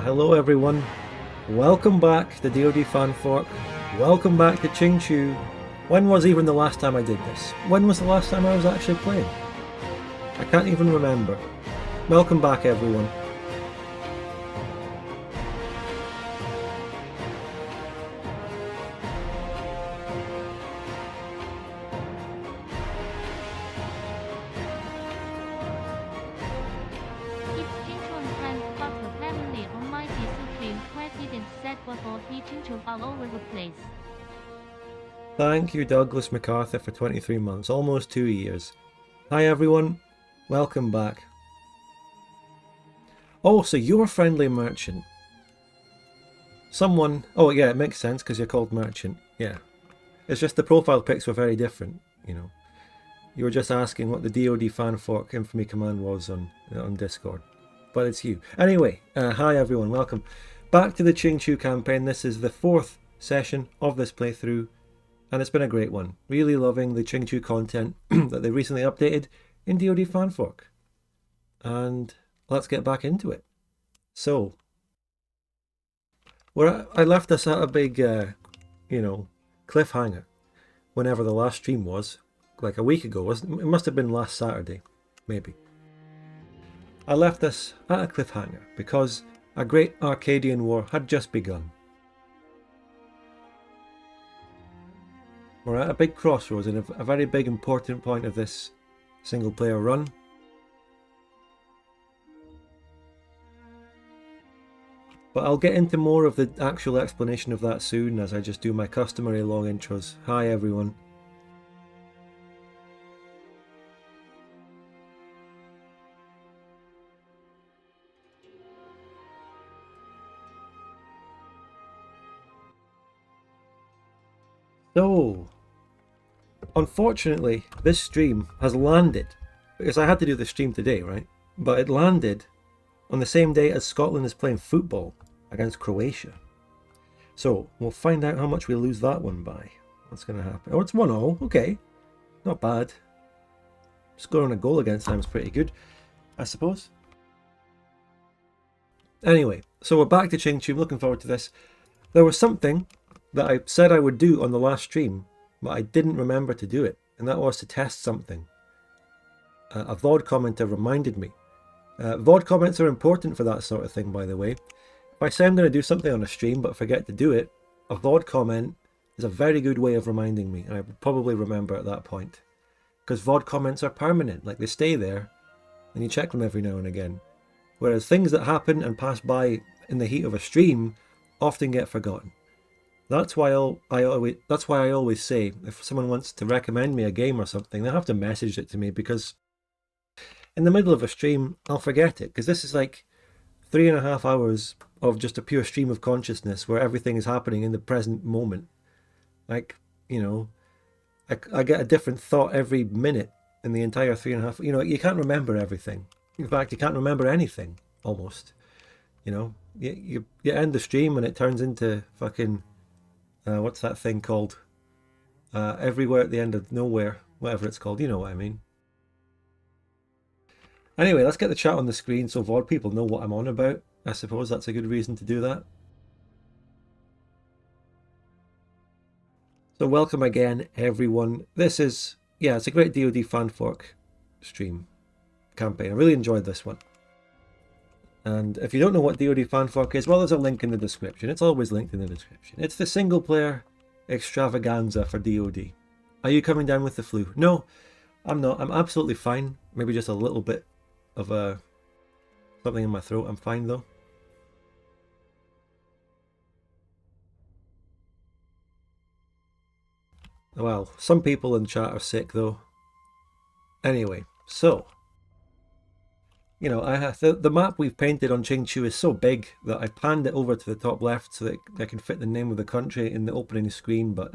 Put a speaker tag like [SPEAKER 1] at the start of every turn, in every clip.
[SPEAKER 1] Hello everyone. Welcome back to DoD Fanfork. Welcome back to Qingqiu. When was even the last time I did this? When was the last time I was actually playing? I can't even remember. Welcome back everyone.
[SPEAKER 2] If Qingqiu plans but the family almighty supreme president said before he Qingqiu all over the place.
[SPEAKER 1] Thank you Douglas MacArthur for 23 months, almost 2 years. Hi everyone, welcome back. Oh, so you're a friendly merchant. Someone, oh yeah, it makes sense because you're called merchant, yeah. It's just the profile pics were very different, you know. You were just asking what the DoD Fanfork infamy command was on Discord. But it's you. Anyway, hi everyone, welcome. Back to the Qingqiu campaign. This is the 4th session of this playthrough. And it's been a great one. Really loving the Qingqiu content that they recently updated in DoD Fanfork. And let's get back into it. So, I left us at a big, cliffhanger. Whenever the last stream was. Like a week ago, wasn't it? It must have been last Saturday, maybe. I left us at a cliffhanger because a great Arcadian war had just begun. We're at a big crossroads and a very big important point of this single player run. But I'll get into more of the actual explanation of that soon as I just do my customary long intros. Hi everyone. So, unfortunately, this stream has landed, because I had to do the stream today, right? But it landed on the same day as Scotland is playing football against Croatia. So, we'll find out how much we lose that one by. What's going to happen? Oh, it's 1-0. Okay. Not bad. Scoring a goal against them is pretty good, I suppose. Anyway, so we're back to Qingqiu. I'm looking forward to this. There was something that I said I would do on the last stream, but I didn't remember to do it, and that was to test something. A VOD commenter reminded me. VOD comments are important for that sort of thing, by the way. If I say I'm going to do something on a stream but forget to do it, a VOD comment is a very good way of reminding me, and I would probably remember at that point. Because VOD comments are permanent, like they stay there, and you check them every now and again. Whereas things that happen and pass by in the heat of a stream often get forgotten. That's why I always say, if someone wants to recommend me a game or something, they have to message it to me, because in the middle of a stream, I'll forget it. Because this is like 3.5 hours of just a pure stream of consciousness where everything is happening in the present moment. Like, you know, I get a different thought every minute in the entire 3.5. You know, you can't remember everything. In fact, you can't remember anything, almost. You know, you end the stream and it turns into fucking... what's that thing called? Everywhere at the end of nowhere, whatever it's called, you know what I mean. Anyway, let's get the chat on the screen so VOD people know what I'm on about. I suppose that's a good reason to do that. So welcome again, everyone. This is, yeah, it's a great DoD Fanfork stream campaign. I really enjoyed this one. And if you don't know what DoD Fanfork is, well, there's a link in the description. It's always linked in the description. It's the single-player extravaganza for DoD. Are you coming down with the flu? No, I'm not. I'm absolutely fine. Maybe just a little bit of something in my throat. I'm fine, though. Well, some people in chat are sick, though. Anyway, so... You know, the map we've painted on Qingqiu is so big that I panned it over to the top left so that I can fit the name of the country in the opening screen, but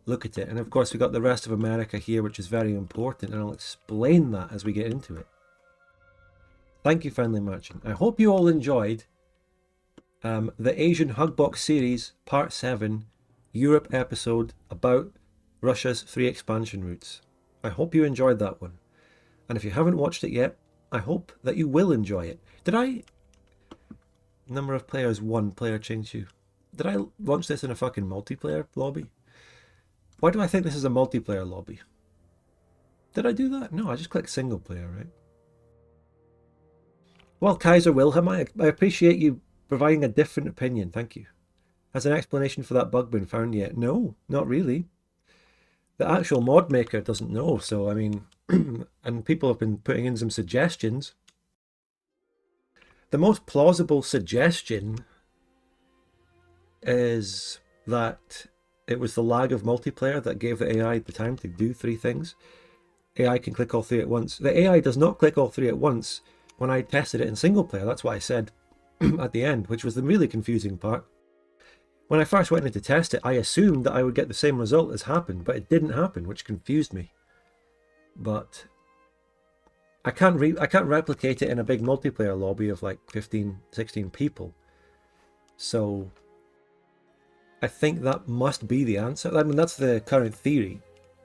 [SPEAKER 1] look at it. And of course we got the rest of America here, which is very important, and I'll explain that as we get into it. Thank you, Friendly Merchant. I hope you all enjoyed the Asian Hugbox series, Part 7, Europe episode about Russia's 3 expansion routes. I hope you enjoyed that one. And if you haven't watched it yet, I hope that you will enjoy it. Did Number of players, 1 player Qingqiu. Did I launch this in a fucking multiplayer lobby? Why do I think this is a multiplayer lobby? Did I do that? No, I just clicked single player, right? Well, Kaiser Wilhelm, I appreciate you providing a different opinion. Thank you. Has an explanation for that bug been found yet? No, not really. The actual mod maker doesn't know, so I mean, and people have been putting in some suggestions. The most plausible suggestion is that it was the lag of multiplayer that gave the AI the time to do 3 things. AI can click all 3 at once. The AI does not click all 3 at once when I tested it in single player. That's what I said at the end, which was the really confusing part. When I first went in to test it, I assumed that I would get the same result as happened, but it didn't happen, which confused me. But I can't replicate it in a big multiplayer lobby of like 15, 16 people. So I think that must be the answer. I mean, that's the current theory,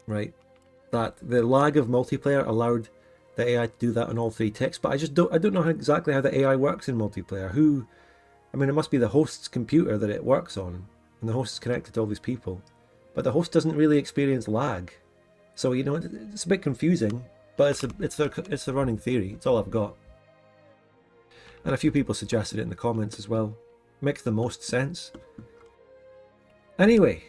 [SPEAKER 1] right? That the lag of multiplayer allowed the AI to do that on all 3 ticks, but I don't know exactly how the AI works in multiplayer. I mean, it must be the host's computer that it works on, and the host is connected to all these people, but the host doesn't really experience lag. So, you know, it's a bit confusing, but it's the running theory. It's all I've got. And a few people suggested it in the comments as well. Makes the most sense. Anyway,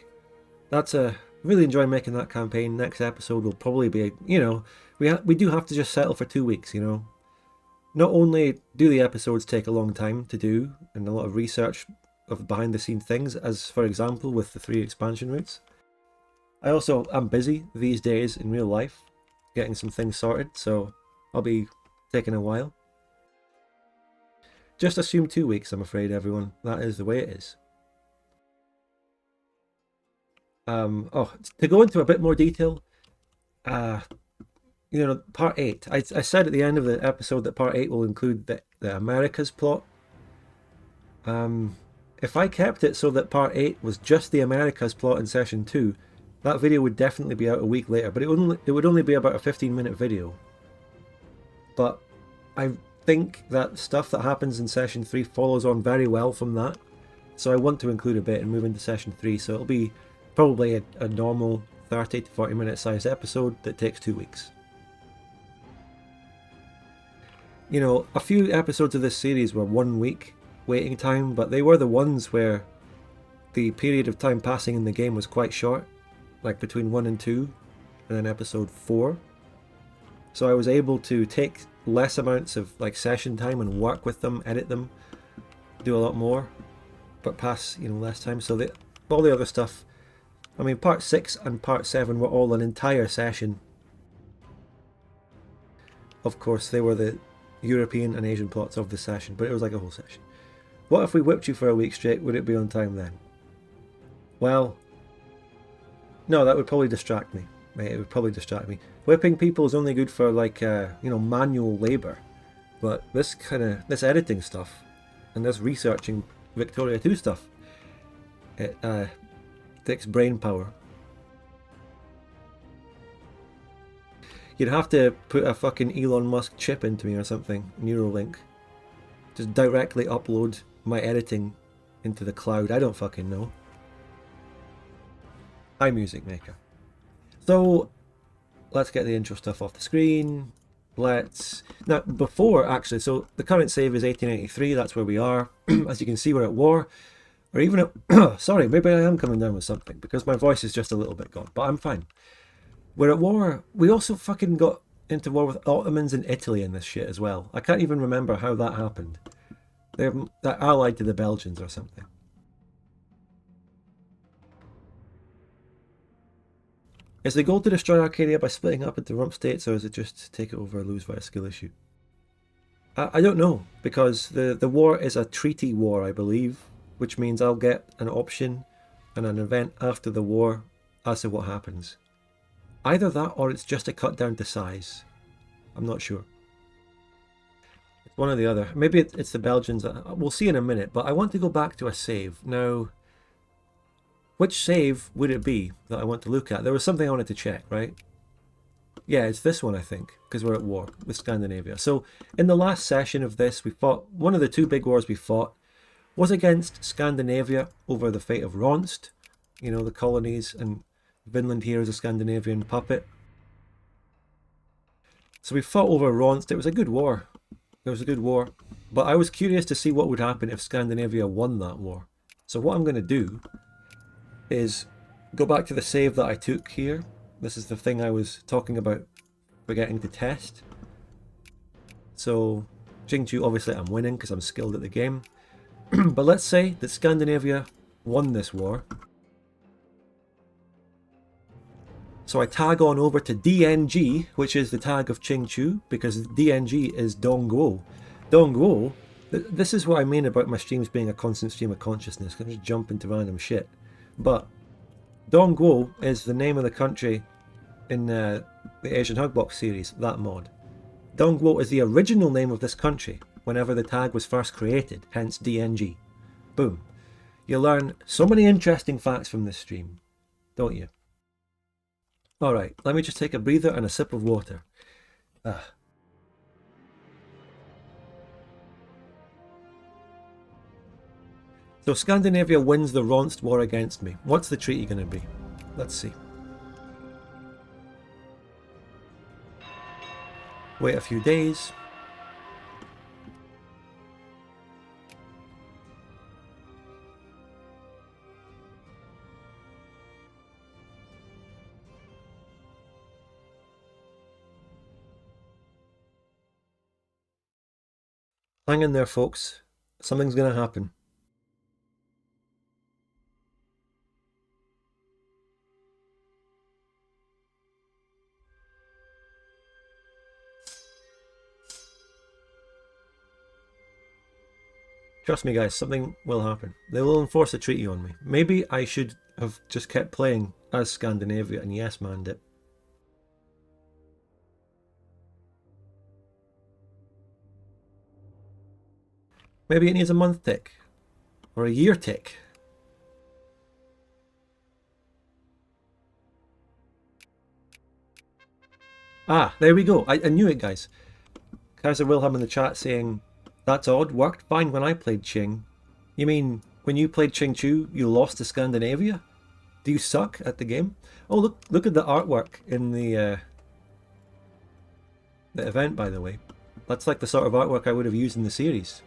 [SPEAKER 1] that's really enjoyed making that campaign. Next episode will probably be, you know, we do have to just settle for 2 weeks, you know. Not only do the episodes take a long time to do, and a lot of research of behind the scenes things, as for example with the 3 expansion routes, I also am busy these days in real life, getting some things sorted, so I'll be taking a while. Just assume 2 weeks, I'm afraid, everyone. That is the way it is. To go into a bit more detail, you know, part 8. I said at the end of the episode that part 8 will include the Americas plot. If I kept it so that part 8 was just the Americas plot in session 2, that video would definitely be out a week later, but it would only be about a 15-minute video. But I think that stuff that happens in session 3 follows on very well from that, so I want to include a bit and move into session 3, so it'll be probably a normal 30 to 40 minute size episode that takes 2 weeks. You know, a few episodes of this series were 1 week waiting time, but they were the ones where the period of time passing in the game was quite short, like between 1 and 2, and then episode 4. So I was able to take less amounts of like session time and work with them, edit them, do a lot more, but pass, you know, less time. So all the other stuff, I mean, part 6 and part 7 were all an entire session. Of course, they were the European and Asian plots of the session, but it was like a whole session. What if we whipped you for a week straight? Would it be on time then? Well, no, that would probably distract me. Mate, it would probably distract me. Whipping people is only good for like, you know, manual labour. But this editing stuff, and this researching Victoria 2 stuff, it takes brain power. You'd have to put a fucking Elon Musk chip into me or something, Neuralink. Just directly upload my editing into the cloud. I don't fucking know. Hi, Music Maker. So, let's get the intro stuff off the screen. Now, before, actually, so the current save is 1883, that's where we are. As you can see, we're at war. Or even at, sorry, maybe I am coming down with something, because my voice is just a little bit gone, but I'm fine. We're at war. We also fucking got into war with Ottomans in Italy and this shit as well. I can't even remember how that happened. They're allied to the Belgians or something. Is the goal to destroy Arcadia by splitting up into rump states, or is it just to take it over or lose by a skill issue? I don't know, because the war is a treaty war, I believe, which means I'll get an option and an event after the war as to what happens. Either that or it's just a cut down to size. I'm not sure. It's one or the other. Maybe it's the Belgians. We'll see in a minute, but I want to go back to a save. Now, which save would it be that I want to look at? There was something I wanted to check, right? Yeah, it's this one, I think, because we're at war with Scandinavia. So in the last session of this, we fought one of the 2 big wars we fought was against Scandinavia over the fate of Rhonnst, you know, the colonies, and Vinland here is a Scandinavian puppet. So we fought over Rhonnst. It was a good war. It was a good war. But I was curious to see what would happen if Scandinavia won that war. So what I'm going to do is go back to the save that I took here. This is the thing I was talking about forgetting to test. So Qingqiu, obviously I'm winning because I'm skilled at the game. But let's say that Scandinavia won this war. So I tag on over to DNG, which is the tag of Qingqiu, because DNG is Dongguo. Dongguo, this is what I mean about my streams being a constant stream of consciousness. I can just jump into random shit. But Dongguo is the name of the country in the Asian Hugbox series, that mod. Dongguo is the original name of this country whenever the tag was first created, hence DNG. Boom. You learn so many interesting facts from this stream, don't you? Alright, let me just take a breather and a sip of water. So Scandinavia wins the Rhonnst war against me. What's the treaty going to be? Let's see. Wait a few days. Hang in there, folks. Something's going to happen. Trust me, guys, something will happen. They will enforce a treaty on me. Maybe I should have just kept playing as Scandinavia and yes-manned it. Maybe it needs a month tick. Or a year tick. Ah, there we go. I knew it, guys. Kaiser Wilhelm in the chat saying, that's odd, worked fine when I played Qing. You mean, when you played Qingqiu, you lost to Scandinavia? Do you suck at the game? Oh, look at the artwork in the event, by the way. That's like the sort of artwork I would have used in the series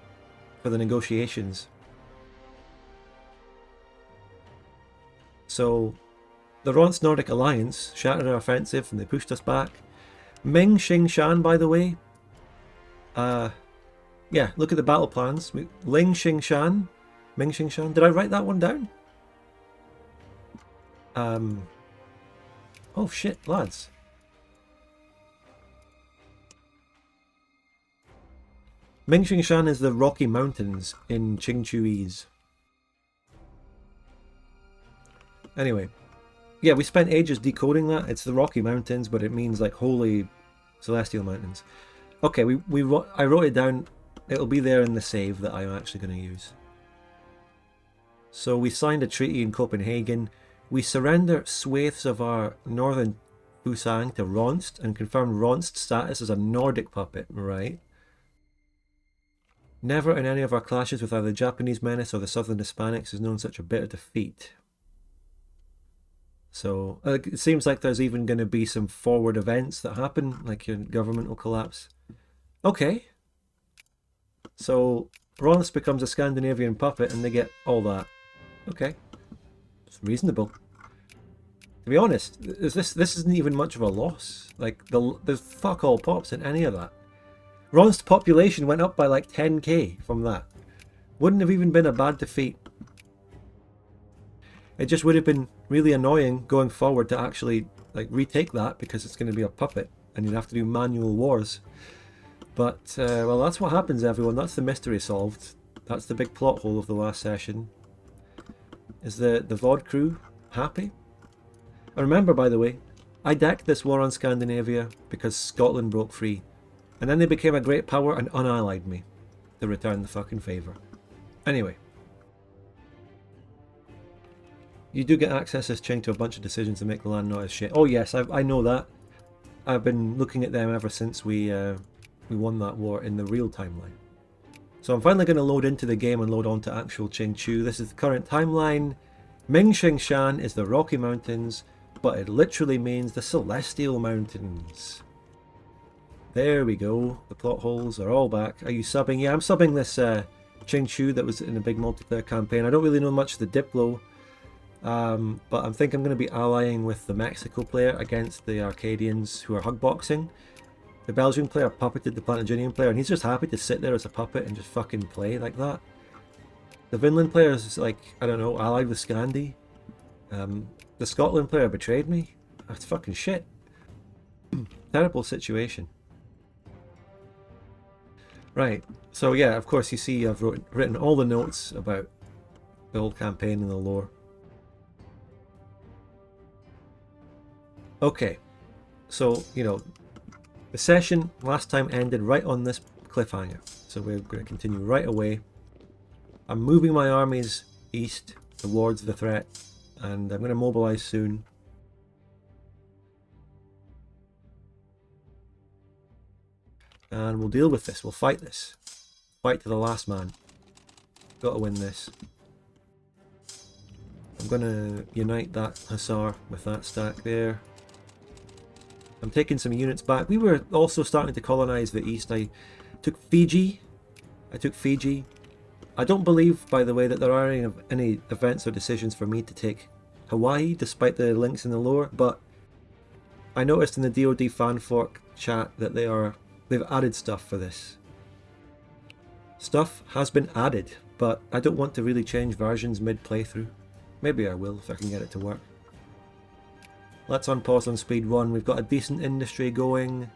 [SPEAKER 1] for the negotiations. So, the Rhonnst Nordic Alliance shattered our offensive and they pushed us back. Ming Xingshan, by the way. Yeah, look at the battle plans. Ling Xingshan. Ming Xingshan. Did I write that one down? Oh shit, lads. Ming Xingshan is the Rocky Mountains in Qingqiuese. Anyway. Yeah, we spent ages decoding that. It's the Rocky Mountains, but it means like holy celestial mountains. Okay, I wrote it down. It'll be there in the save that I'm actually going to use. So we signed a treaty in Copenhagen. We surrender swathes of our northern Fusang to Rhonnst and confirm Rhonnst's status as a Nordic puppet, right? Never in any of our clashes with either the Japanese menace or the southern Hispanics is known such a bitter defeat. So it seems like there's even going to be some forward events that happen, like your government will collapse. Okay. So Rhonnst becomes a Scandinavian puppet and they get all that. Okay. It's reasonable. To be honest, this isn't even much of a loss. Like, there's fuck all pops in any of that. Rhonnst's population went up by like 10k from that. Wouldn't have even been a bad defeat. It just would have been really annoying going forward to actually like retake that because it's going to be a puppet and you'd have to do manual wars. But, well, that's what happens, everyone. That's the mystery solved. That's the big plot hole of the last session. Is the VOD crew happy? And remember, by the way, I decked this war on Scandinavia because Scotland broke free. And then they became a great power and unallied me to return the fucking favour. Anyway. You do get access as Qing to a bunch of decisions to make the land not as shit. Oh yes, I know that. I've been looking at them ever since we won that war in the real timeline. So I'm finally going to load into the game and load on to actual Qingqiu. This is the current timeline. Mingxingshan is the Rocky Mountains, but it literally means the Celestial Mountains. There we go. The plot holes are all back. Are you subbing? Yeah, I'm subbing this Qingqiu that was in a big multiplayer campaign. I don't really know much of the Diplo, but I think I'm going to be allying with the Mexico player against the Arcadians who are hugboxing. The Belgian player puppeted the Plantagenian player, and he's just happy to sit there as a puppet and just fucking play like that. The Vinland player is like, I don't know, allied with Scandi. The Scotland player betrayed me. That's fucking shit. Terrible situation. Right, so yeah, of course you see I've written all the notes about the old campaign and the lore. Okay, so, you know, the session last time ended right on this cliffhanger, so we're going to continue right away. I'm moving my armies east towards the threat, and I'm going to mobilize soon. And we'll deal with this, we'll fight this. Fight to the last man. Got to win this. I'm going to unite that Hussar with that stack there. I'm taking some units back. We were also starting to colonize the east. I took Fiji. I don't believe, by the way, that there are any events or decisions for me to take Hawaii, despite the links in the lore, but I noticed in the DoD fanfork chat that they've added stuff for this. Stuff has been added, but I don't want to really change versions mid-playthrough. Maybe I will if I can get it to work. Let's unpause on speed 1. We've got a decent industry going.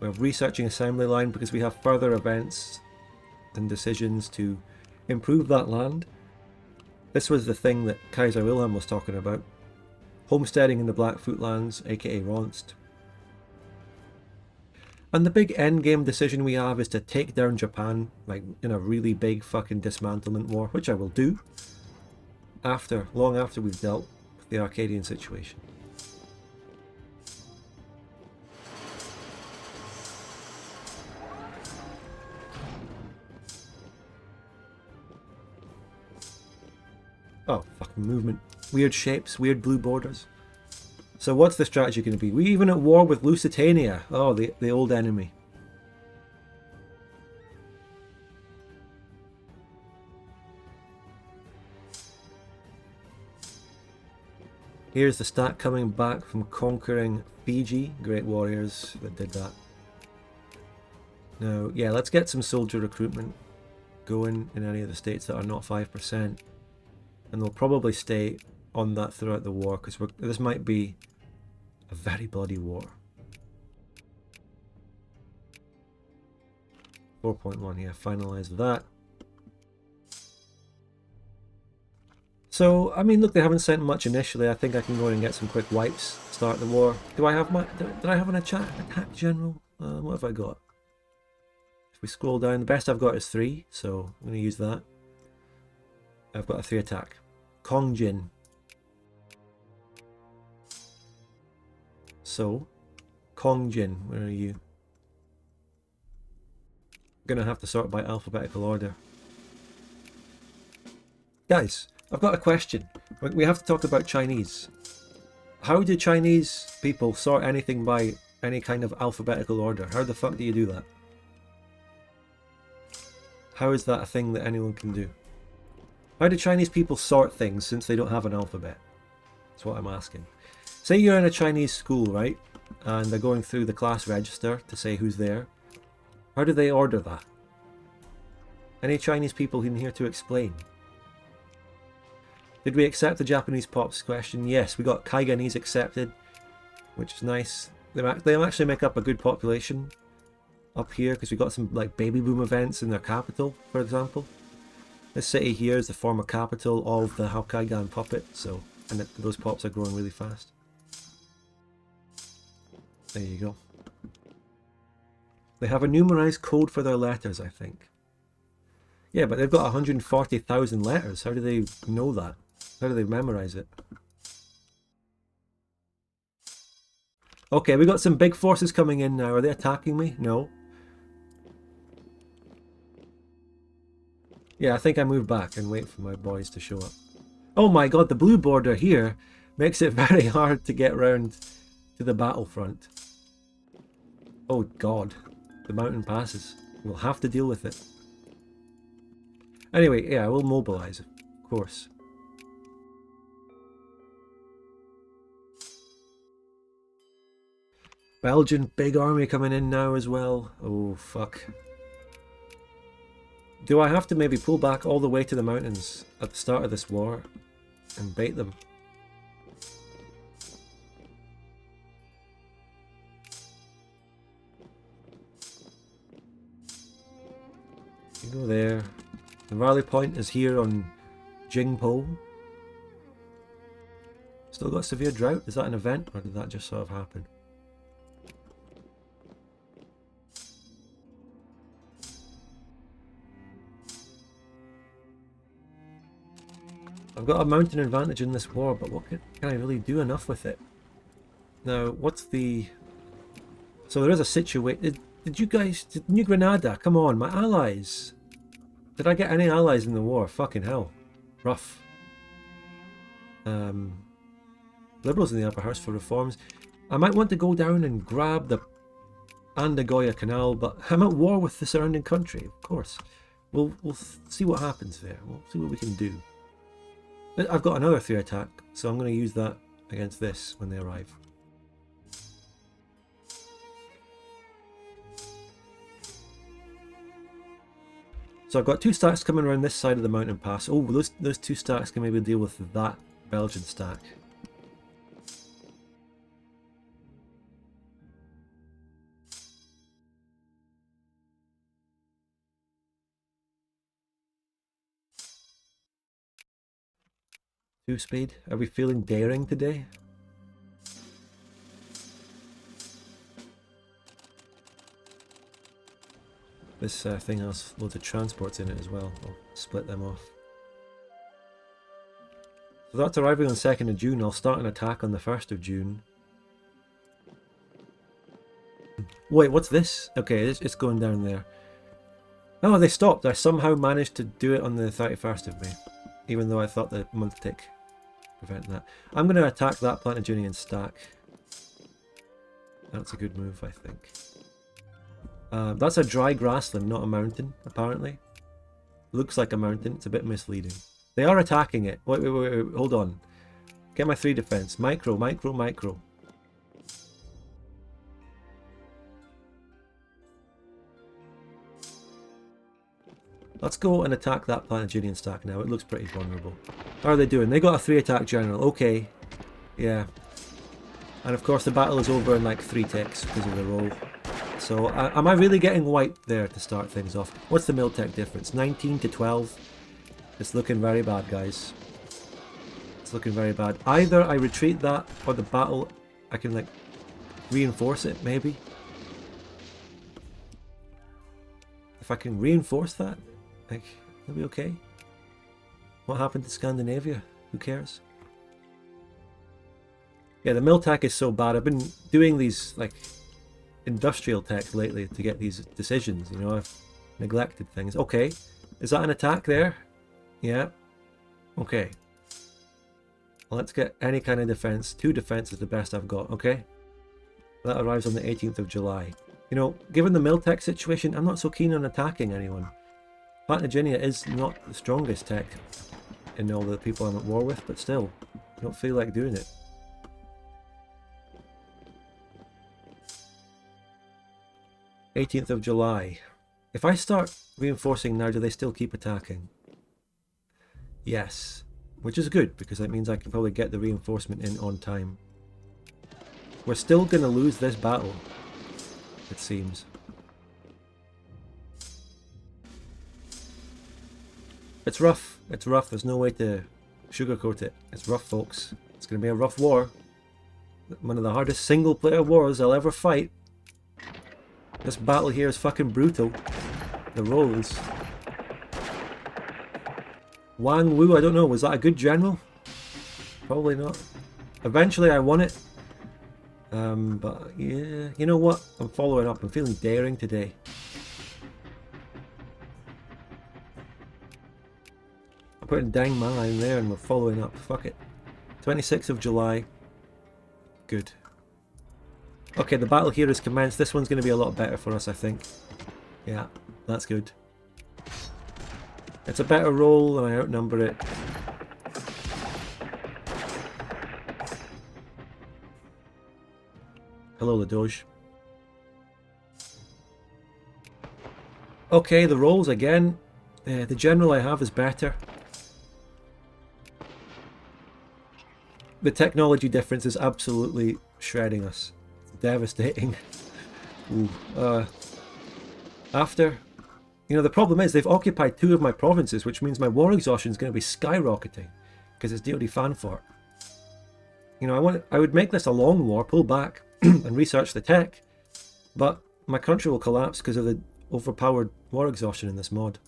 [SPEAKER 1] We're researching assembly line because we have further events and decisions to improve that land. This was the thing that Kaiser Wilhelm was talking about. Homesteading in the Blackfoot lands, aka Rhonnst. And the big endgame decision we have is to take down Japan, like in a really big fucking dismantlement war, which I will do long after we've dealt with the Arcadian situation. Oh, fucking movement. Weird shapes, weird blue borders. So what's the strategy going to be? We're even at war with Lusitania. Oh, the old enemy. Here's the stack coming back from conquering Fiji. Great warriors that did that. Now, yeah, let's get some soldier recruitment going in any of the states that are not 5%. And they'll probably stay on that throughout the war, because this might be a very bloody war. 4.1, yeah, finalize that. So, I mean, look, they haven't sent much initially. I think I can go in and get some quick wipes, start the war. Do I have did I have an attack general? What have I got? If we scroll down, the best I've got is 3, so I'm going to use that. I've got a 3 attack. Kongjin. So, Kongjin, where are you? I'm going to have to sort by alphabetical order. Guys, I've got a question. We have to talk about Chinese. How do Chinese people sort anything by any kind of alphabetical order? How the fuck do you do that? How is that a thing that anyone can do? How do Chinese people sort things since they don't have an alphabet? That's what I'm asking. Say you're in a Chinese school, right? And they're going through the class register to say who's there. How do they order that? Any Chinese people in here to explain? Did we accept the Japanese Pops question? Yes, we got Kaiganese accepted, which is nice. They actually make up a good population up here because we got some like baby boom events in their capital, for example. This city here is the former capital of the Arcadian puppet, so those pops are growing really fast. There you go. They have a numerized code for their letters, I think. Yeah, but they've got 140,000 letters. How do they know that? How do they memorize it? Okay, we got some big forces coming in now. Are they attacking me? No. Yeah, I think I move back and wait for my boys to show up. Oh my god, the blue border here makes it very hard to get round to the battlefront. Oh god, the mountain passes. We'll have to deal with it. Anyway, yeah, we'll mobilize, of course. Belgian big army coming in now as well. Oh fuck. Do I have to maybe pull back all the way to the mountains at the start of this war and bait them? You go there. The rally point is here on Qingqiu. Still got severe drought? Is that an event or did that just sort of happen? I've got a mountain advantage in this war, but what can I really do enough with it? Now, what's the... So there is a situation... Did you guys... New Granada, come on, my allies! Did I get any allies in the war? Fucking hell. Rough. Liberals in the upper house for reforms. I might want to go down and grab the Andagoya Canal, but I'm at war with the surrounding country, of course. We'll see what happens there. We'll see what we can do. I've got another 3 attack, so I'm going to use that against this when they arrive. So I've got 2 stacks coming around this side of the mountain pass. Oh, those 2 stacks can maybe deal with that Belgian stack. Speed. Are we feeling daring today? This thing has loads of transports in it as well. I'll split them off. So that's arriving on 2nd of June. I'll start an attack on the 1st of June. Wait, what's this? Okay, it's going down there. Oh, they stopped. I somehow managed to do it on the 31st of May. Even though I thought the month tick prevented that. I'm going to attack that Plantagenian stack. That's a good move, I think. That's a dry grassland, not a mountain, apparently. Looks like a mountain. It's a bit misleading. They are attacking it. Wait, hold on. Get my 3 defense. Micro, micro, micro. Let's go and attack that Plantagenian stack now. It looks pretty vulnerable. How are they doing? They got a 3 attack general. Okay. Yeah. And of course the battle is over in like 3 ticks because of the roll. So am I really getting wiped there to start things off? What's the mil tech difference? 19 to 12. It's looking very bad, guys. It's looking very bad. Either I retreat that or the battle, I can like reinforce it maybe. If I can reinforce that, like, it'll be okay. What happened to Scandinavia? Who cares? Yeah, the mill tech is so bad. I've been doing these like industrial tech lately to get these decisions, you know. I've neglected things. Okay, is that an attack there? Yeah. Okay. Well, let's get any kind of defense. 2 defense is the best I've got. Okay. That arrives on the 18th of July. You know, given the mill tech situation, I'm not so keen on attacking anyone. Plantagenia is not the strongest tech in all the people I'm at war with, but still, I don't feel like doing it. "18th of July. If I start reinforcing now, do they still keep attacking? Yes. Which is good, because that means I can probably get the reinforcement in on time. We're still going to lose this battle, it seems. It's rough. It's rough. There's no way to sugarcoat it. It's rough, folks. It's going to be a rough war. One of the hardest single-player wars I'll ever fight. This battle here is fucking brutal. The rolls. Wang Wu, I don't know. Was that a good general? Probably not. Eventually I won it. But yeah, you know what? I'm following up. I'm feeling daring today. Putting Dang Ma in there and we're following up. Fuck it. 26th of July. Good. Okay, the battle here is commenced. This one's going to be a lot better for us, I think. Yeah, that's good. It's a better roll and I outnumber it. Hello, the Doge. Okay, the rolls again. The general I have is better. The technology difference is absolutely shredding us. It's devastating. Ooh, after... You know, the problem is they've occupied 2 of my provinces, which means my war exhaustion is going to be skyrocketing because it's DoD fan fort. You know, I would make this a long war, pull back and research the tech, but my country will collapse because of the overpowered war exhaustion in this mod.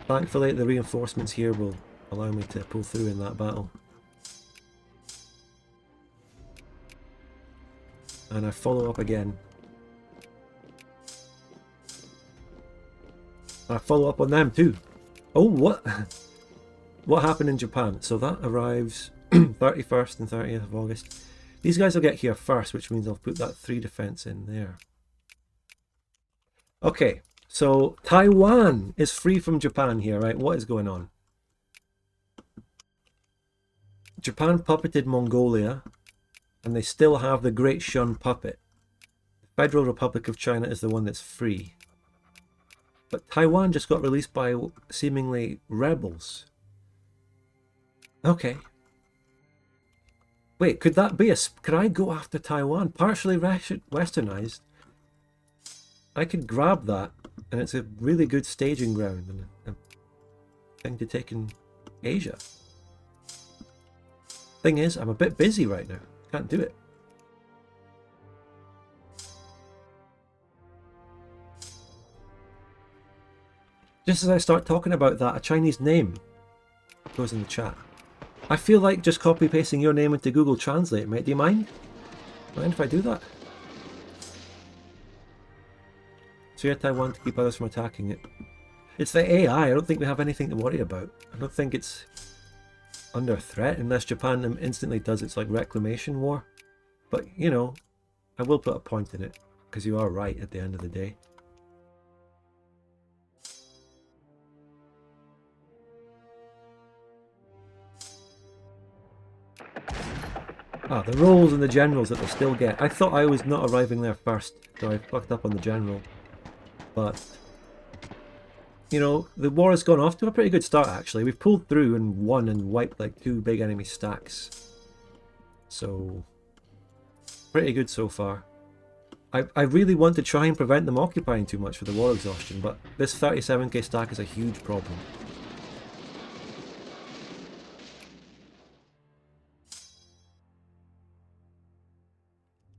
[SPEAKER 1] Thankfully, the reinforcements here will allow me to pull through in that battle. And I follow up again. I follow up on them too. Oh, what? What happened in Japan? So that arrives 31st and 30th of August. These guys will get here first, which means I'll put that 3 defense in there. Okay, so Taiwan is free from Japan here, right? What is going on? Japan puppeted Mongolia, and they still have the Great Shun puppet. The Federal Republic of China is the one that's free. But Taiwan just got released by seemingly rebels. Okay. Wait, could that be could I go after Taiwan? Partially westernized. I could grab that, and it's a really good staging ground and a thing to take in Asia. Thing is, I'm a bit busy right now. Can't do it. Just as I start talking about that, a Chinese name goes in the chat. I feel like just copy pasting your name into Google Translate, mate. Do you mind? Mind if I do that? So yeah, Taiwan to keep others from attacking it. It's the AI. I don't think we have anything to worry about. I don't think it's under threat unless Japan instantly does its like reclamation war. But you know, I will put a point in it because you are right at the end of the day. Ah, the rolls and the generals that they still get. I thought I was not arriving there first, so I fucked up on the general. But, you know, the war has gone off to a pretty good start actually. We've pulled through and won and wiped like 2 big enemy stacks. So, pretty good so far. I really want to try and prevent them occupying too much for the war exhaustion, but this 37k stack is a huge problem.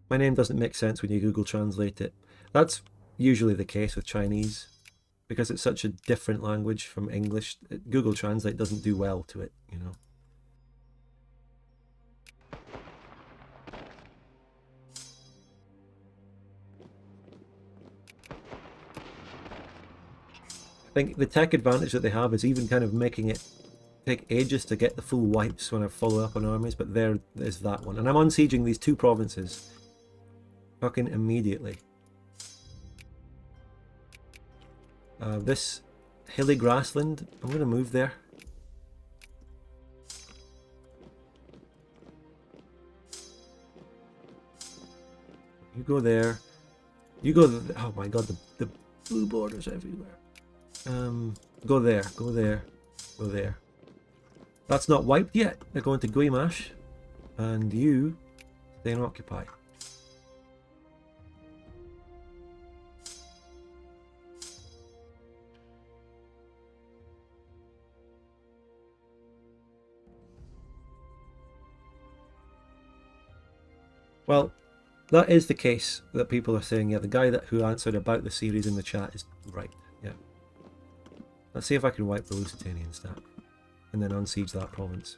[SPEAKER 1] My name doesn't make sense when you Google Translate it. That's usually the case with Chinese, because it's such a different language from English. Google Translate doesn't do well to it, you know. I think the tech advantage that they have is even kind of making it take ages to get the full wipes when I follow up on armies, but there is that one. And I'm unsieging these 2 provinces fucking immediately. This hilly grassland, I'm going to move there. You go there. You go there. Oh my god, the blue borders everywhere. Go there, go there, go there. That's not wiped yet. They're going to Guimash. And you stay and occupy. Well, that is the case that people are saying, yeah, the guy who answered about the series in the chat is right, yeah. Let's see if I can wipe the Lusitanian stack, and then unsiege that province.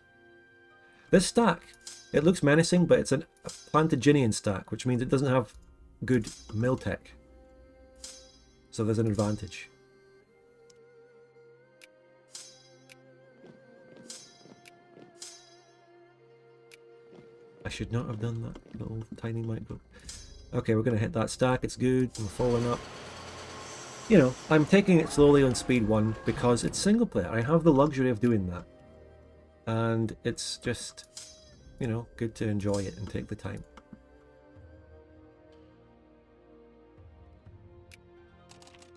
[SPEAKER 1] This stack, it looks menacing, but it's a Plantagenian stack, which means it doesn't have good mill tech. So there's an advantage. I should not have done that little tiny micro. Okay, we're going to hit that stack. It's good. We're following up. You know, I'm taking it slowly on speed 1 because it's single player. I have the luxury of doing that. And it's just, you know, good to enjoy it and take the time.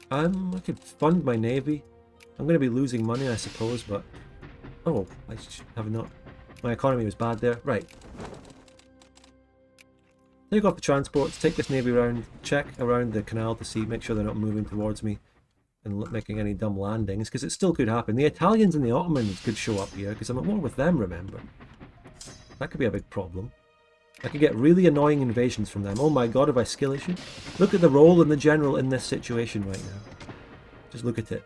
[SPEAKER 1] I could fund my navy. I'm going to be losing money, I suppose, but... Oh, I have not... My economy was bad there. Right. Take off the transports, take this navy around, check around the canal to see, make sure they're not moving towards me and making any dumb landings, because it still could happen. The Italians and the Ottomans could show up here, because I'm at war with them, remember. That could be a big problem. I could get really annoying invasions from them. Oh my god, have I skill issue? Look at the role in the general in this situation right now. Just look at it.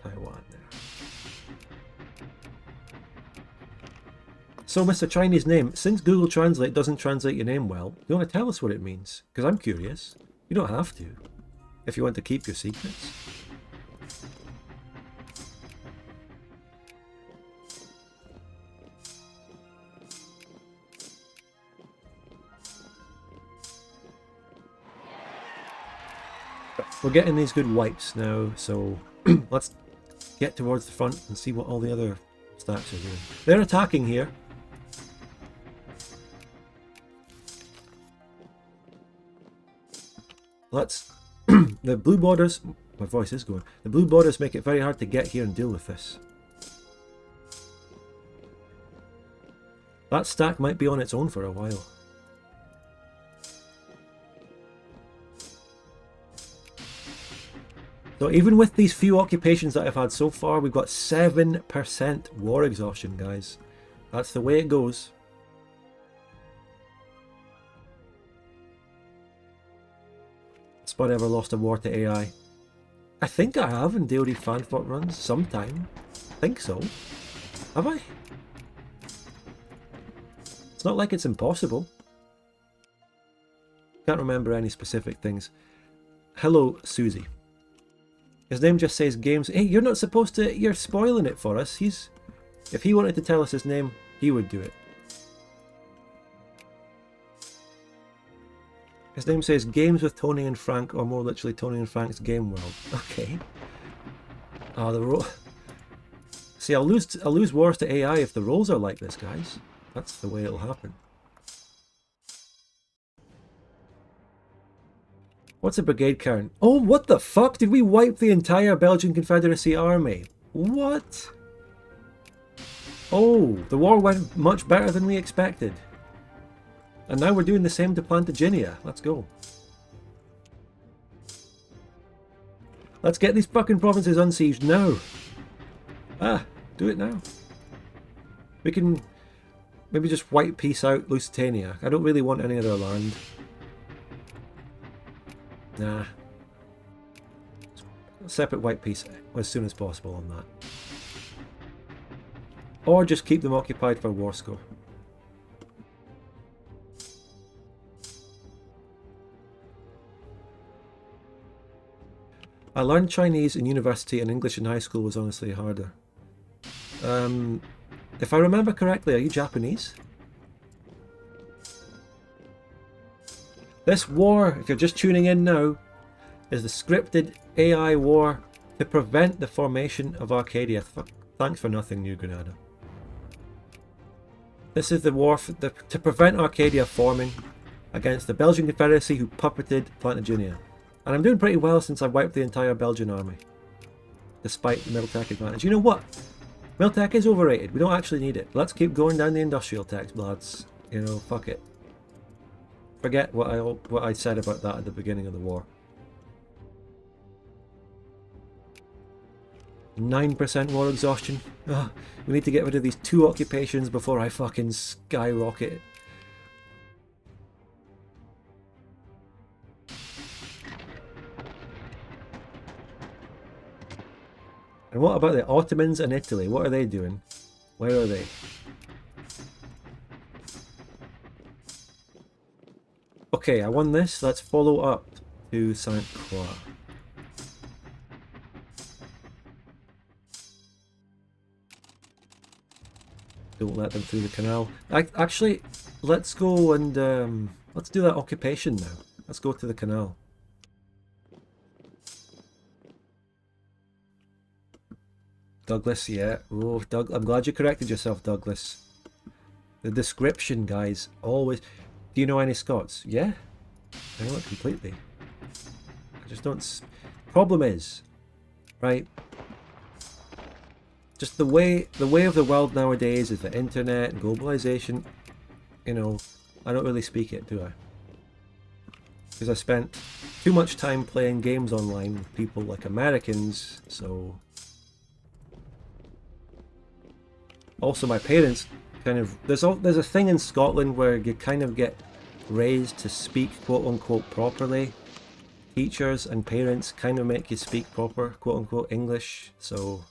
[SPEAKER 1] Taiwan there. So, Mr. Chinese name, since Google Translate doesn't translate your name well, you want to tell us what it means? Because I'm curious. You don't have to, if you want to keep your secrets. We're getting these good wipes now, so let's get towards the front and see what all the other stacks are doing. They're attacking here. Let's... the blue borders... My voice is going. The blue borders make it very hard to get here and deal with this. That stack might be on its own for a while. So even with these few occupations that I've had so far, we've got 7% war exhaustion, guys. That's the way it goes. Spud ever lost a war to AI? I think I have in DoD fanfort runs sometime. I think so. Have I? It's not like it's impossible. Can't remember any specific things. Hello, Susie. His name just says games. Hey, you're not supposed to... You're spoiling it for us. If he wanted to tell us his name, he would do it. His name says games with Tony and Frank, or more literally Tony and Frank's Game World. Okay. The role. See, I'll lose wars to AI if the roles are like this, guys. That's the way it'll happen. What's a brigade count? Oh, what the fuck? Did we wipe the entire Belgian Confederacy army? What? Oh, the war went much better than we expected. And now we're doing the same to Plantagenia. Let's go. Let's get these fucking provinces unsieged now. Ah, do it now. We can maybe just white peace out Lusitania. I don't really want any other land. Nah. Separate white peace as soon as possible on that. Or just keep them occupied for war score. I learned Chinese in university and English in high school was honestly harder. If I remember correctly, are you Japanese? This war, if you're just tuning in now, is the scripted AI war to prevent the formation of Arcadia. Thanks for nothing, New Granada. This is the war to prevent Arcadia forming against the Belgian Confederacy who puppeted Plantagenia. And I'm doing pretty well since I wiped the entire Belgian army. Despite the Miltech advantage. You know what? Miltech is overrated. We don't actually need it. Let's keep going down the industrial techs, lads. You know, fuck it. Forget what I said about that at the beginning of the war. 9% war exhaustion. Ugh, we need to get rid of these 2 occupations before I fucking skyrocket. And what about the Ottomans and Italy? What are they doing? Where are they? Okay, I won this. Let's follow up to Saint Croix. Don't let them through the canal. Actually, let's go and let's do that occupation now. Let's go to the canal. Douglas, yeah. Oh, Doug, I'm glad you corrected yourself, Douglas. The description, guys, always... Do you know any Scots? Yeah, I know it completely. I just don't... Problem is, right, just the way of the world nowadays is the internet and globalization, you know, I don't really speak it, do I? Because I spent too much time playing games online with people like Americans, so... Also, my parents kind of... There's a thing in Scotland where you kind of get raised to speak quote-unquote properly. Teachers and parents kind of make you speak proper quote-unquote English, so...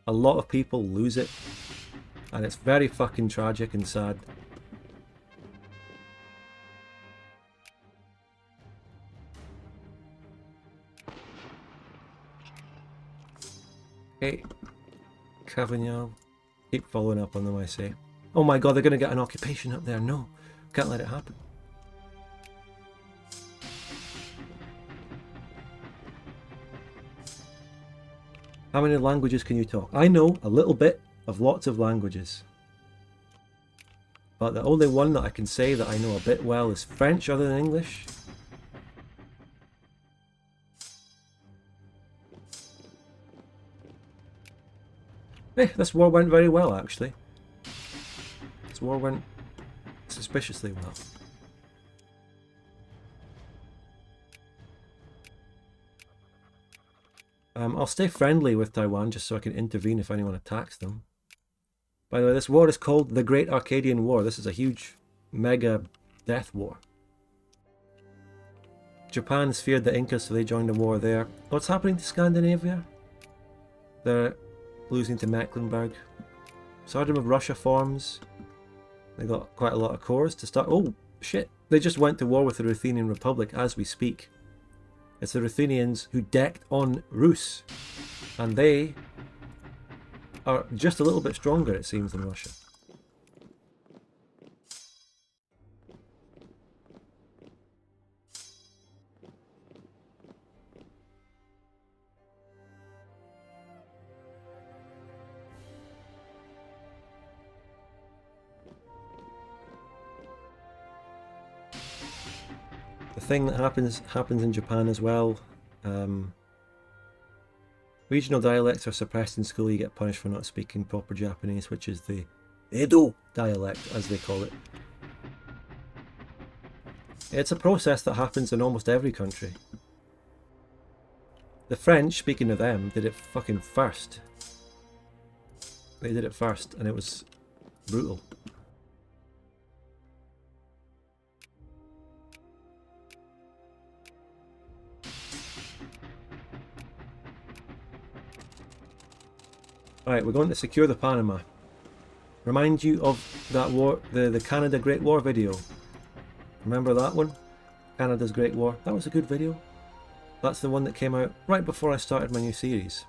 [SPEAKER 1] A lot of people lose it, and it's very fucking tragic and sad. Okay. Cavignon. Keep following up on them, I say. Oh my god, they're going to get an occupation up there. No, can't let it happen. How many languages can you talk? I know a little bit of lots of languages. But the only one that I can say that I know a bit well is French other than English. Hey, this war went very well, actually. This war went suspiciously well. I'll stay friendly with Taiwan just so I can intervene if anyone attacks them. By the way, this war is called the Great Arcadian War. This is a huge, mega death war. Japan's feared the Incas, so they joined the war there. What's happening to Scandinavia? They're losing to Mecklenburg. Sergeant of Russia forms. They got quite a lot of corps to start. Oh, shit. They just went to war with the Ruthenian Republic as we speak. It's the Ruthenians who decked on Rus. And they are just a little bit stronger, it seems, than Russia. The thing that happens in Japan as well. Regional dialects are suppressed in school. You get punished for not speaking proper Japanese, which is the Edo dialect, as they call it. It's a process that happens in almost every country. The French, speaking of them, did it fucking first. They did it first, and it was brutal. Alright, we're going to secure the Panama. Remind you of that war, the Canada Great War video. Remember that one? Canada's Great War. That was a good video. That's the one that came out right before I started my new series.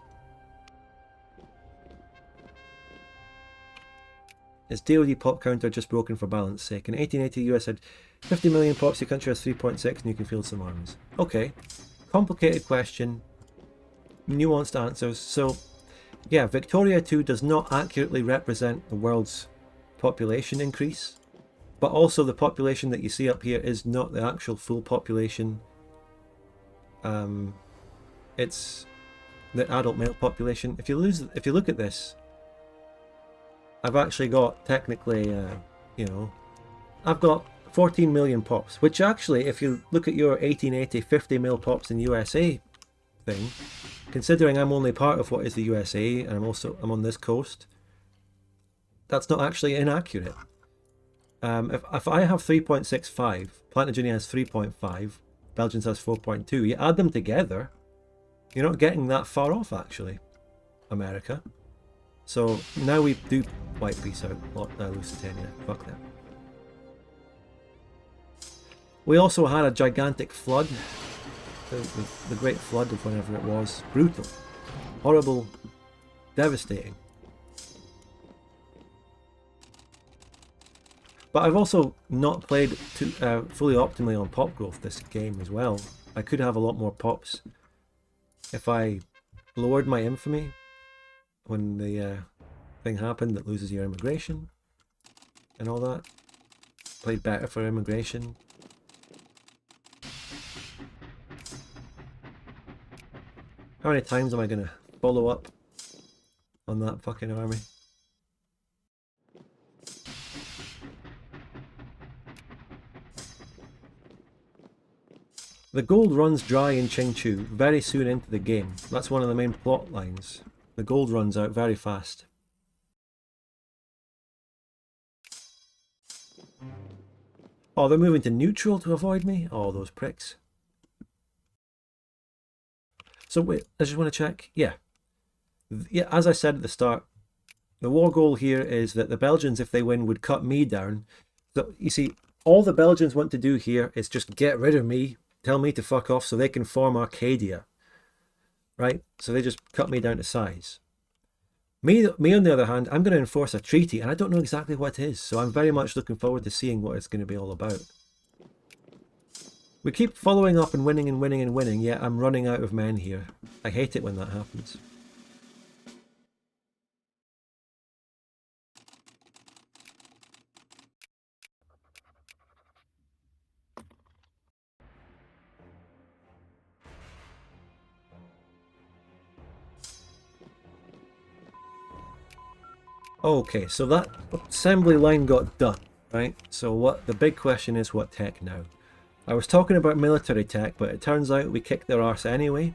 [SPEAKER 1] Is DoD pop counter just broken for balance sake? In 1880 the US had 50 million pops, your country has 3.6 and you can field some armies. Okay, complicated question, nuanced answers. So yeah, Victoria 2 does not accurately represent the world's population increase, but also the population that you see up here is not the actual full population. It's the adult male population. If you look at this, I've actually got technically, you know, I've got 14 million pops, which actually, if you look at your 1880 50 mil pops in USA thing, considering I'm only part of what is the USA and I'm on this coast, that's not actually inaccurate. If I have 3.65, Plantagenia has 3.5, Belgians has 4.2, you add them together, you're not getting that far off actually, America. So now we do white peace out, Lusitania, fuck that. We also had a gigantic flood. The Great Flood of whenever it was. Brutal. Horrible. Devastating. But I've also not played fully optimally on pop growth this game as well. I could have a lot more pops if I lowered my infamy when the thing happened that loses your immigration and all that. Played better for immigration. How many times am I going to follow up on that fucking army? The gold runs dry in Qingqiu very soon into the game. That's one of the main plot lines. The gold runs out very fast. Oh, they're moving to neutral to avoid me? Oh, those pricks. So wait, I just want to check. Yeah, as I said at the start, the war goal here is that the Belgians, if they win, would cut me down. So you see, all the Belgians want to do here is just get rid of me, tell me to fuck off so they can form Arcadia. Right? So they just cut me down to size. Me on the other hand, I'm going to enforce a treaty, and I don't know exactly what it is, so I'm very much looking forward to seeing what it's going to be all about. We keep following up and winning and winning and winning, yet I'm running out of men here. I hate it when that happens. Okay, so that assembly line got done, right? So what the big question is, what tech now? I was talking about military tech, but it turns out we kicked their arse anyway.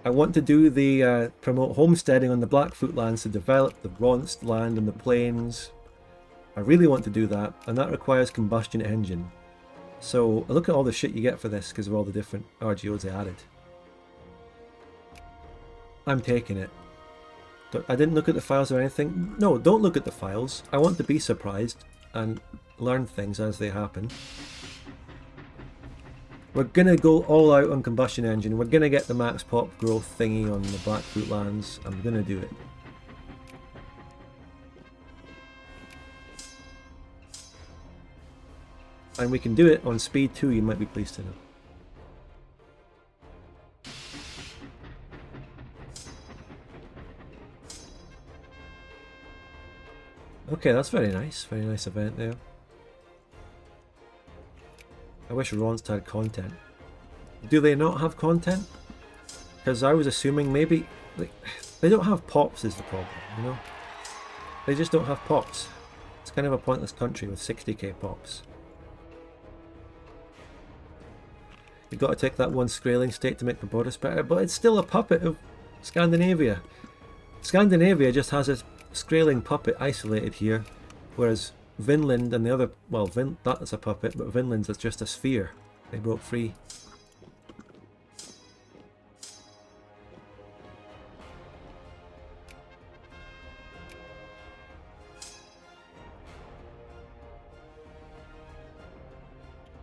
[SPEAKER 1] I want to do the promote homesteading on the Blackfoot lands to develop the Rhonnst land and the plains. I really want to do that, and that requires combustion engine. So look at all the shit you get for this because of all the different RGOs they added. I'm taking it. I didn't look at the files or anything. No, don't look at the files. I want to be surprised and learn things as they happen. We're going to go all out on combustion engine. We're going to get the max pop growth thingy on the Blackfoot lands. I'm going to do it. And we can do it on speed 2, you might be pleased to know. Okay, that's very nice event there. I wish Rhonnst had content. Do they not have content? Because I was assuming maybe they don't have pops is the problem, you know? They just don't have pops. It's kind of a pointless country with 60k pops. You've got to take that one Skraeling state to make the borders better, but it's still a puppet of Scandinavia. Scandinavia just has a Skraeling puppet isolated here, whereas Vinland and the other, well, that's a puppet, but Vinland's is just a sphere. They broke free.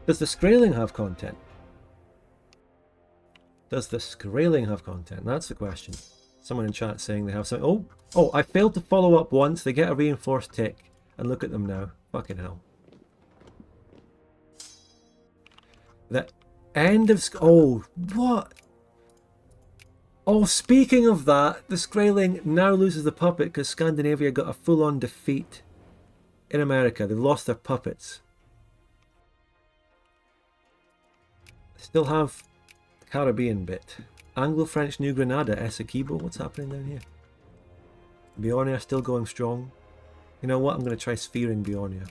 [SPEAKER 1] Does the Skraeling have content? Does the Skraeling have content? That's the question. Someone in chat saying they have something. Oh, I failed to follow up once. They get a reinforced tick. And look at them now. Fucking hell. The end of... Oh, what? Oh, speaking of that, the Skraeling now loses the puppet because Scandinavia got a full-on defeat in America. They lost their puppets. They still have the Caribbean bit. Anglo-French New Granada, Essequibo. What's happening down here? Bjornia still going strong. You know what? I'm going to try sphering Bjornia.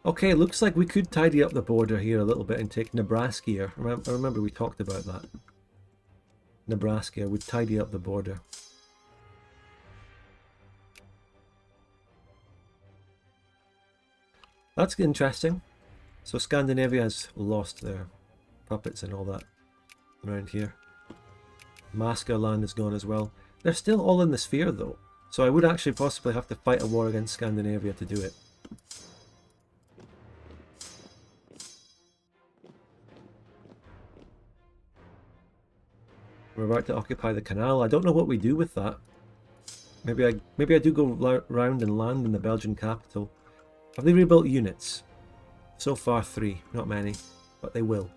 [SPEAKER 1] Okay, looks like we could tidy up the border here a little bit and take Nebraska here. I remember we talked about that. Nebraska would tidy up the border. That's interesting. So Scandinavia has lost their puppets and all that around here. Maska land is gone as well. They're still all in the sphere though, so I would actually possibly have to fight a war against Scandinavia to do it. We're about to occupy the canal. I don't know what we do with that. Maybe I do go round and land in the Belgian capital. Have they rebuilt units? So far 3, not many, but they will.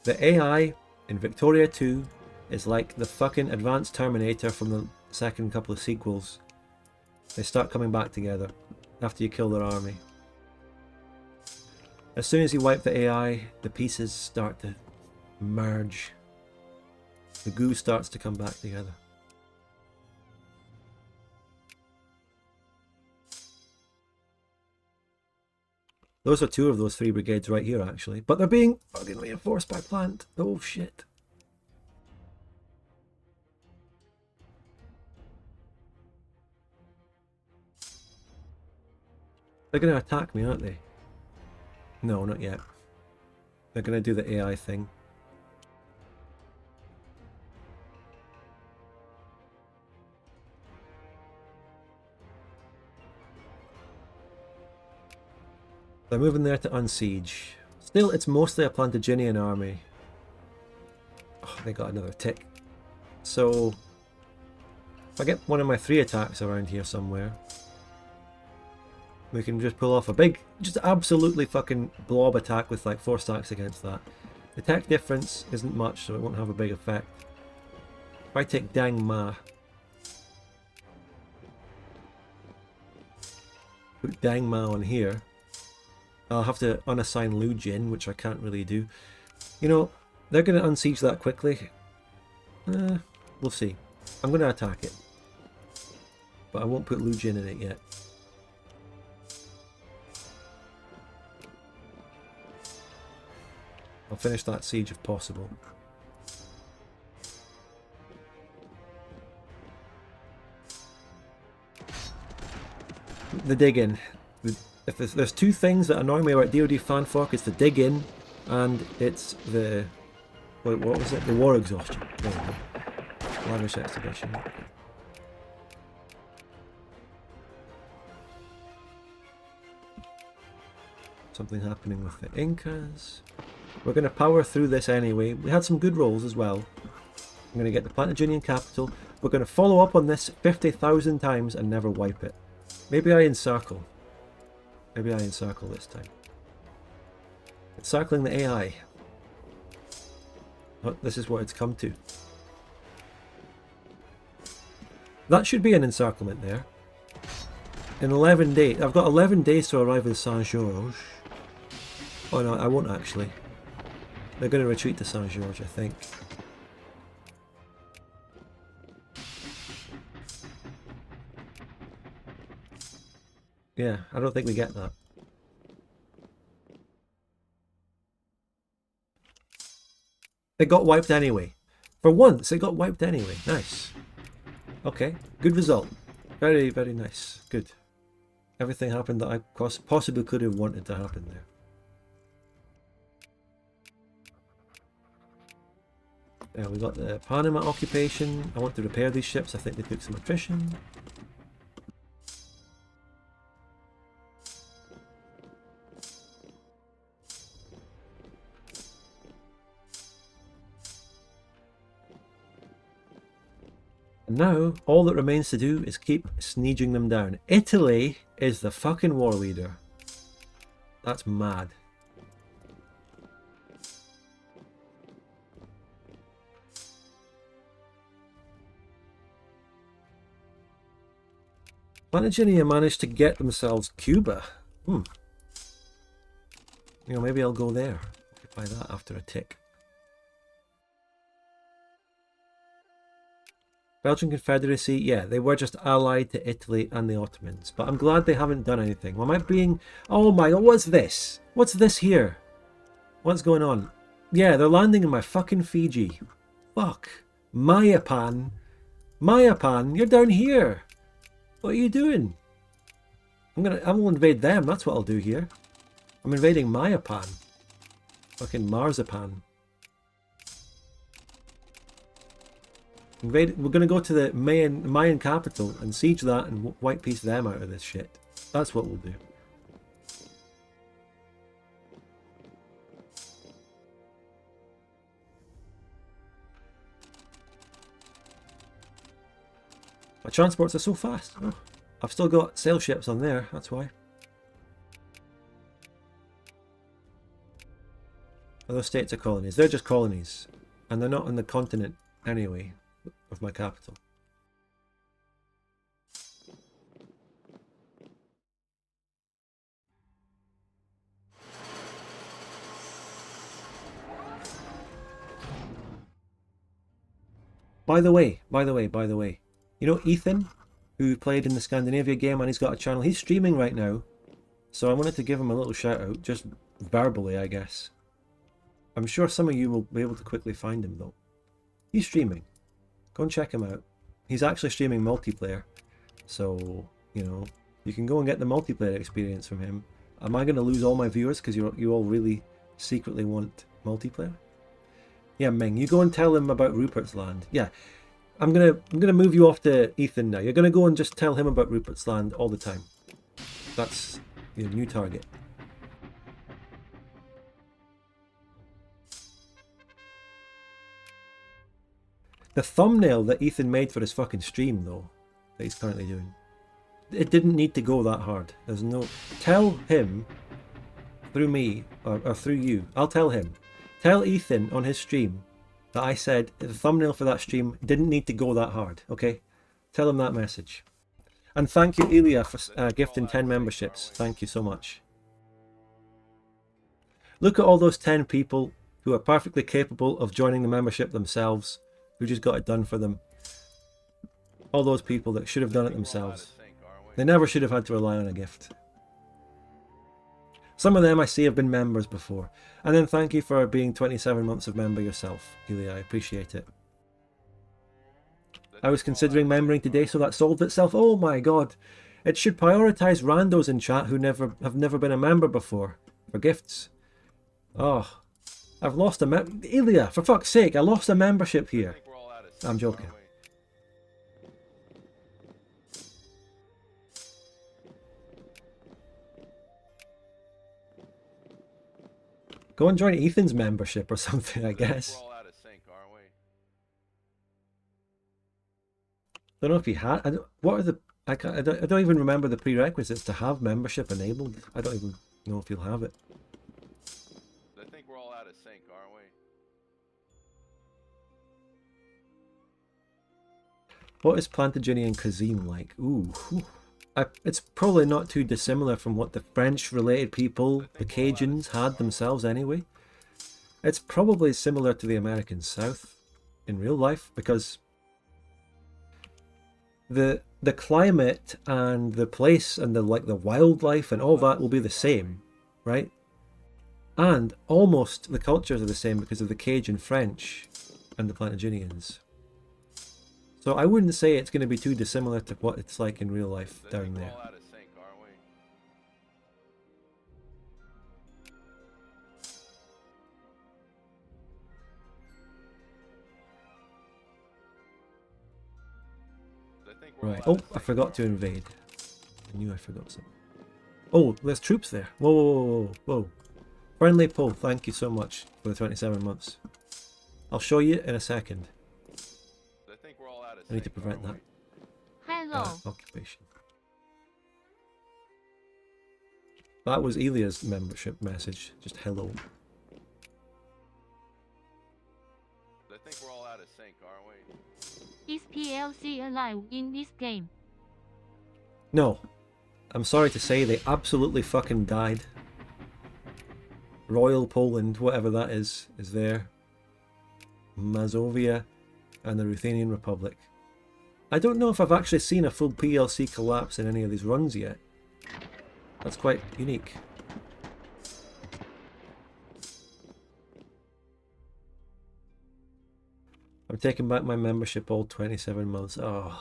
[SPEAKER 1] The AI in Victoria 2 is like the fucking advanced Terminator from the second couple of sequels. They start coming back together after you kill their army. As soon as you wipe the AI, the pieces start to merge. The goo starts to come back together. Those are 2 of those 3 brigades right here, actually. But they're being fucking reinforced by plant. Oh, shit. They're going to attack me, aren't they? No, not yet. They're going to do the AI thing. They're moving there to unsiege. Still, it's mostly a Plantagenian army. Oh, they got another tick. So, if I get one of my 3 attacks around here somewhere, we can just pull off a big, just absolutely fucking blob attack with like 4 stacks against that. The tech difference isn't much, so it won't have a big effect. If I take Dang Ma, put Dang Ma on here, I'll have to unassign Lu Jin, which I can't really do. You know, they're going to unsiege that quickly. We'll see. I'm going to attack it. But I won't put Lu Jin in it yet. I'll finish that siege if possible. The dig in. If there's 2 things that annoy me about DoD fanfork, it's the dig in and it's the... What was it? The war exhaustion. There we go. Lavish exhibition. Something happening with the Incas. We're going to power through this anyway. We had some good rolls as well. I'm going to get the Plantagenian capital. We're going to follow up on this 50,000 times and never wipe it. Maybe I encircle. Maybe I encircle this time. Encircling the AI. Oh, this is what it's come to. That should be an encirclement there. In 11 days. I've got 11 days to arrive in Saint-Georges. Oh no, I won't actually. They're going to retreat to Saint-Georges, I think. Yeah, I don't think we get that. It got wiped anyway. For once, it got wiped anyway. Nice. Okay, good result. Very, very nice. Good. Everything happened that I possibly could have wanted to happen there. Yeah, we got the Panama occupation. I want to repair these ships. I think they took some attrition. And now, all that remains to do is keep sneeging them down. Italy is the fucking war leader. That's mad. Plantagenia managed to get themselves Cuba. You know, maybe I'll go there. Occupy that after a tick. Belgian Confederacy, yeah, they were just allied to Italy and the Ottomans. But I'm glad they haven't done anything. Am I being... Oh my god, what's this? What's this here? What's going on? Yeah, they're landing in my fucking Fiji. Fuck. Mayapan. Mayapan, you're down here. What are you doing? I will invade them, that's what I'll do here. I'm invading Mayapan. Fucking Marzipan. We're going to go to the Mayan capital and siege that and white piece them out of this shit. That's what we'll do. My transports are so fast. Oh, I've still got sail ships on there, that's why. Those states are colonies. They're just colonies. And they're not on the continent anyway of my capital. By the way, you know Ethan, who played in the Scandinavia game and he's got a channel, he's streaming right now. So I wanted to give him a little shout out, just verbally I guess. I'm sure some of you will be able to quickly find him though. He's streaming. Go and check him out. He's actually streaming multiplayer. So, you know, you can go and get the multiplayer experience from him. Am I going to lose all my viewers because you all really secretly want multiplayer? Yeah, Ming, you go and tell him about Rupert's Land. Yeah, I'm gonna move you off to Ethan now. You're gonna go and just tell him about Rupert's Land all the time. That's your new target. The thumbnail that Ethan made for his fucking stream, though, that he's currently doing, it didn't need to go that hard. There's no... Tell him, through me, or through you, I'll tell him. Tell Ethan on his stream that I said the thumbnail for that stream didn't need to go that hard, okay? Tell him that message. And thank you, Ilya, for gifting 10 memberships. Thank you so much. Look at all those 10 people who are perfectly capable of joining the membership themselves, who just got it done for them. All those people that should have done it themselves. They never should have had to rely on a gift. Some of them I see have been members before. And then thank you for being 27 months of member yourself, Ilya. I appreciate it. I was considering membering today, so that solved itself. Oh my god. It should prioritise randos in chat who have never been a member before for gifts. Oh, I've lost a Ilya, for fuck's sake, I lost a membership here. I'm joking. Go and join Ethan's membership or something, I guess. Don't know if he had. What are the? I don't even remember the prerequisites to have membership enabled. I don't even know if you'll have it.
[SPEAKER 3] I think we're all out of sync, aren't we?
[SPEAKER 1] What is Plantagenian cuisine like? Ooh. It's probably not too dissimilar from what the French-related people, the Cajuns, had themselves anyway. It's probably similar to the American South in real life because the climate and the place and the wildlife and all that will be the same, right? And almost the cultures are the same because of the Cajun French and the Plantagenians. So I wouldn't say it's going to be too dissimilar to what it's like in real life down there. Right. Oh, I forgot to invade. I knew I forgot something. Oh, there's troops there. Whoa, whoa, whoa, whoa, whoa. Friendly Poe, thank you so much for the 27 months. I'll show you in a second. I need to prevent that.
[SPEAKER 2] Hello.
[SPEAKER 1] Occupation. That was Ilya's membership message. Just hello.
[SPEAKER 3] I think we're all out of sync, aren't we?
[SPEAKER 2] Is PLC alive in this game?
[SPEAKER 1] No. I'm sorry to say they absolutely fucking died. Royal Poland, whatever that is there. Mazovia and the Ruthenian Republic. I don't know if I've actually seen a full PLC collapse in any of these runs yet. That's quite unique. I'm taking back my membership all 27 months. Oh,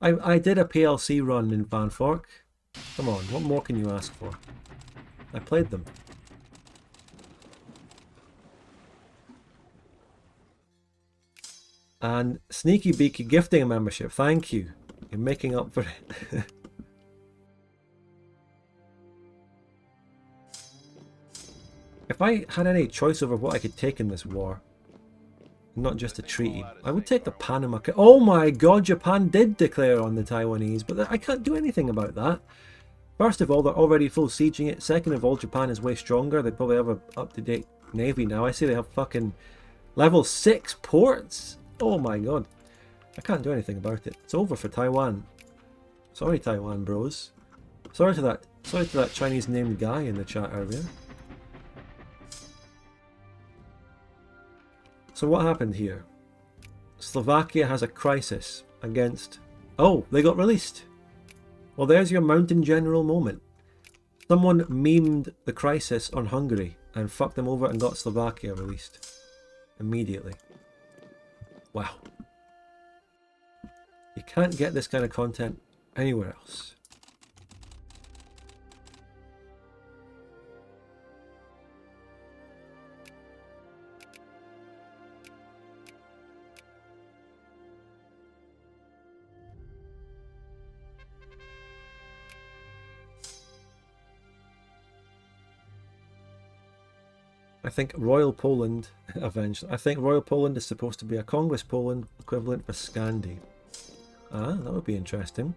[SPEAKER 1] I did a PLC run in Van Fork. Come on, what more can you ask for? I played them. And Sneaky Beaky gifting a membership. Thank you. You're making up for it. If I had any choice over what I could take in this war, not just a treaty. I would take the Panama... Oh my god, Japan did declare on the Taiwanese, but I can't do anything about that. First of all, they're already full sieging it. Second of all, Japan is way stronger. They probably have a up-to-date navy now. I say they have fucking level 6 ports. Oh my god. I can't do anything about it. It's over for Taiwan. Sorry, Taiwan bros. Sorry to that Chinese named guy in the chat earlier. So what happened here? Slovakia has a crisis against... Oh, they got released. Well, there's your Mountain General moment. Someone memed the crisis on Hungary and fucked them over and got Slovakia released. Immediately. Wow. You can't get this kind of content anywhere else. I think Royal Poland, eventually, I think Royal Poland is supposed to be a Congress Poland equivalent for Scandi. Ah, that would be interesting.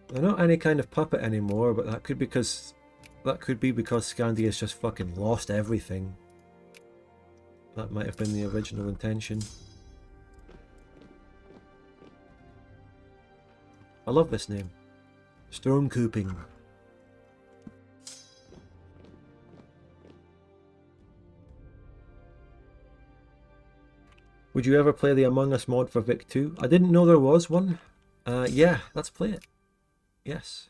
[SPEAKER 1] They're not any kind of puppet anymore, but that could be because Scandi has just fucking lost everything. That might have been the original intention. I love this name. Stormcooping. Would you ever play the Among Us mod for Vic 2? I didn't know there was one. Yeah, let's play it. Yes.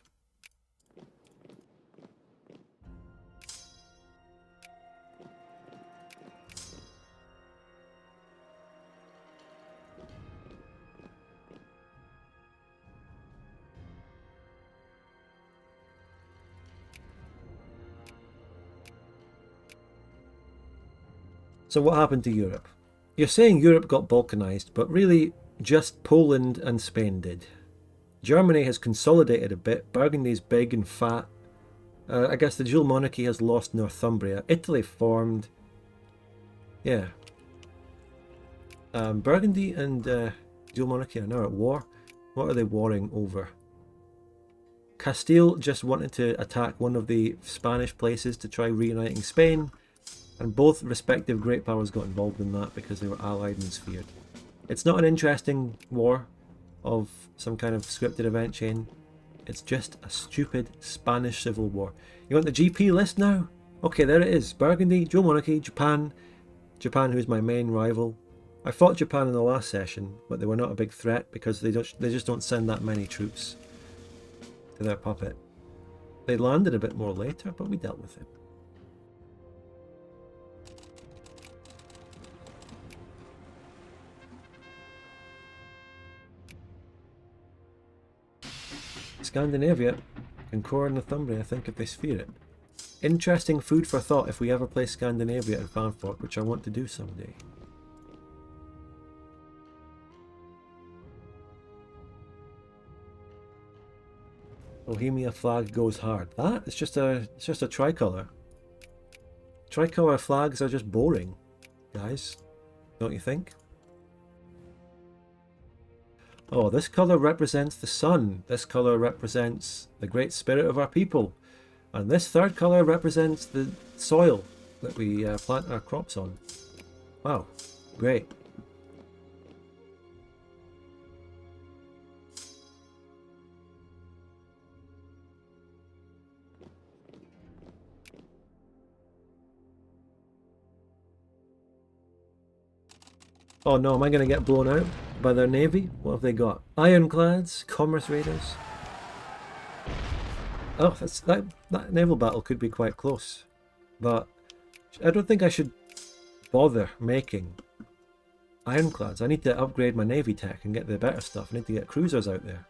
[SPEAKER 1] So what happened to Europe? You're saying Europe got balkanized, but really just Poland and Spain did. Germany has consolidated a bit. Burgundy's big and fat. I guess the dual monarchy has lost Northumbria. Italy formed. Yeah. Burgundy and dual monarchy are now at war. What are they warring over? Castile just wanted to attack one of the Spanish places to try reuniting Spain. And both respective great powers got involved in that because they were allied and feared. It's not an interesting war of some kind of scripted event chain. It's just a stupid Spanish civil war. You want the GP list now? Okay, there it is. Burgundy, dual monarchy, Japan. Japan, who's my main rival. I fought Japan in the last session, but they were not a big threat because they just don't send that many troops to their puppet. They landed a bit more later, but we dealt with it. Scandinavia can core Northumbria, I think, if they sphere it. Interesting food for thought if we ever play Scandinavia in Fanfork, which I want to do someday. Bohemia flag goes hard. That it's just a tricolour. Tricolour flags are just boring, guys. Don't you think? Oh, this colour represents the sun. This colour represents the great spirit of our people. And this third colour represents the soil that we plant our crops on. Wow, great. Oh no, am I going to get blown out by their navy? What have they got? Ironclads? Commerce raiders? Oh, that naval battle could be quite close. But I don't think I should bother making ironclads. I need to upgrade my navy tech and get the better stuff. I need to get cruisers out there.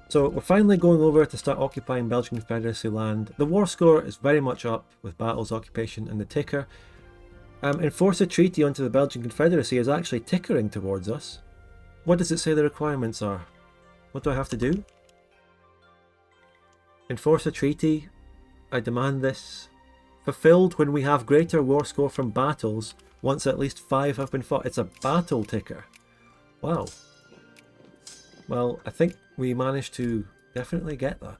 [SPEAKER 1] So we're finally going over to start occupying Belgian Confederacy land. The war score is very much up with battles, occupation and the ticker. Enforce a treaty onto the Belgian Confederacy is actually tickering towards us. What does it say the requirements are? What do I have to do? Enforce a treaty. I demand this. Fulfilled when we have greater war score from battles once at least 5 have been fought. It's a battle ticker. Wow. Well, I think we managed to definitely get that.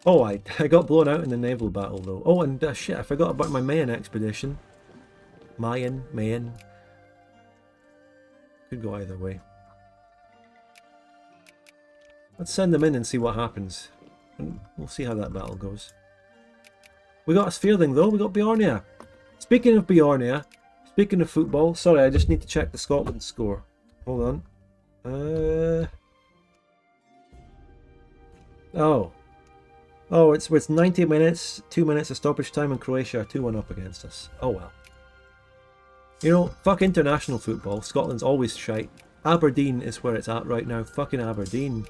[SPEAKER 1] Oh, I got blown out in the naval battle though. Oh, and shit, I forgot about my Mayan expedition. Mayan. Could go either way. Let's send them in and see what happens. And we'll see how that battle goes. We got a Sphereling though, we got Bjornia. Speaking of Bjornia, speaking of football, sorry, I just need to check the Scotland score. Hold on. Oh, it's 90 minutes, 2 minutes of stoppage time, and Croatia are 2-1 up against us. Oh well. You know, fuck international football. Scotland's always shite. Aberdeen is where it's at right now. Fucking Aberdeen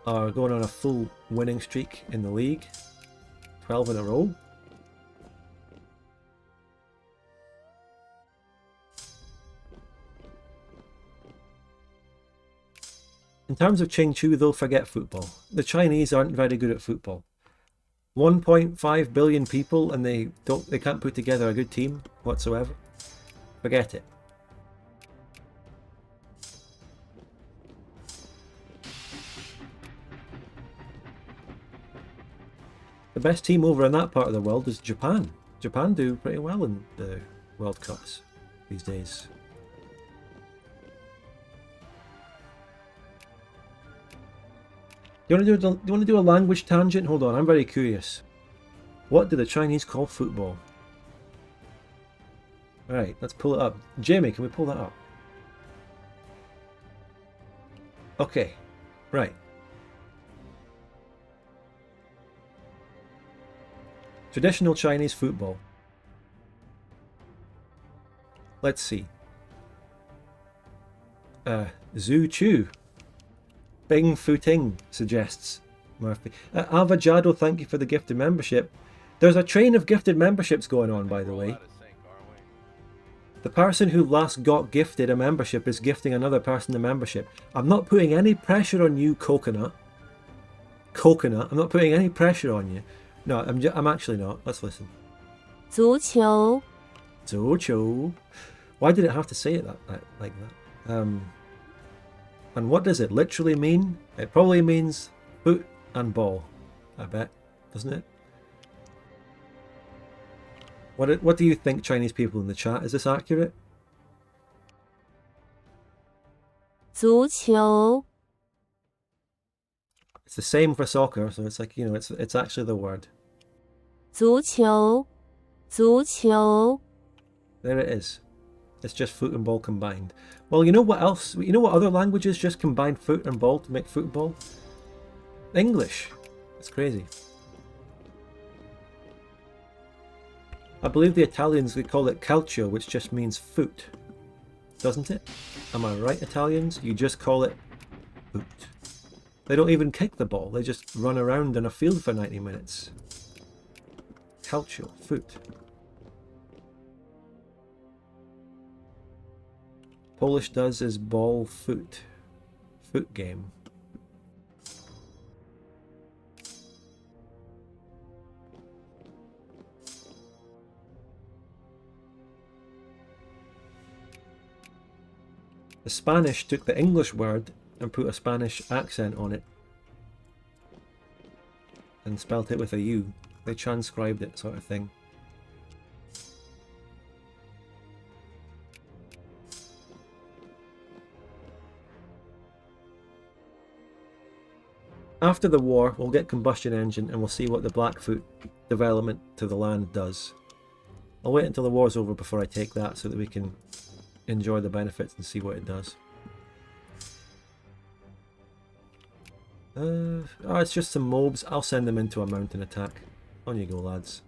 [SPEAKER 1] are going on a full winning streak in the league. 12 in a row. In terms of Qingqiu, they'll forget football. The Chinese aren't very good at football. 1.5 billion people and they can't put together a good team whatsoever. Forget it. The best team over in that part of the world is Japan. Japan do pretty well in the World Cups these days. Do you want to do a language tangent? Hold on, I'm very curious. What do the Chinese call football? Right, let's pull it up. Jamie, can we pull that up? Okay, right. Traditional Chinese football. Let's see. Zhu Chu. Bing Futing suggests Murphy. Avajado, thank you for the gifted membership. There's a train of gifted memberships going on, by the way. The person who last got gifted a membership is gifting another person a membership. I'm not putting any pressure on you, Coconut. Coconut, I'm not putting any pressure on you. No, I'm actually not. Let's listen.
[SPEAKER 4] 足球
[SPEAKER 1] Zhou. Why did it have to say it like that? And what does it literally mean? It probably means foot and ball, I bet, doesn't it? What do you think, Chinese people in the chat? Is this accurate?
[SPEAKER 4] 足球
[SPEAKER 1] It's the same for soccer, so it's like, you know, it's actually the word.
[SPEAKER 4] 足球 足球
[SPEAKER 1] There it is. It's just foot and ball combined. Well, you know what else? You know what other languages just combine foot and ball to make football? English. It's crazy. I believe the Italians, they call it calcio, which just means foot. Doesn't it? Am I right, Italians? You just call it foot. They don't even kick the ball. They just run around in a field for 90 minutes. Calcio, foot. Polish does is ball foot. Foot game. The Spanish took the English word and put a Spanish accent on it and spelt it with a U. They transcribed it, sort of thing. After the war, we'll get combustion engine and we'll see what the Blackfoot development to the land does. I'll wait until the war's over before I take that so that we can enjoy the benefits and see what it does. Oh, it's just some mobs. I'll send them into a mountain attack. On you go, lads.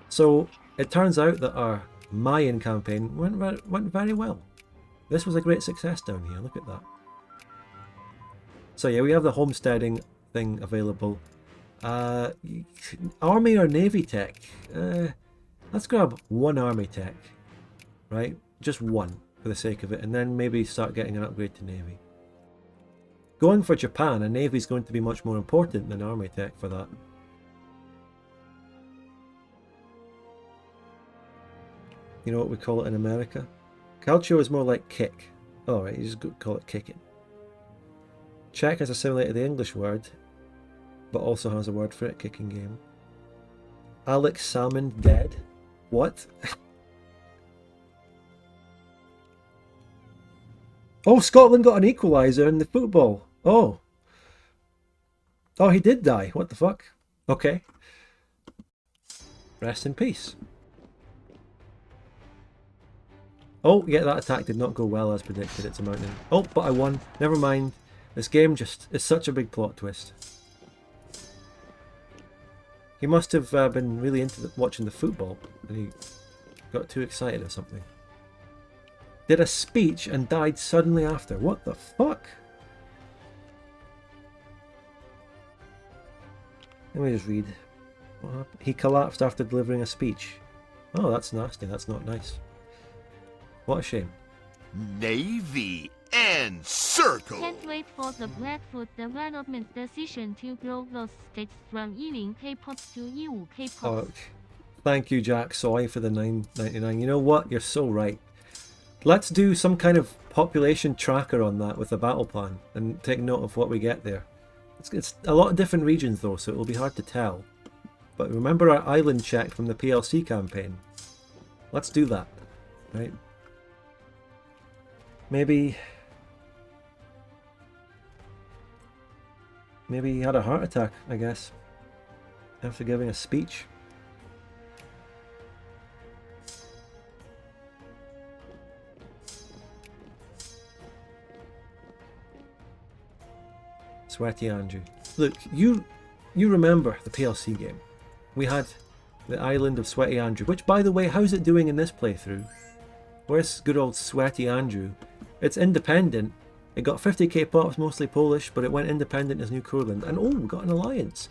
[SPEAKER 1] So, it turns out that our Mayan campaign went very well. This was a great success down here, look at that. So yeah, we have the homesteading thing available. Army or Navy tech? Let's grab one Army tech, right? Just one for the sake of it, and then maybe start getting an upgrade to Navy. Going for Japan, a Navy is going to be much more important than Army tech for that. You know what we call it in America? Calcio is more like kick. Oh, right, you just call it kicking. Czech has assimilated the English word, but also has a word for it, kicking game. Alex Salmond dead? What? Oh, Scotland got an equaliser in the football. Oh. Oh, he did die. What the fuck? Okay. Rest in peace. Oh, yeah, that attack did not go well as predicted. It's a mountain. Oh, but I won. Never mind. This game just is such a big plot twist. He must have been really into watching the football and he got too excited or something. Did a speech and died suddenly after. What the fuck? Let me just read. What happened? He collapsed after delivering a speech. Oh, that's nasty. That's not nice. What a shame.
[SPEAKER 5] Navy and circle.
[SPEAKER 2] Can't wait for the Blackfoot development decision to grow those states from Yiling K-pops to EU K-pops.
[SPEAKER 1] Oh, thank you, Jack Soy, for the $9.99. You know what? You're so right. Let's do some kind of population tracker on that with a battle plan and take note of what we get there. It's a lot of different regions though, so it'll be hard to tell. But remember our island check from the PLC campaign. Let's do that, right? Maybe he had a heart attack, I guess, after giving a speech. Sweaty Andrew. Look, you remember the PLC game. We had the island of Sweaty Andrew, which, by the way, how's it doing in this playthrough? Where's good old Sweaty Andrew? It's independent. It got 50k pops, mostly Polish, but it went independent as New Courland. And oh, we got an alliance.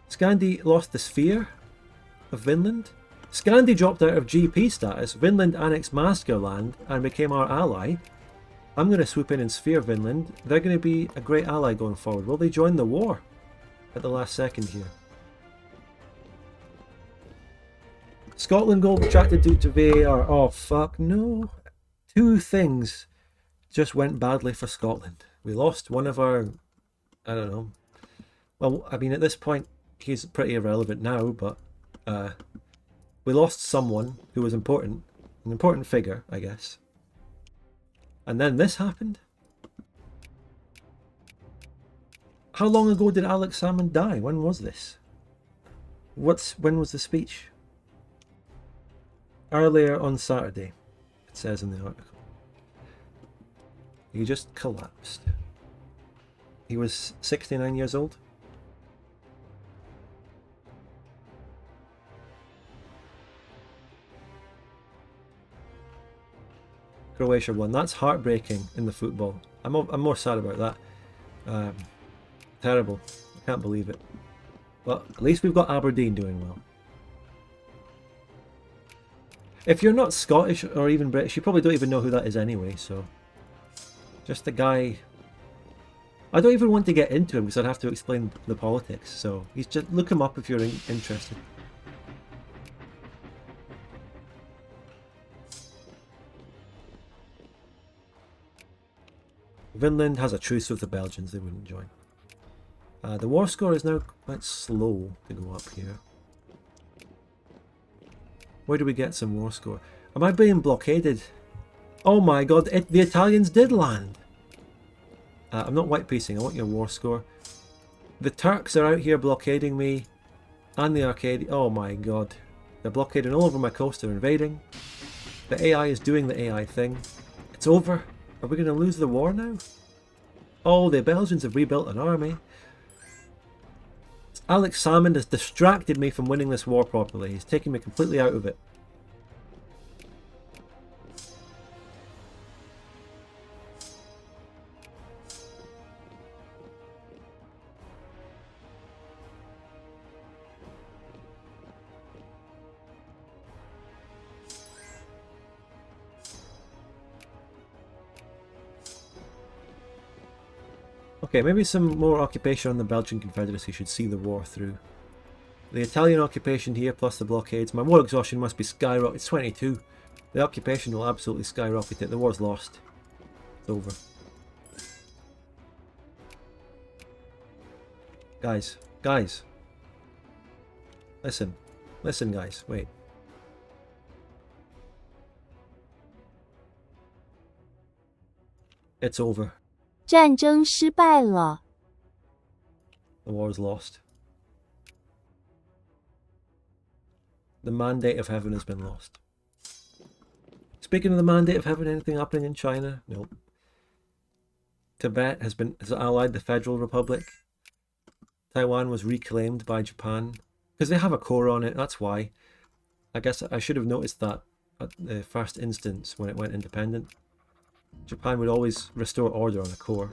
[SPEAKER 1] Scandi lost the sphere of Vinland. Scandi dropped out of GP status. Vinland annexed Maskerland and became our ally. I'm going to swoop in and sphere Vinland. They're going to be a great ally going forward. Will they join the war at the last second here? Scotland goal retracted due to VAR. Oh, fuck, no. Two things just went badly for Scotland. We lost one of our... I don't know. Well, I mean, at this point, he's pretty irrelevant now, but... we lost someone who was important. An important figure, I guess. And then this happened? How long ago did Alex Salmond die? When was this? When was the speech? Earlier on Saturday, it says in the article. He just collapsed. He was 69 years old. Croatia won. That's heartbreaking in the football. I'm more sad about that. Terrible. I can't believe it. But at least we've got Aberdeen doing well. If you're not Scottish or even British, you probably don't even know who that is anyway, so... Just the guy... I don't even want to get into him because I'd have to explain the politics, so... just look him up if you're interested. Vinland has a truce with the Belgians, they wouldn't join. The war score is now quite slow to go up here. Where do we get some war score? Am I being blockaded? Oh my god, the Italians did land! I'm not white piecing, I want your war score. The Turks are out here blockading me. And the Arcadians. Oh my god. They're blockading all over my coast, they're invading. The AI is doing the AI thing. It's over. Are we going to lose the war now? Oh, the Belgians have rebuilt an army. Alex Salmond has distracted me from winning this war properly. He's taking me completely out of it. Okay, maybe some more occupation on the Belgian Confederacy should see the war through. The Italian occupation here plus the blockades. My war exhaustion must be skyrocketed. It's 22. The occupation will absolutely skyrocket it. The war's lost. It's over. Guys. Guys. Listen. Listen, guys. Wait. It's over.
[SPEAKER 4] 战争失败了。
[SPEAKER 1] The war is lost. The mandate of heaven has been lost. Speaking of the mandate of heaven, anything happening in China? Nope. Tibet has allied the Federal Republic. Taiwan was reclaimed by Japan. Because they have a core on it, that's why. I guess I should have noticed that at the first instance when it went independent. Japan would always restore order on a core.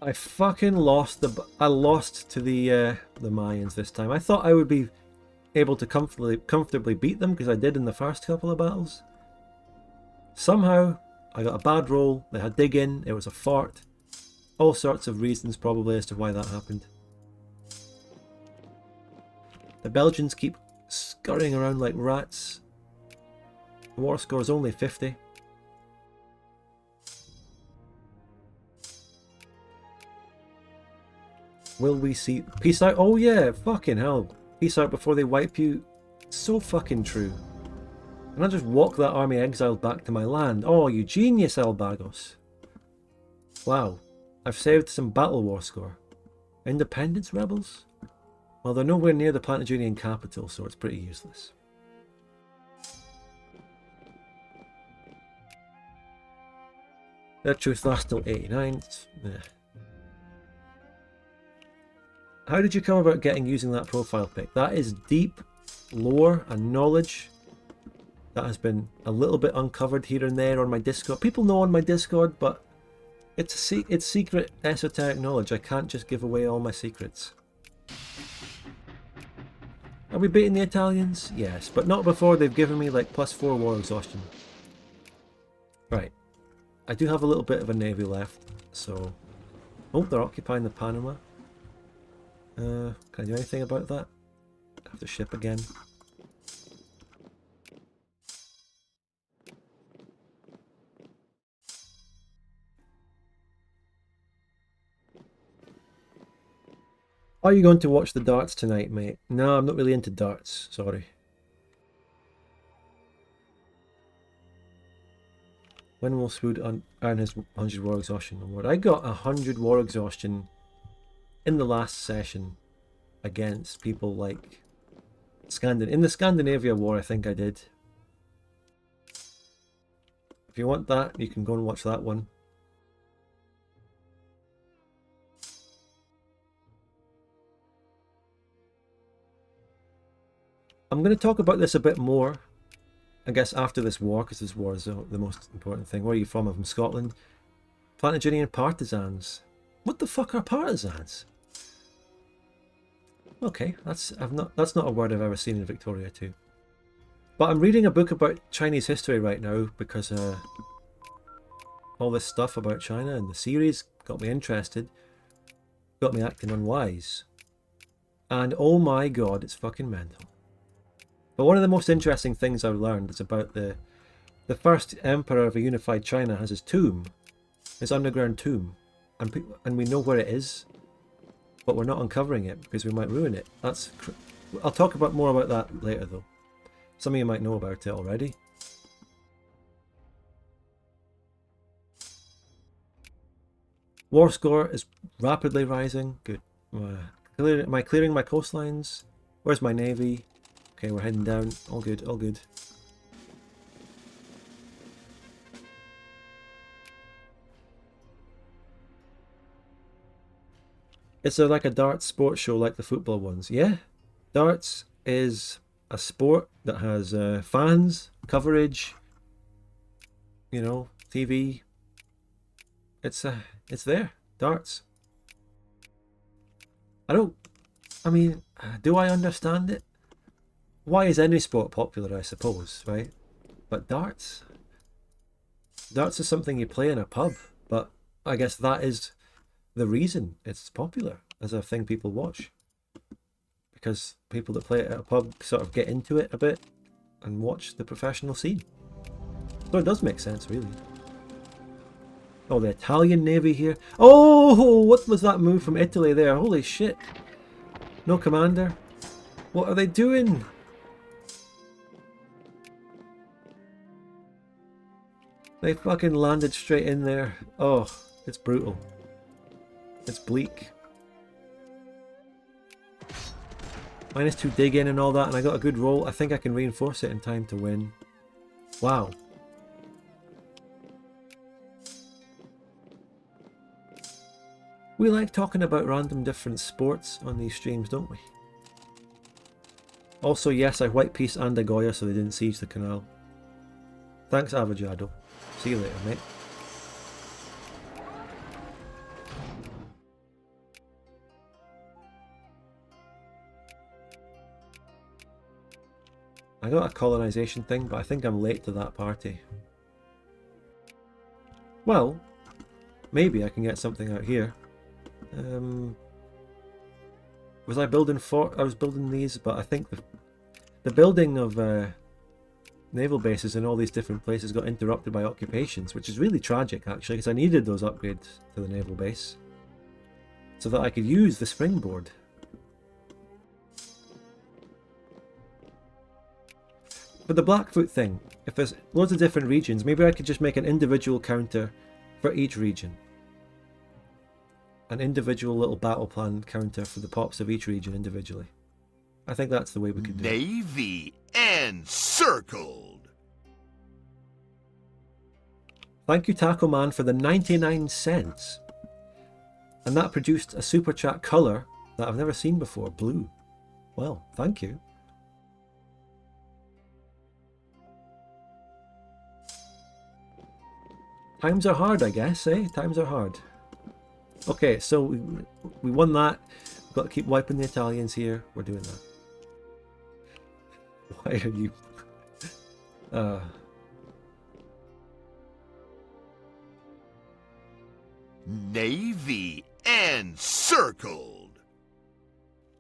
[SPEAKER 1] I fucking lost I lost to the Mayans this time. I thought I would be able to comfortably beat them because I did in the first couple of battles. Somehow I got a bad roll. They had dig in. It was a fart. All sorts of reasons probably as to why that happened. The Belgians keep scurrying around like rats. The war score is only 50. Will we see... Peace out? Oh yeah, fucking hell. Peace out before they wipe you. So fucking true. And I just walk that army exiled back to my land. Oh, you genius, Albagos. Wow. I've saved some battle war score. Independence rebels? Well, they're nowhere near the Plantagenian capital, so it's pretty useless. Their truth lasts till 89. How did you come about using that profile pic? That is deep lore and knowledge that has been a little bit uncovered here and there on my Discord. People know on my Discord, but it's secret esoteric knowledge. I can't just give away all my secrets. Are we beating the Italians? Yes, but not before they've given me like +4 war exhaustion. Right. I do have a little bit of a navy left, so... Oh, they're occupying the Panama. Can I do anything about that? I have to ship again. Are you going to watch the darts tonight, mate? No, I'm not really into darts, sorry. When will Swood earn his 100 war exhaustion award? I got 100 war exhaustion in the last session against people like in the Scandinavia war. I think I did. If you want that, you can go and watch that one. I'm going to talk about this a bit more, I guess, after this war, because this war is the most important thing. Where are you from? I'm from Scotland. Plantagenian partisans. What the fuck are partisans? Okay, that's not a word I've ever seen in Victoria too. But I'm reading a book about Chinese history right now because all this stuff about China and the series got me interested, got me acting unwise, and oh my god, it's fucking mental. But one of the most interesting things I've learned is about the first emperor of a unified China has his tomb, his underground tomb, and we know where it is. But we're not uncovering it because we might ruin it. I'll talk more about that later though. Some of you might know about it already. War score is rapidly rising. Good. Am I clearing my coastlines? Where's my navy? Okay, we're heading down. All good, all good. Is there like a darts sports show like the football ones? Yeah. Darts is a sport that has fans, coverage. you know, TV. It's there. Darts. I mean, do I understand it? Why is any sport popular, I suppose, right? But darts? Darts is something you play in a pub, but I guess that is the reason it's popular as a thing people watch. Because people that play it at a pub sort of get into it a bit and watch the professional scene. So it does make sense, really. Oh, the Italian Navy here. Oh, what was that move from Italy there? Holy shit. No commander. What are they doing? They fucking landed straight in there. Oh, it's brutal. It's bleak. -2 dig in and all that, and I got a good roll. I think I can reinforce it in time to win. Wow. We like talking about random different sports on these streams, don't we? Also, yes, I white piece and a Goya so they didn't siege the canal. Thanks, Avajado. See you later, mate. I got a colonization thing, but I think I'm late to that party. Well, maybe I can get something out here. Was I building fort? I was building these, but I think the building of naval bases in all these different places got interrupted by occupations, which is really tragic actually, because I needed those upgrades to the naval base so that I could use the springboard. But the Blackfoot thing, if there's loads of different regions, maybe I could just make an individual counter for each region. An individual little battle plan counter for the pops of each region individually. I think that's the way we could do it.
[SPEAKER 5] Navy encircled.
[SPEAKER 1] Thank you, Taco Man, for the 99 cents. And that produced a super chat colour that I've never seen before, blue. Well, thank you. Times are hard, I guess, eh? Times are hard. Okay, so we won that. We've got to keep wiping the Italians here. We're doing that. Why are you...
[SPEAKER 5] Navy encircled.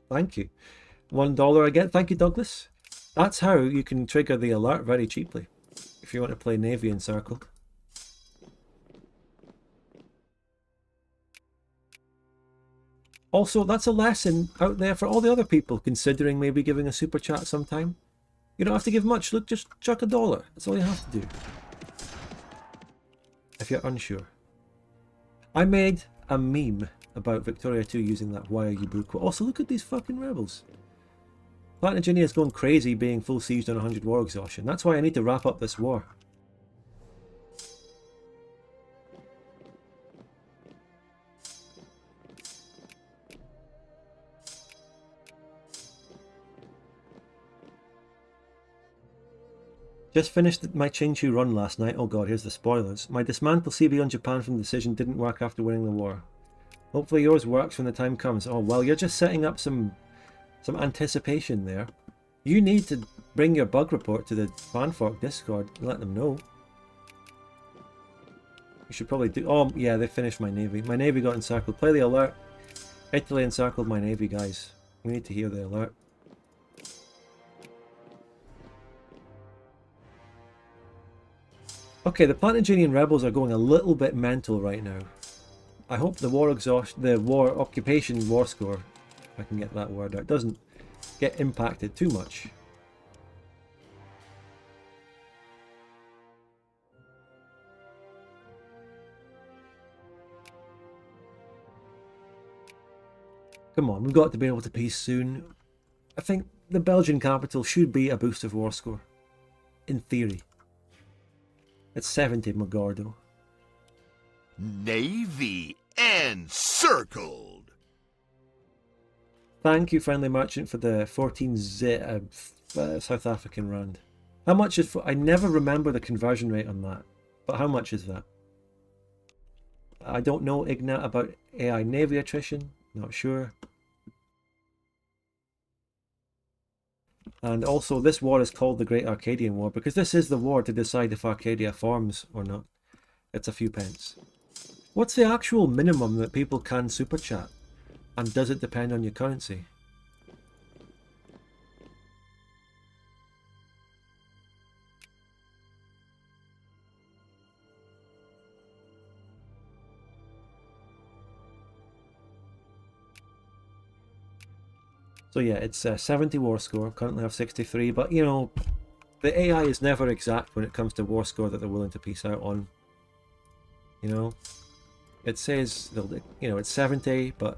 [SPEAKER 1] Thank you. $1 again. Thank you, Douglas. That's how you can trigger the alert very cheaply if you want to play Navy encircled. Also, that's a lesson out there for all the other people considering maybe giving a super chat sometime. You don't have to give much. Look, just chuck $1. That's all you have to do. If you're unsure. I made a meme about Victoria 2 using that "Why are you blue" quote. Also, look at these fucking rebels. Plantagenia is going crazy being full sieged on 100 war exhaustion. That's why I need to wrap up this war. Just finished my Qingqiu run last night. Oh god, here's the spoilers. My dismantle CB on Japan from the decision didn't work after winning the war. Hopefully yours works when the time comes. Oh well, you're just setting up some anticipation there. You need to bring your bug report to the Fanfork Discord and let them know. You should probably do... Oh yeah, they finished my navy. My navy got encircled. Play the alert. Italy encircled my navy, guys. We need to hear the alert. Okay, the Plantagenian rebels are going a little bit mental right now. I hope the war occupation war score, if I can get that word out, doesn't get impacted too much. Come on, we've got to be able to peace soon. I think the Belgian capital should be a boost of war score. In theory. It's 70, Magordo.
[SPEAKER 5] Navy encircled.
[SPEAKER 1] Thank you, Friendly Merchant, for the 14 South African rand. How much is... I never remember the conversion rate on that. But how much is that? I don't know, Ignat, about AI Navy attrition. Not sure. And also, this war is called the Great Arcadian War because this is the war to decide if Arcadia forms or not. It's a few pence. What's the actual minimum that people can super chat? And does it depend on your currency? So yeah, it's 70 war score, currently have 63, but you know, the AI is never exact when it comes to war score that they're willing to peace out on. You know, it says they'll, you know, it's 70, but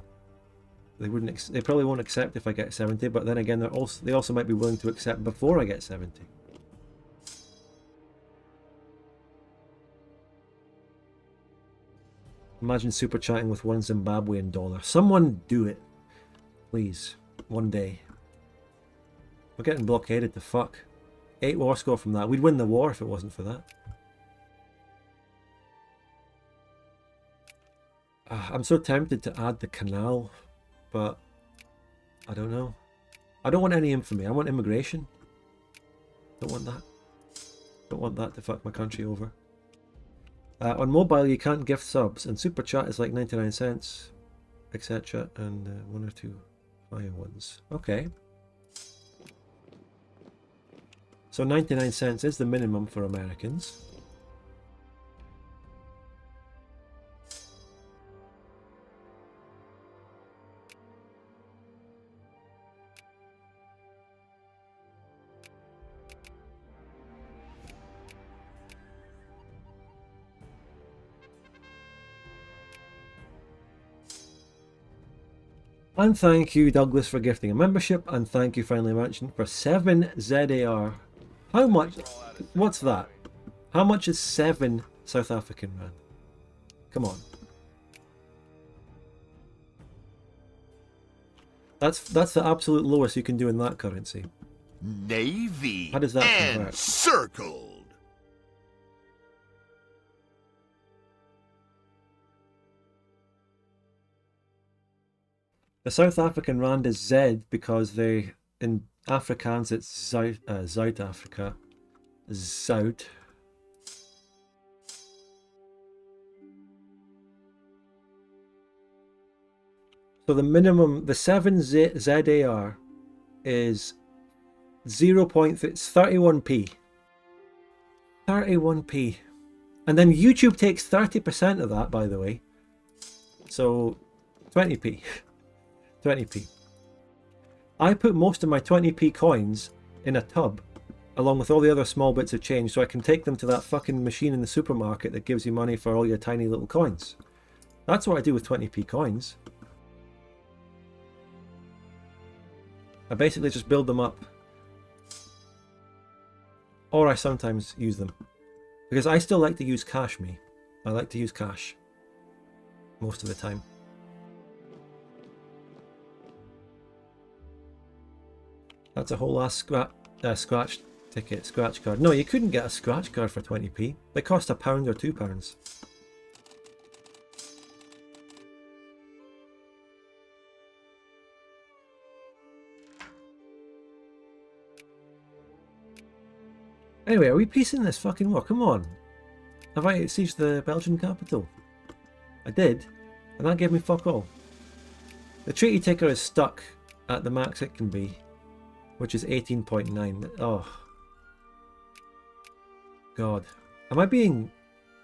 [SPEAKER 1] they probably won't accept if I get 70, but then again, they also might be willing to accept before I get 70. Imagine super chatting with one Zimbabwean dollar. Someone do it, please. One day. We're getting blockaded to fuck. 8 war score from that. We'd win the war if it wasn't for that. I'm so tempted to add the canal, but I don't know. I don't want any infamy. I want immigration. Don't want that. Don't want that to fuck my country over. On mobile you can't gift subs, and super chat is like 99 cents, etc. And 1 or 2 fire ones. Okay. So 99 cents is the minimum for Americans. And thank you, Douglas, for gifting a membership, and thank you, Finally Mentioned, for 7 ZAR. How much? What's that? How much is 7 South African rand? Come on. That's the absolute lowest you can do in that currency.
[SPEAKER 5] Navy
[SPEAKER 1] How does that convert?
[SPEAKER 5] encircled.
[SPEAKER 1] The South African rand is Z because they, in Afrikaans it's Zuid Africa. Zuid. So the minimum, the 7 ZAR is 31p. 31p. And then YouTube takes 30% of that, by the way. So 20p. 20p. I put most of my 20p coins in a tub along with all the other small bits of change so I can take them to that fucking machine in the supermarket that gives you money for all your tiny little coins. That's what I do with 20p coins. I basically just build them up. Or I sometimes use them. Because I still like to use cash, me. I like to use cash. Most of the time. That's a whole ass scratch ticket, scratch card. No, you couldn't get a scratch card for 20p. They cost £1 or £2. Anyway, are we piecing this fucking war? Come on. Have I sieged the Belgian capital? I did, and that gave me fuck all. The treaty ticker is stuck at the max it can be, which is 18.9. Oh. God. Am I being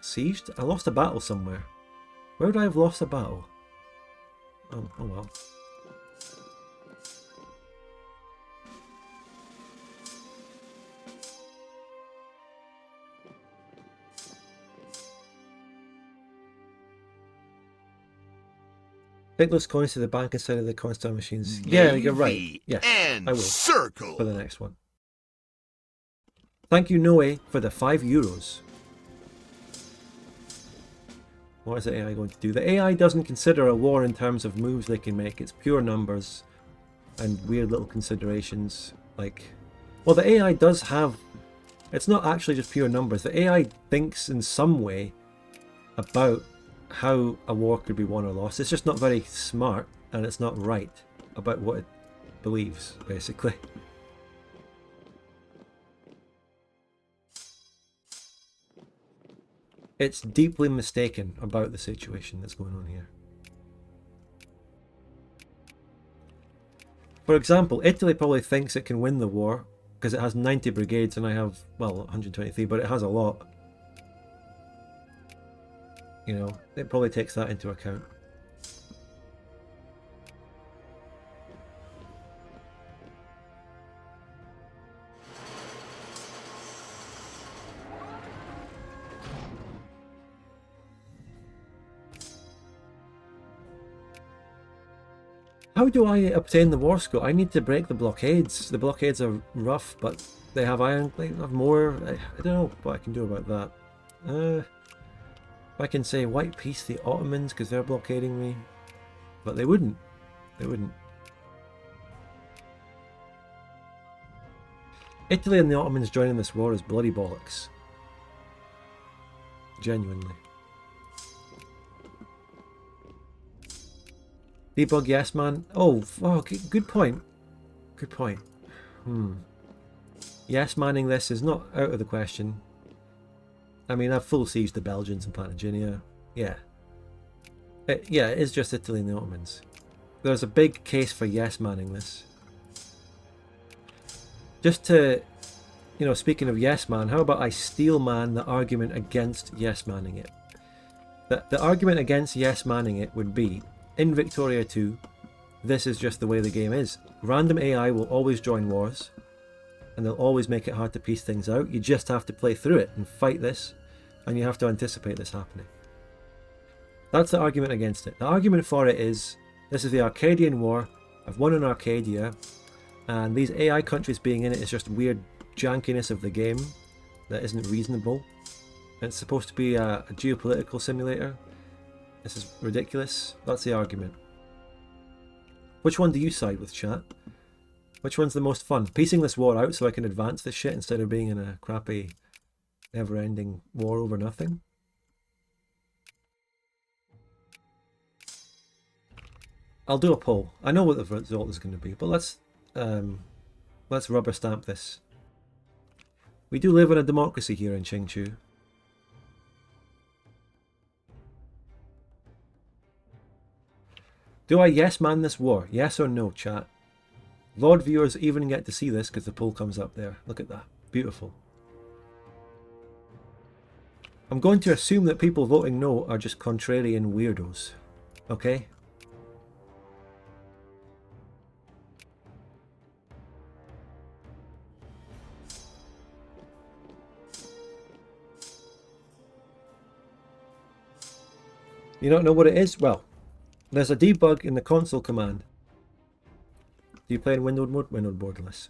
[SPEAKER 1] sieged? I lost a battle somewhere. Where would I have lost a battle? Oh well. Take those coins to the bank instead of the coin store machines. Yeah, you're right. Yes, I will.
[SPEAKER 5] Circle.
[SPEAKER 1] For the next one. Thank you, Noe, for the €5. What is the AI going to do? The AI doesn't consider a war in terms of moves they can make. It's pure numbers and weird little considerations. Like, well, the AI does have It's not actually just pure numbers. The AI thinks in some way about how a war could be won or lost. It's just not very smart, and it's not right about what it believes, basically. It's deeply mistaken about the situation that's going on here. For example, Italy probably thinks it can win the war because it has 90 brigades and I have, well, 123, but it has a lot. You know, it probably takes that into account. How do I obtain the war score? I need to break the blockades. The blockades are rough, but they have iron. They have more. I don't know what I can do about that. I can say white peace the Ottomans because they're blockading me, but they wouldn't. They wouldn't. Italy and the Ottomans joining this war is bloody bollocks. Genuinely. Debug yes man. Oh, good point. Good point. Yes manning this is not out of the question. I mean, I've full sieged the Belgians in Plantagenia. Yeah. It is just Italy and the Ottomans. There's a big case for yes manning this. Just to, you know, speaking of yes man, how about I steel man the argument against yes manning it? The argument against yes manning it would be, in Victoria 2, this is just the way the game is. Random AI will always join wars, and they'll always make it hard to piece things out. You just have to play through it and fight this, and you have to anticipate this happening. That's the argument against it. The argument for it is, this is the Arcadian War, I've won in Arcadia, and these AI countries being in it is just weird jankiness of the game that isn't reasonable. It's supposed to be a geopolitical simulator. This is ridiculous. That's the argument. Which one do you side with, chat? Which one's the most fun? Piecing this war out so I can advance this shit instead of being in a crappy, never-ending war over nothing? I'll do a poll. I know what the result is going to be, but let's rubber stamp this. We do live in a democracy here in Qingqiu. Do I yes man this war? Yes or no, chat? VOD viewers even get to see this because the poll comes up there. Look at that. Beautiful. I'm going to assume that people voting no are just contrarian weirdos. Okay? You don't know what it is? Well, there's a debug in the console command. Do you play in windowed mode? Windowed borderless.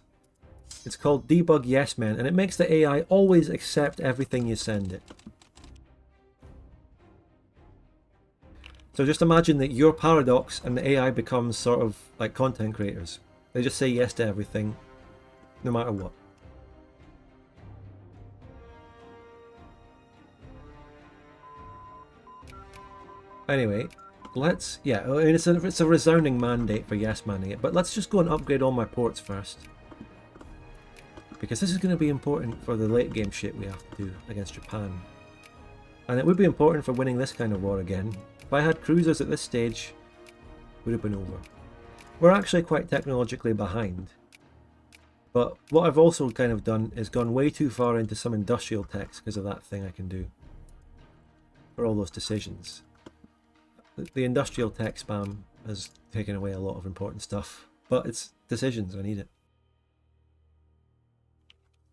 [SPEAKER 1] It's called debug yes man, and it makes the AI always accept everything you send it. So just imagine that you're Paradox and the AI becomes sort of like content creators. They just say yes to everything, no matter what. Anyway, let's, I mean, it's a resounding mandate for yes manning it, but let's just go and upgrade all my ports first. Because this is going to be important for the late game shit we have to do against Japan. And it would be important for winning this kind of war again. If I had cruisers at this stage, it would have been over. We're actually quite technologically behind. But what I've also kind of done is gone way too far into some industrial techs because of that thing I can do. For all those decisions. The industrial tech spam has taken away a lot of important stuff, but it's decisions, I need it.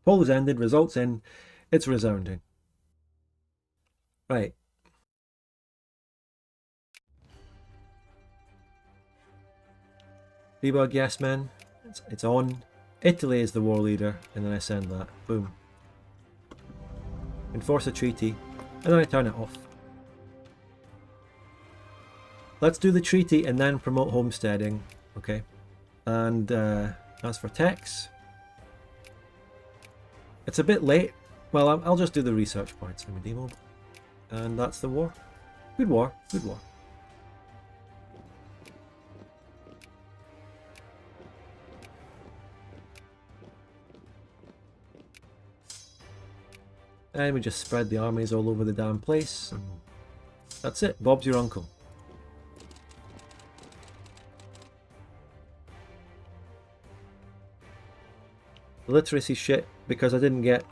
[SPEAKER 1] Poll is ended, results in, it's resounding. Right. Debug yes man, it's on. Italy is the war leader, and then I send that, boom. Enforce a treaty, and then I turn it off. Let's do the treaty and then promote homesteading, okay? And as for techs, it's a bit late Well, I'll just do the research points in medieval. And that's the war. Good war. Good war. And we just spread the armies all over the damn place. And that's it. Bob's your uncle. The literacy shit because I didn't get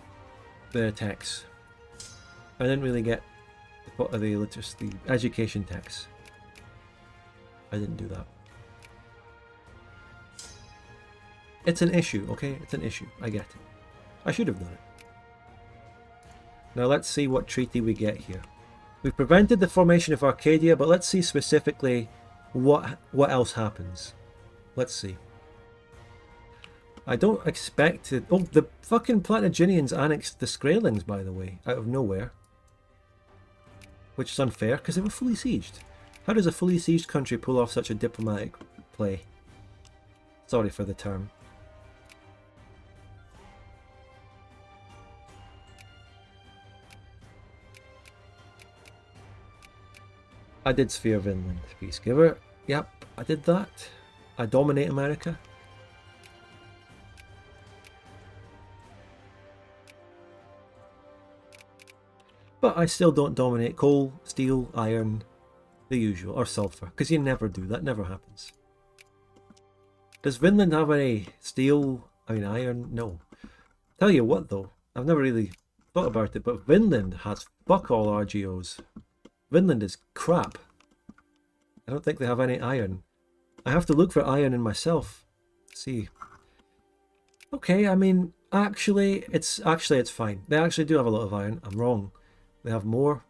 [SPEAKER 1] the tax. I didn't really get the literacy, the education tax. I didn't do that. It's an issue, okay? It's an issue. I get it. I should have done it. Now let's see what treaty we get here. We've prevented the formation of Arcadia, but let's see specifically what else happens. Let's see. I don't expect to... Oh, the fucking Plantagenians annexed the Skraelings, by the way, out of nowhere. Which is unfair, because they were fully sieged. How does a fully sieged country pull off such a diplomatic play? Sorry for the term. I did Sphere Vinland, Peacegiver. Yep, I did that. I dominate America. But I still don't dominate coal, steel, iron, the usual, or sulfur, because you never do. That never happens. Does Vinland have any steel, iron? No. Tell you what though, I've never really thought about it, but Vinland has fuck all RGOs. Vinland is crap. I don't think they have any iron. I have to look for iron in myself. Let's see. Okay, I mean, actually it's fine. They actually do have a lot of iron. I'm wrong. They have more.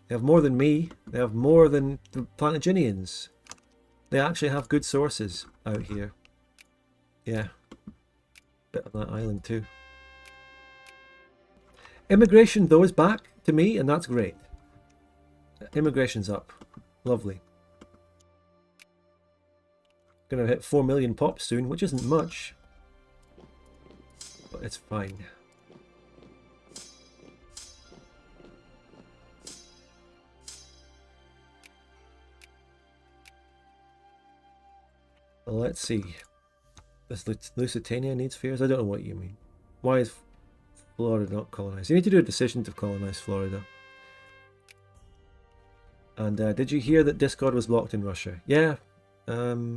[SPEAKER 1] They have more than me. They have more than the Plantagenians. They actually have good sources out here. Yeah. Bit on that island too. Immigration though is back to me, and that's great. Immigration's up. Lovely. Gonna hit 4 million pops soon, which isn't much. But it's fine. Well, let's see. This Lusitania needs fears? I don't know what you mean. Why is Florida not colonized? You need to do a decision to colonize Florida. And did you hear that Discord was blocked in Russia? Yeah. The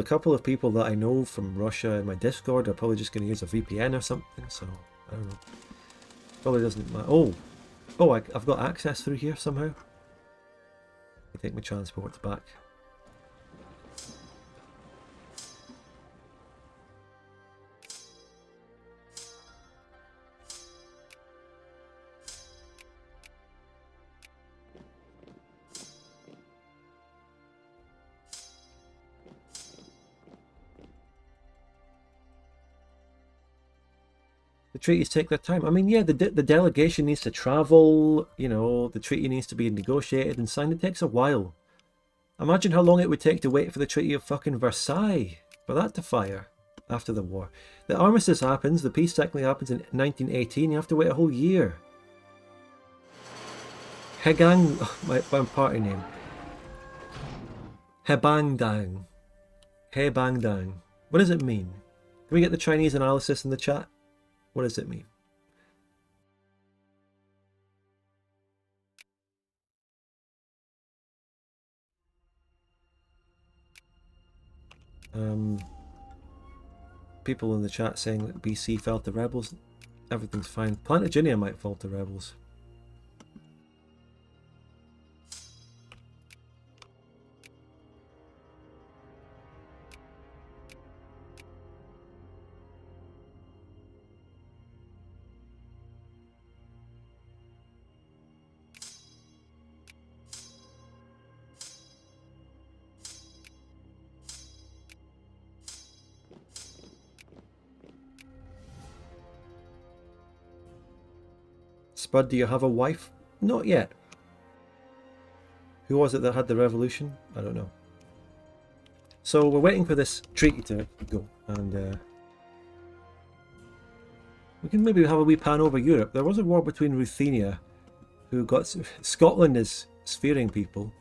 [SPEAKER 1] couple of people that I know from Russia in my Discord are probably just going to use a VPN or something, so I don't know. Probably doesn't matter. Oh, I've got access through here somehow. I take my transports back. The treaties take their time. I mean, yeah, the delegation needs to travel, you know, the treaty needs to be negotiated and signed. It takes a while. Imagine how long it would take to wait for the Treaty of fucking Versailles, for that to fire after the war. The armistice happens, the peace technically happens in 1918, you have to wait a whole year. Hegang, my party name. Hebangdang. Hebangdang. What does it mean? Can we get the Chinese analysis in the chat? What does it mean? People in the chat saying that BC fell to rebels. Everything's fine. Plantagenia might fall to rebels. Spud, do you have a wife? Not yet. Who was it that had the revolution? I don't know. So we're waiting for this treaty to go, and We can maybe have a wee pan over Europe. There was a war between Ruthenia, who got... Scotland is sphering people.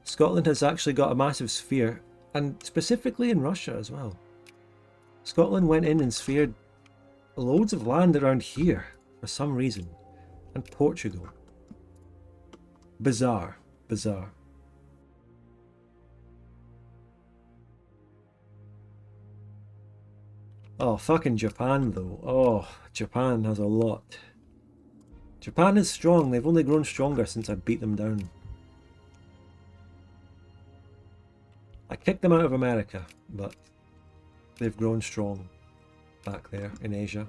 [SPEAKER 1] Scotland has actually got a massive sphere, and specifically in Russia as well. Scotland went in and sphered loads of land around here for some reason. And Portugal. Bizarre. Bizarre. Oh, fucking Japan though. Oh, Japan has a lot. Japan is strong. They've only grown stronger since I beat them down. I kicked them out of America, but they've grown strong back there in Asia.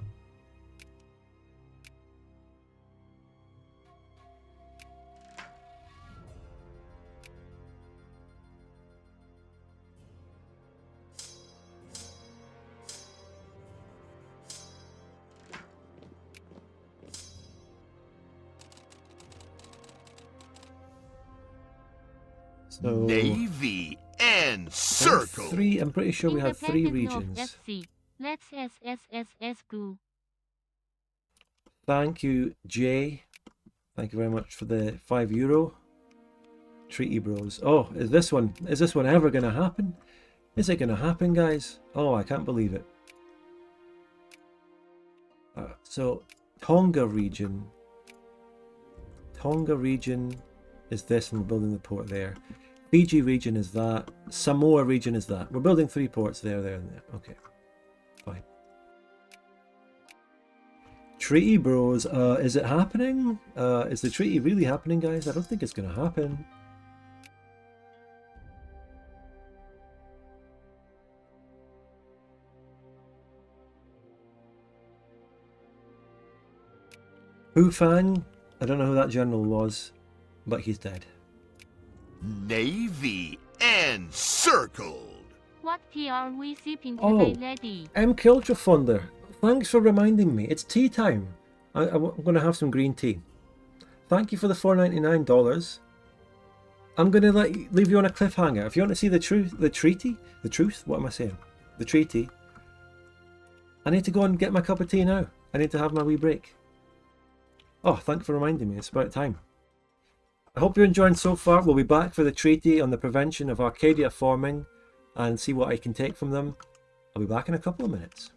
[SPEAKER 1] So
[SPEAKER 5] Navy and circle.
[SPEAKER 1] three. I'm pretty sure we have 3
[SPEAKER 2] Independent of
[SPEAKER 1] regions.
[SPEAKER 2] SC. Let's SSSS go.
[SPEAKER 1] Thank you, Jay. Thank you very much for the €5. Treaty Bros. Oh, is this one ever going to happen? Is it going to happen, guys? Oh, I can't believe it. So, Tonga region. Tonga region is this, and we're building the port there. Fiji region is that. Samoa region is that. We're building 3 ports there, there, and there. Okay. Fine. Treaty Bros. Is it happening? Is the treaty really happening, guys? I don't think it's going to happen. Hu Fang, I don't know who that general was, but he's dead.
[SPEAKER 5] Navy and circled.
[SPEAKER 2] What tea are we sipping
[SPEAKER 1] Oh.
[SPEAKER 2] today, lady?
[SPEAKER 1] Qingqiu, thanks for reminding me. It's tea time. I'm going to have some green tea. Thank you for the $4.99. I'm going to leave you on a cliffhanger. If you want to see the truth, what am I saying? The treaty. I need to go and get my cup of tea now. I need to have my wee break. Oh, thanks for reminding me. It's about time. I hope you're enjoying so far. We'll be back for the treaty on the prevention of Arcadia forming and see what I can take from them. I'll be back in a couple of minutes.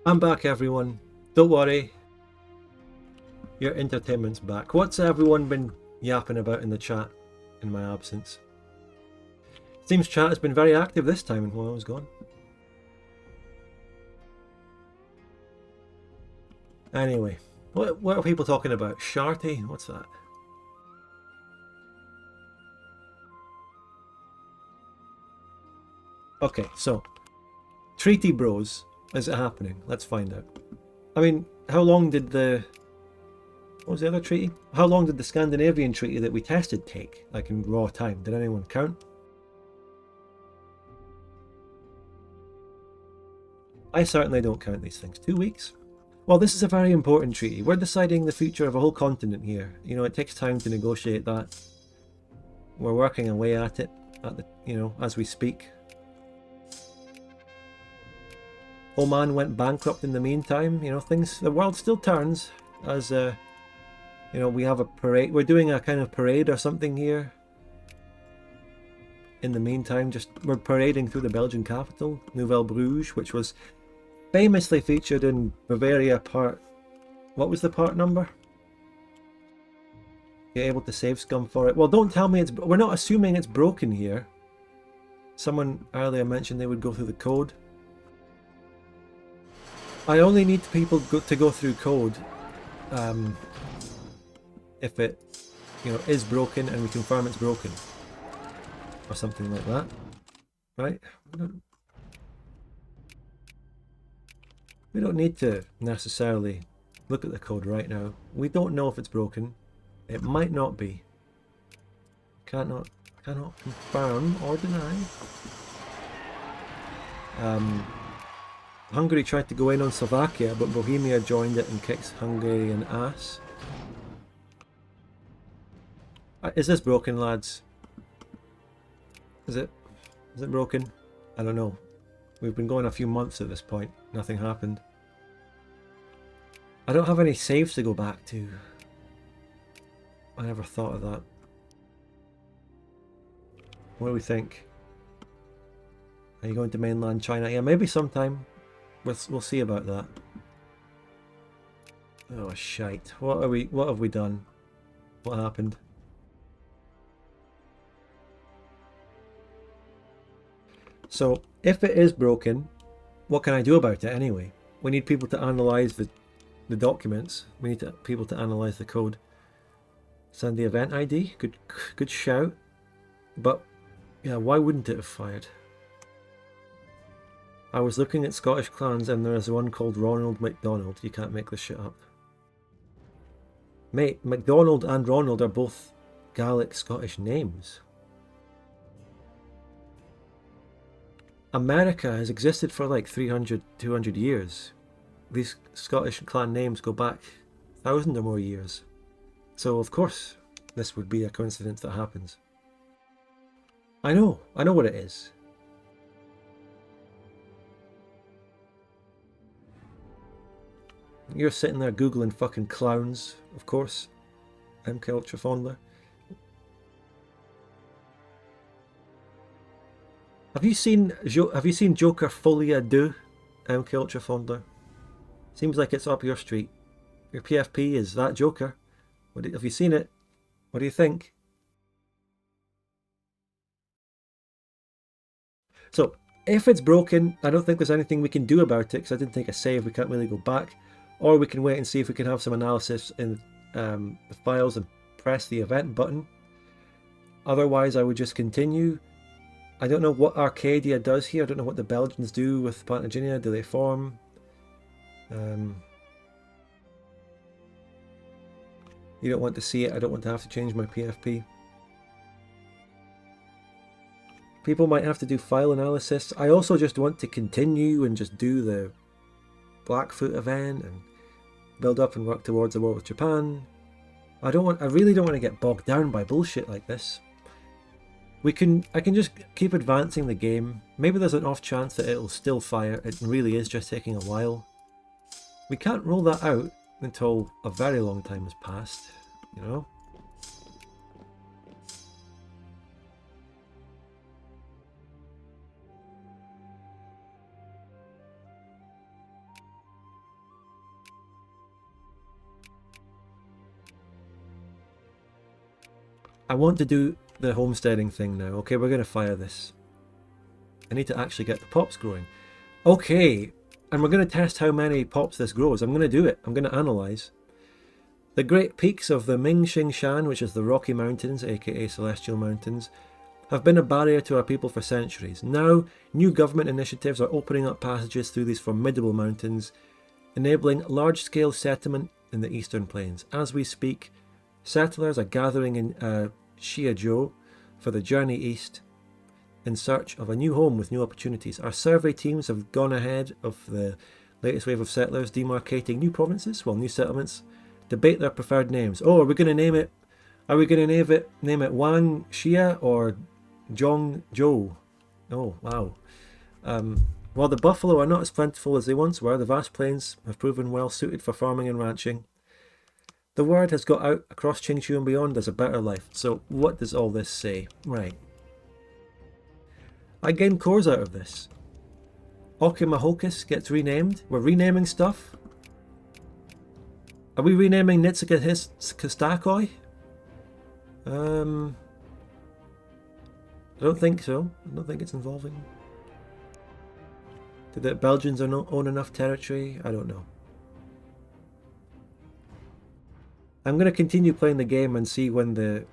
[SPEAKER 1] I'm back, everyone. Don't worry. Your entertainment's back. What's everyone been yapping about in the chat in my absence? Seems chat has been very active this time while I was gone. Anyway, what are people talking about? Sharty? What's that? Okay, so Treaty Bros. Is it happening? Let's find out. I mean, how long did the... What was the other treaty? How long did the Scandinavian treaty that we tested take? Like in raw time? Did anyone count? I certainly don't count these things. 2 weeks? Well, this is a very important treaty. We're deciding the future of a whole continent here. You know, it takes time to negotiate that. We're working away at it, as we speak. Oman went bankrupt in the meantime. You know, the world still turns as, we have a parade. We're doing a kind of parade or something here. In the meantime, we're parading through the Belgian capital, Nouvelle Bruges, which was famously featured in Bavaria part... What was the part number? You're able to save scum for it. Well, don't tell me we're not assuming it's broken here. Someone earlier mentioned they would go through the code. I only need people to go through code if it, is broken and we confirm it's broken. Or something like that. Right? We don't need to necessarily look at the code right now. We don't know if it's broken. It might not be. Cannot confirm or deny. Hungary tried to go in on Slovakia, but Bohemia joined it and kicks Hungarian ass. Is this broken, lads? Is it broken? I don't know. We've been going a few months at this point. Nothing happened. I don't have any saves to go back to. I never thought of that. What do we think? Are you going to mainland China? Yeah, maybe sometime. We'll see about that. Oh shite! What have we done? What happened? So if it is broken, what can I do about it anyway? We need people to analyze the documents. We need people to analyze the code. Send the event ID. Good shout. But yeah, why wouldn't it have fired? I was looking at Scottish clans and there is one called Ronald MacDonald. You can't make this shit up. Mate, MacDonald and Ronald are both Gaelic Scottish names. America has existed for like 300, 200 years. These Scottish clan names go back 1,000 or more years. So of course this would be a coincidence that happens. I know what it is. You're sitting there googling fucking clowns, of course. MK Ultra Fondler. Have you seen Joker Folia Do, MK Ultra Fondler? Seems like it's up your street. Your PFP is that Joker. Have you seen it? What do you think? So, if it's broken, I don't think there's anything we can do about it because I didn't take a save. We can't really go back. Or we can wait and see if we can have some analysis in the files and press the event button. Otherwise, I would just continue. I don't know what Arcadia does here. I don't know what the Belgians do with Plantagenia. Do they form? You don't want to see it. I don't want to have to change my PFP. People might have to do file analysis. I also just want to continue and just do the Blackfoot event and build up and work towards the war with Japan. I really don't want to get bogged down by bullshit like this. I can just keep advancing the game. Maybe there's an off chance that it'll still fire. It really is just taking a while. We can't roll that out until a very long time has passed, you know? I want to do the homesteading thing now. Okay, we're going to fire this. I need to actually get the pops growing. Okay, and we're going to test how many pops this grows. I'm going to do it. I'm going to analyze. The great peaks of the Mingxing-shan, which is the Rocky Mountains, aka Celestial Mountains, have been a barrier to our people for centuries. Now, new government initiatives are opening up passages through these formidable mountains, enabling large-scale settlement in the eastern plains. As we speak, settlers are gathering in Xiazhou for the journey east in search of a new home with new opportunities. Our survey teams have gone ahead of the latest wave of settlers, demarcating new provinces, new settlements debate their preferred names. Oh, are we going to name it? Are we going to name it Wang Xia or Zhongzhou? Oh, wow. While the buffalo are not as plentiful as they once were, the vast plains have proven well suited for farming and ranching. The word has got out across Qingqiu and beyond there's a better life. So what does all this say? Right. I gain cores out of this. Okimahokus gets renamed. We're renaming stuff. Are we renaming Nitsukastakoi? I don't think so. I don't think it's involving. Did the Belgians own enough territory? I don't know. I'm going to continue playing the game and see when the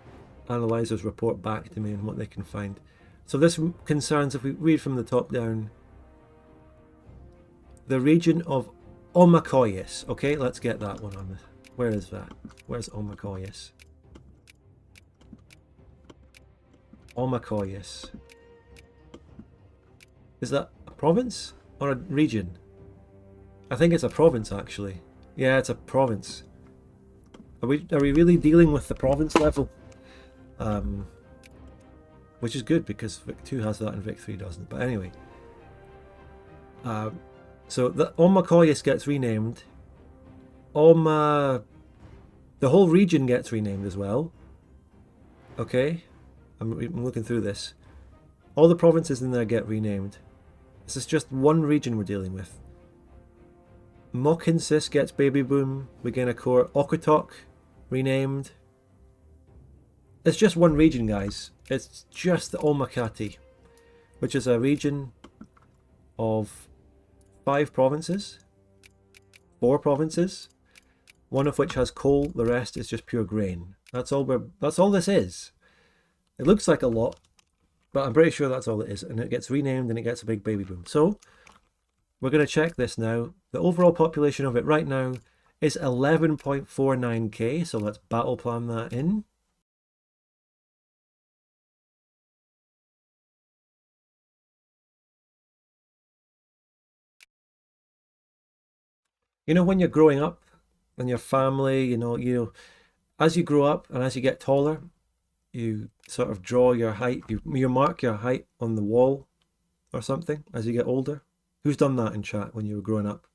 [SPEAKER 1] analyzers report back to me and what they can find. So this concerns, if we read from the top down, the region of Omakoyis. Okay, let's get that one on the... Where is that? Where's Omakoyis? Omakoyis. Is that a province or a region? I think it's a province, actually. Yeah, it's a province. Are we really dealing with the province level? Which is good because Vic 2 has that and Vic 3 doesn't. But anyway. So the Omakoyis gets renamed. The whole region gets renamed as well. Okay. I'm looking through this. All the provinces in there get renamed. This is just one region we're dealing with. Mokinsis gets baby boom. We gain a core. Okutok renamed. It's just one region, guys. It's just the Omakati, which is a region of 5 provinces. 4 provinces. One of which has coal, the rest is just pure grain. That's all this is. It looks like a lot, but I'm pretty sure that's all it is. And it gets renamed and it gets a big baby boom. So we're going to check this now. The overall population of it right now is 11.49k. So let's battle plan that in. You know, when you're growing up and your family, you know, as you grow up and as you get taller, you sort of draw your height, you mark your height on the wall or something as you get older. Who's done that in chat when you were growing up?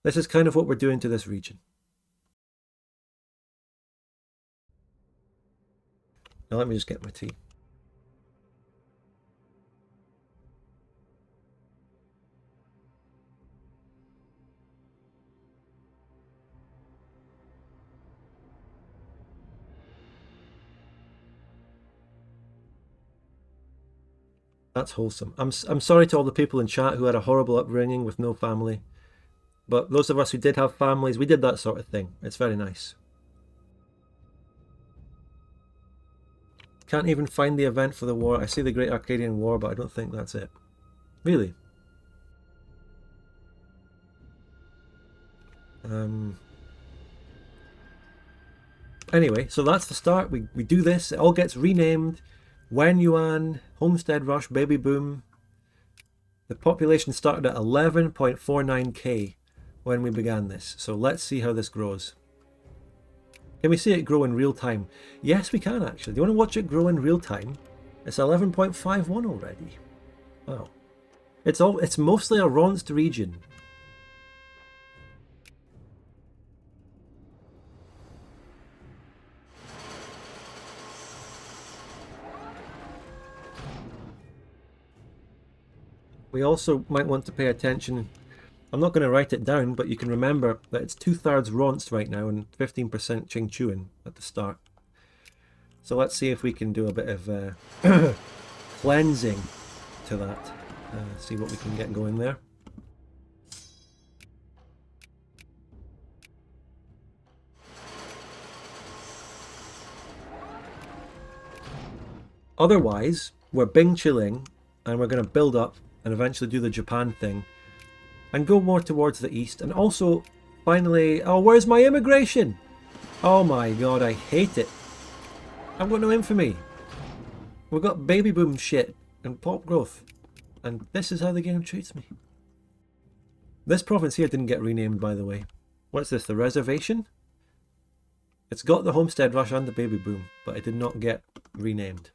[SPEAKER 1] This is kind of what we're doing to this region. Now let me just get my tea. That's wholesome. I'm sorry to all the people in chat who had a horrible upbringing with no family. But those of us who did have families, we did that sort of thing. It's very nice. Can't even find the event for the war. I see the Great Arcadian War, but I don't think that's it. Really? Anyway, so that's the start. We do this. It all gets renamed. Wen Yuan, Homestead Rush, Baby Boom. The population started at 11.49k when we began this. So let's see how this grows. Can we see it grow in real time? Yes, we can actually. Do you want to watch it grow in real time? It's 11.51 already. Wow. It's mostly a Rhonnst region. We also might want to pay attention. I'm not going to write it down, but you can remember that it's 2/3 Rhonnst right now and 15% Qingqiuan at the start. So let's see if we can do a bit of cleansing to that. See what we can get going there. Otherwise, we're Bing chilling, and we're going to build up and eventually do the Japan thing and go more towards the east. And also, finally, oh, where's my immigration? Oh my god, I hate it. I've got no infamy. We've got baby boom shit and pop growth. And this is how the game treats me. This province here didn't get renamed, by the way. What's this, the reservation? It's got the homestead rush and the baby boom, but it did not get renamed.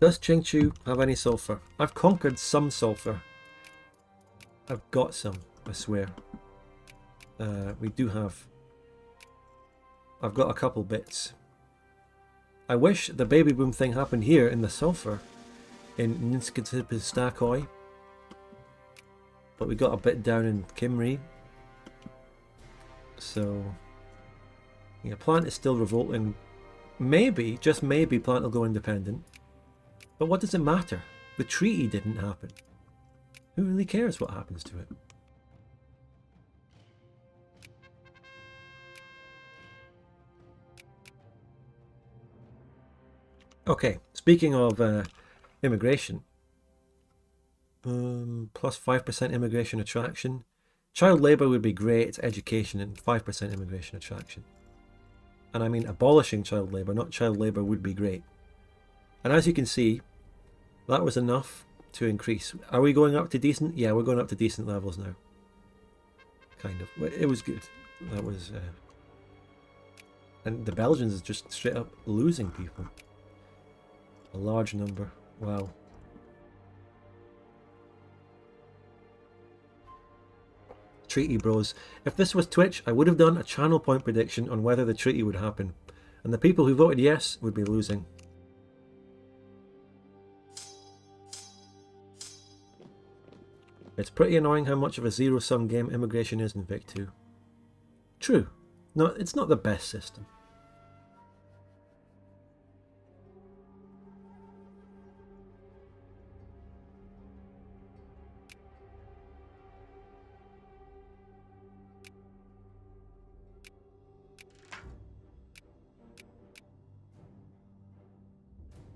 [SPEAKER 1] Does Qingqiu have any sulfur? I've conquered some sulfur. I've got some, I swear. We do have... I've got a couple bits. I wish the baby boom thing happened here in the sulfur. In Ninskatipistachoi. But we got a bit down in Kimri. So... yeah, Plant is still revolting. Maybe, just maybe, Plant will go independent. But what does it matter? The treaty didn't happen. Who really cares what happens to it? Okay, speaking of immigration. Plus 5% immigration attraction. Child labour would be great, it's education, and 5% immigration attraction. And I mean abolishing child labour, not child labour would be great. And as you can see, that was enough to increase. Are we going up to decent? Yeah, we're going up to decent levels now. Kind of. It was good. That was... and the Belgians is just straight up losing people. A large number. Wow. Treaty bros. If this was Twitch, I would have done a channel point prediction on whether the treaty would happen. And the people who voted yes would be losing. It's pretty annoying how much of a zero-sum game immigration is in Vic 2. True. No, it's not the best system.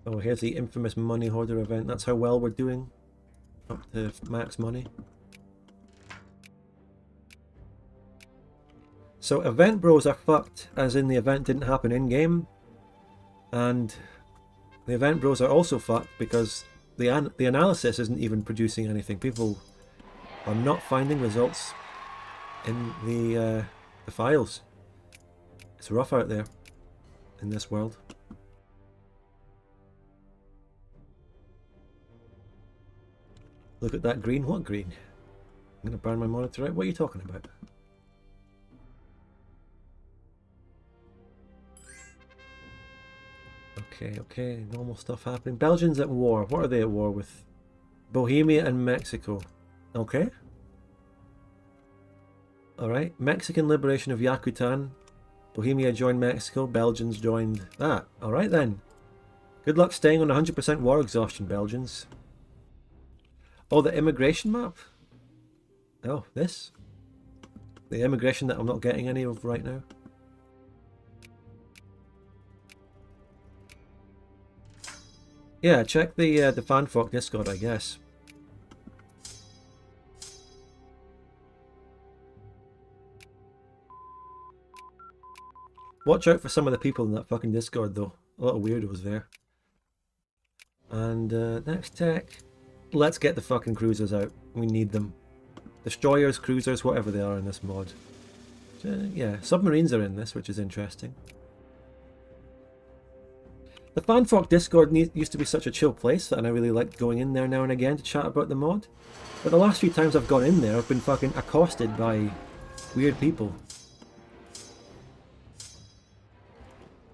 [SPEAKER 1] Oh, here's the infamous money hoarder event. That's how well we're doing. Up to max money. So event bros are fucked, as in the event didn't happen in-game. And the event bros are also fucked because the analysis isn't even producing anything. People are not finding results in the files. It's rough out there in this world. Look at that green. What green? I'm going to burn my monitor out. What are you talking about? Okay, okay. Normal stuff happening. Belgians at war. What are they at war with? Bohemia and Mexico. Okay. Alright. Mexican liberation of Yakutan. Bohemia joined Mexico. Belgians joined that. Alright then. Good luck staying on 100% war exhaustion, Belgians. Oh, the immigration map? Oh, this? The immigration that I'm not getting any of right now? Yeah, check the FanFock Discord, I guess. Watch out for some of the people in that fucking Discord, though. A lot of weirdos there. And next tech. Let's get the fucking cruisers out. We need them. Destroyers, cruisers, whatever they are in this mod. Yeah, submarines are in this, which is interesting. The FanFock Discord used to be such a chill place that I really liked going in there now and again to chat about the mod. But the last few times I've gone in there, I've been fucking accosted by weird people.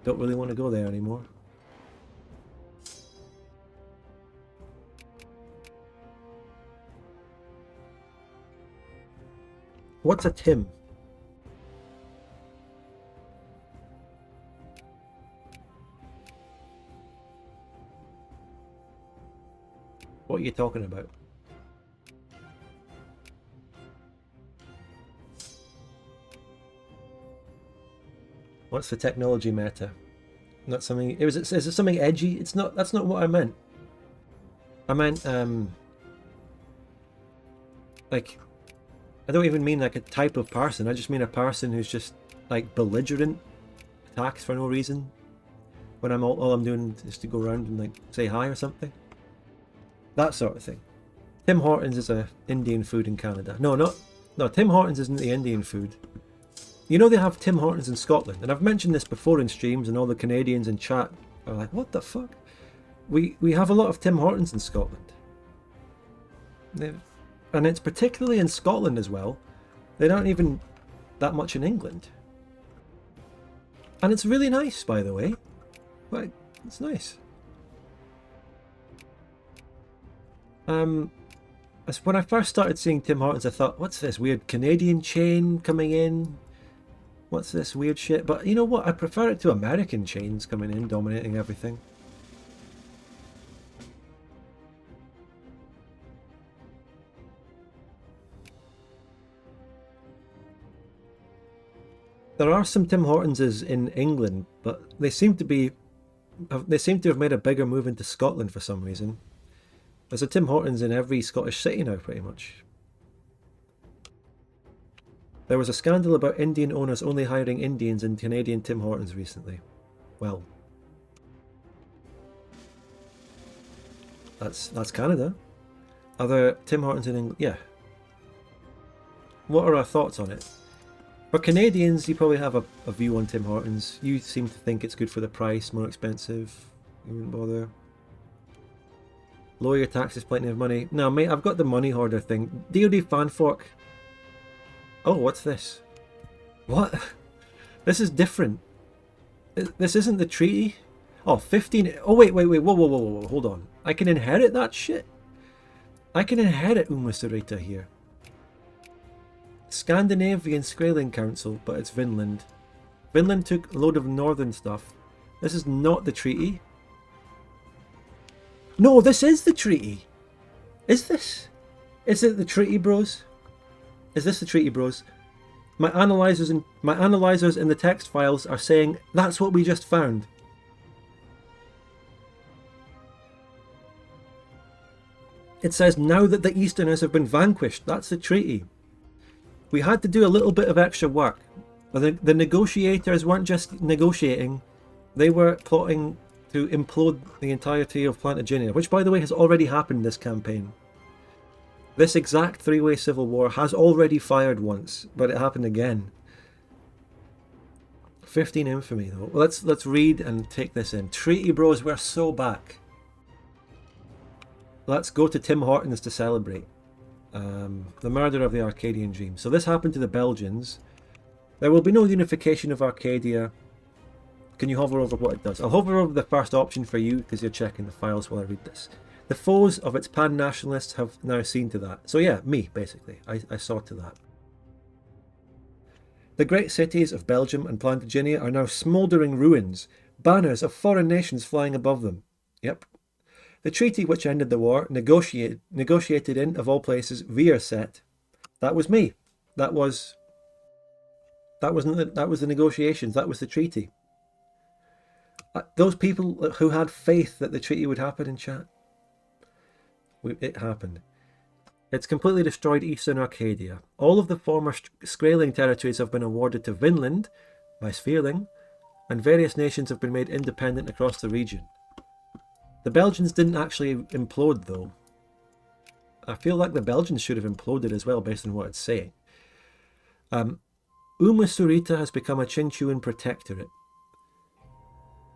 [SPEAKER 1] Don't really want to go there anymore. What's a Tim? What are you talking about? What's the technology meta? Not something. Is it something edgy? It's not. That's not what I meant. I meant like, I don't even mean like a type of person. I just mean a person who's just like belligerent, attacks for no reason. When all I'm doing is to go around and like say hi or something. That sort of thing. Tim Hortons is a Indian food in Canada. No, Tim Hortons isn't the Indian food. You know they have Tim Hortons in Scotland, and I've mentioned this before in streams, and all the Canadians in chat are like, what the fuck? We have a lot of Tim Hortons in Scotland. And it's particularly in Scotland as well. They aren't even that much in England. And it's really nice, by the way. But it's nice. When I first started seeing Tim Hortons, I thought, what's this weird Canadian chain coming in? What's this weird shit? But you know what? I prefer it to American chains coming in, dominating everything. There are some Tim Hortonses in England, but they seem to have made a bigger move into Scotland for some reason. There's a Tim Hortons in every Scottish city now, pretty much. There was a scandal about Indian owners only hiring Indians in Canadian Tim Hortons recently. Well, that's Canada. Are there Tim Hortons in England? Yeah. What are our thoughts on it? For Canadians, you probably have a view on Tim Hortons. You seem to think it's good for the price, more expensive. You wouldn't bother. Lower your taxes, plenty of money. No, mate, I've got the money hoarder thing. DoD fanfork. Oh, what's this? What? This is different. This isn't the treaty. Oh, 15. Oh, wait. Whoa. Hold on. I can inherit that shit? I can inherit Umasurita here. Scandinavian Skraeling Council, but it's Vinland. Vinland took a load of northern stuff. This is not the treaty. No, this is the treaty. Is this? Is it the treaty, bros? Is this the treaty, bros? My analyzers in the text files are saying that's what we just found. It says now that the Easterners have been vanquished. That's the treaty. We had to do a little bit of extra work. The negotiators weren't just negotiating, they were plotting to implode the entirety of Plantagenia, which by the way has already happened this campaign. This exact three-way civil war has already fired once, but it happened again. 15 infamy though. Let's read and take this in. Treaty bros, we're so back. Let's go to Tim Hortons to celebrate. The murder of the Arcadian dream. So this happened to the Belgians. There will be no unification of Arcadia. Can you hover over what it does? I'll hover over the first option for you because you're checking the files while I read this. The foes of its pan-nationalists have now seen to that. So yeah, me basically. I saw to that. The great cities of Belgium and Plantagenia are now smouldering ruins, banners of foreign nations flying above them. Yep. The treaty which ended the war, negotiated in, of all places, Vierset. That was me. That was the negotiations. That was the treaty. Those people who had faith that the treaty would happen in chat. It happened. It's completely destroyed Eastern Arcadia. All of the former Skraeling territories have been awarded to Vinland by Skraeling, and various nations have been made independent across the region. The Belgians didn't actually implode though. I feel like the Belgians should have imploded as well based on what it's saying. Umasurita has become a Qingqiu protectorate.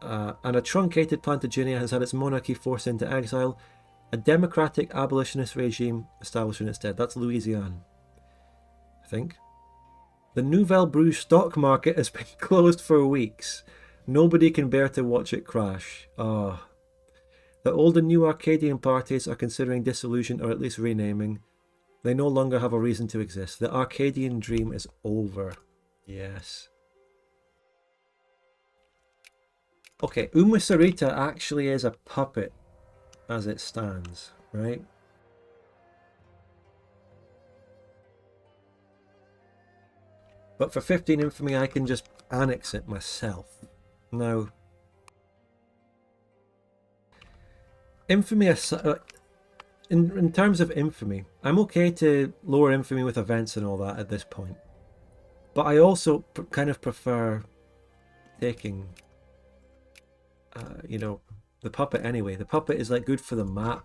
[SPEAKER 1] And a truncated Plantagenia has had its monarchy forced into exile. A democratic abolitionist regime established in its stead. That's Louisiana, I think. The Nouvelle Bruges stock market has been closed for weeks. Nobody can bear to watch it crash. Ah. The old and new Arcadian parties are considering dissolution or at least renaming. They no longer have a reason to exist. The Arcadian dream is over. Yes. Okay, Umusarita actually is a puppet as it stands, right? But for 15 infamy, I can just annex it myself. Now, infamy, in terms of infamy, I'm okay to lower infamy with events and all that at this point. But I also kind of prefer taking, you know, the puppet anyway. The puppet is like good for the map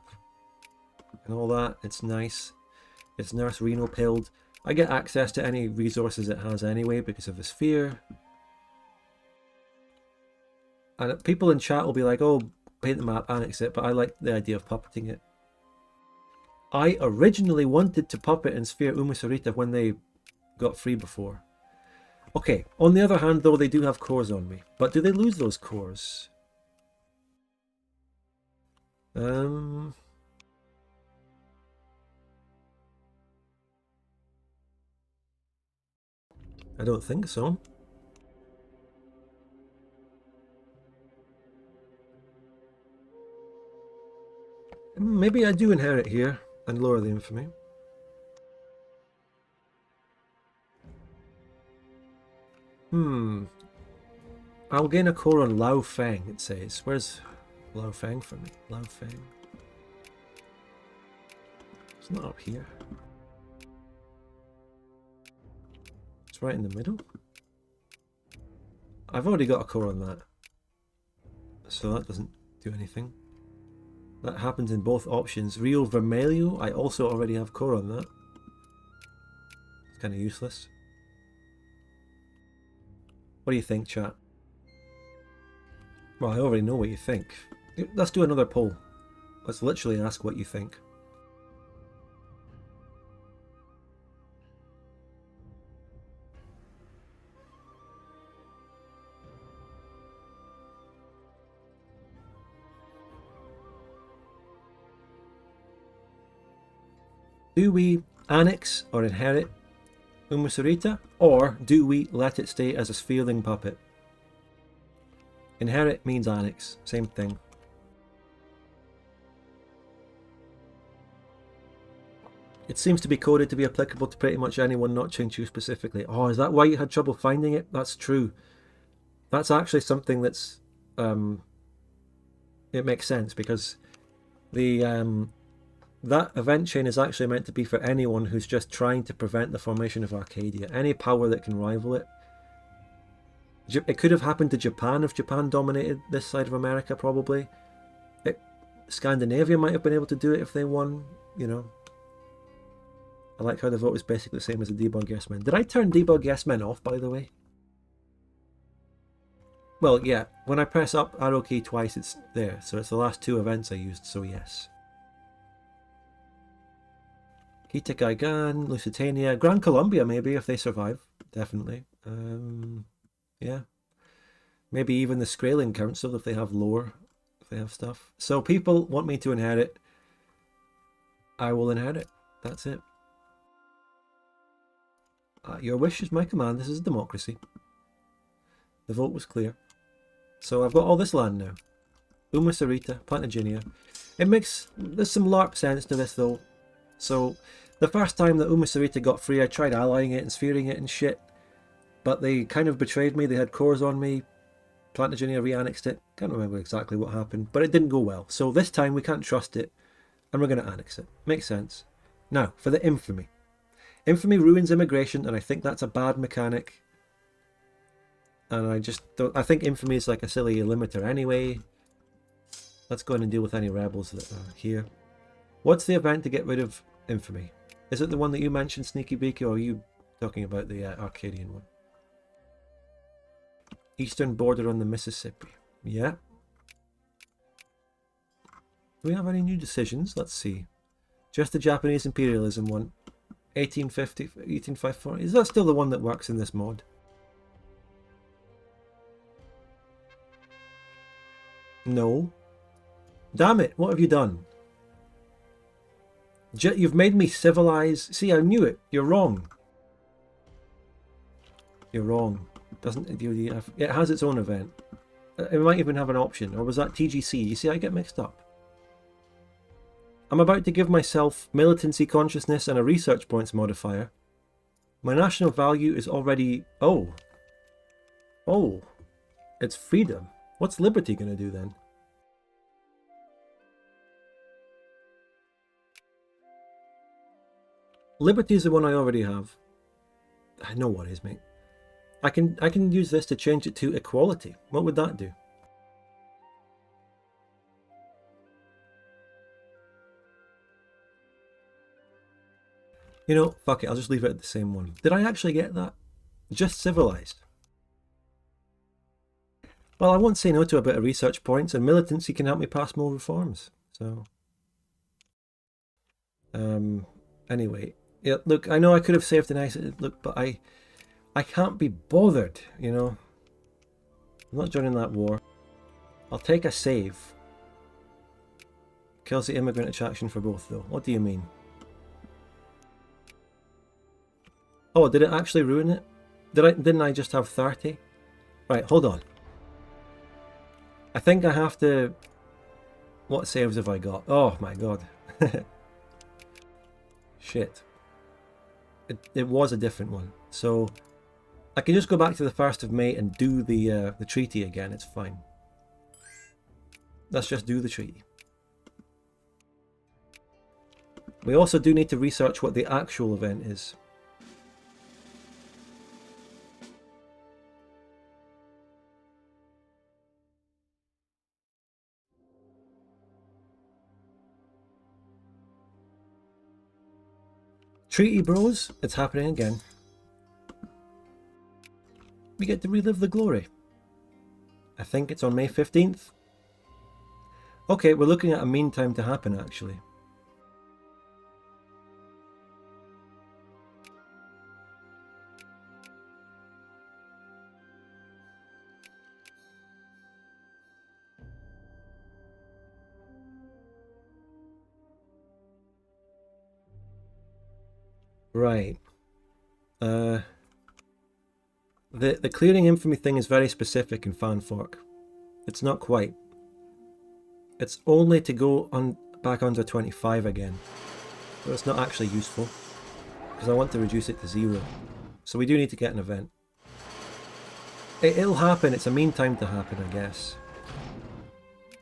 [SPEAKER 1] and all that. It's nice. It's Nurse Reno pilled. I get access to any resources it has anyway because of the sphere. And people in chat will be like, oh, paint the map, annex it, but I like the idea of puppeting it. I originally wanted to puppet and sphere Umusarita when they got free before. Okay, on the other hand though, they do have cores on me. But do they lose those cores? I don't think so. Maybe I do inherit here and lower the infamy. I'll gain a core on Lao Feng, it says. Where's Lao Feng for me? Lao Feng. It's not up here. It's right in the middle. I've already got a core on that. So that doesn't do anything. That happens in both options. Rio Vermelho, I also already have core on that. It's kind of useless. What do you think, chat? Well, I already know what you think. Let's do another poll. Let's literally ask what you think. Do we annex or inherit Umusarita, or do we let it stay as a spheling puppet? Inherit means annex, same thing. It seems to be coded to be applicable to pretty much anyone, not Qingqiu specifically. Oh, is that why you had trouble finding it? That's true. That's actually something that's... it makes sense, because the... that event chain is actually meant to be for anyone who's just trying to prevent the formation of Arcadia. Any power that can rival it. It could have happened to Japan if Japan dominated this side of America, probably. Scandinavia might have been able to do it if they won, you know. I like how the vote is basically the same as the debug yes men. Did I turn debug yes men off, by the way? Well, yeah. When I press up arrow key twice, it's there. So it's the last two events I used, so yes. Kita Gaigan, Lusitania, Gran Colombia maybe if they survive, definitely. Yeah, maybe even the Skraeling Council if they have lore, if they have stuff. So people want me to inherit, I will inherit. That's it. Your wish is my command. This is a democracy. The vote was clear. So I've got all this land now. Umusarita, Plantagenia. There's some LARP sense to this though. So, the first time that Umusarita got free, I tried allying it and sphering it and shit. But they kind of betrayed me. They had cores on me. Plantagenia re-annexed it. Can't remember exactly what happened. But it didn't go well. So this time we can't trust it. And we're going to annex it. Makes sense. Now, for the infamy. Infamy ruins immigration. And I think that's a bad mechanic. And I just don't... I think infamy is like a silly limiter anyway. Let's go in and deal with any rebels that are here. What's the event to get rid of infamy? Is it the one that you mentioned, Sneaky Beaky, or are you talking about the Arcadian one? Eastern border on the Mississippi. Yeah. Do we have any new decisions? Let's see. Just the Japanese imperialism one. 1850, 1854. Is that still the one that works in this mod? No. Damn it, what have you done? You've made me civilize. See, I knew it. You're wrong. You're wrong. Doesn't it has its own event. It might even have an option. Or was that TGC? You see, I get mixed up. I'm about to give myself militancy consciousness and a research points modifier. My national value is already... Oh. Oh. It's freedom. What's liberty going to do then? Liberty is the one I already have. I know what it is, mate. I can use this to change it to equality. What would that do? You know, fuck it, I'll just leave it at the same one. Did I actually get that? Just civilized. Well, I won't say no to a bit of research points, and militancy can help me pass more reforms. So, anyway, yeah. Look, I know I could have saved a nice look, but I can't be bothered. You know, I'm not joining that war. I'll take a save. Kills the immigrant attraction for both, though. What do you mean? Oh, did it actually ruin it? Didn't I just have 30? Right, hold on. I think I have to... What saves have I got? Oh my god. Shit. It was a different one. So I can just go back to the 1st of May and do the treaty again. It's fine. Let's just do the treaty. We also do need to research what the actual event is. Treaty bros, it's happening again. We get to relive the glory. I think it's on May 15th. Okay, we're looking at a mean time to happen actually. Right. The clearing infamy thing is very specific in Fanfork. It's not quite. It's only to go on back under 25 again. So it's not actually useful. Because I want to reduce it to 0. So we do need to get an event. It'll happen, it's a mean time to happen, I guess.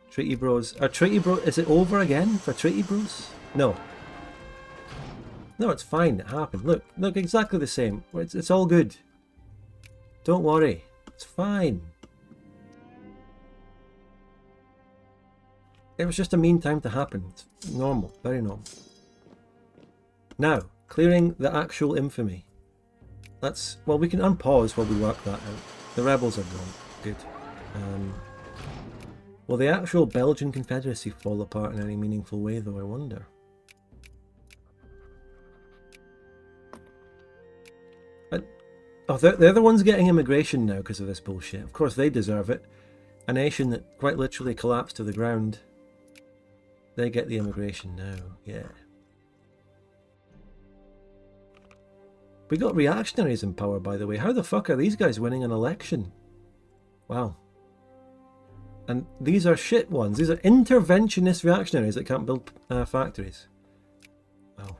[SPEAKER 1] Treaty Bros. Is it over again for Treaty Bros? No. No, it's fine. It happened. Look, exactly the same. It's all good. Don't worry. It's fine. It was just a mean time to happen. It's normal. Very normal. Now, clearing the actual infamy. Well, we can unpause while we work that out. The rebels are gone. Good. Will the actual Belgian Confederacy fall apart in any meaningful way, though, I wonder? Oh, they're the ones getting immigration now because of this bullshit. Of course, they deserve it. A nation that quite literally collapsed to the ground. They get the immigration now, yeah. We got reactionaries in power, by the way. How the fuck are these guys winning an election? Wow. And these are shit ones. These are interventionist reactionaries that can't build factories. Wow.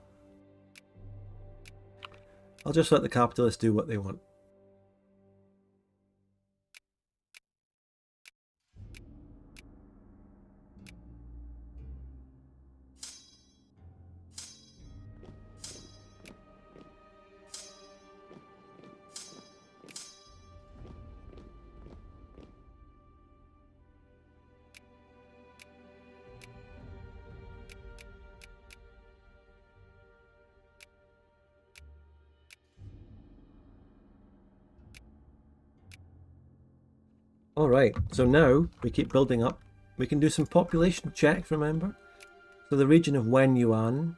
[SPEAKER 1] I'll just let the capitalists do what they want. Alright, so now we keep building up. We can do some population checks, remember? So the region of Wen Yuan.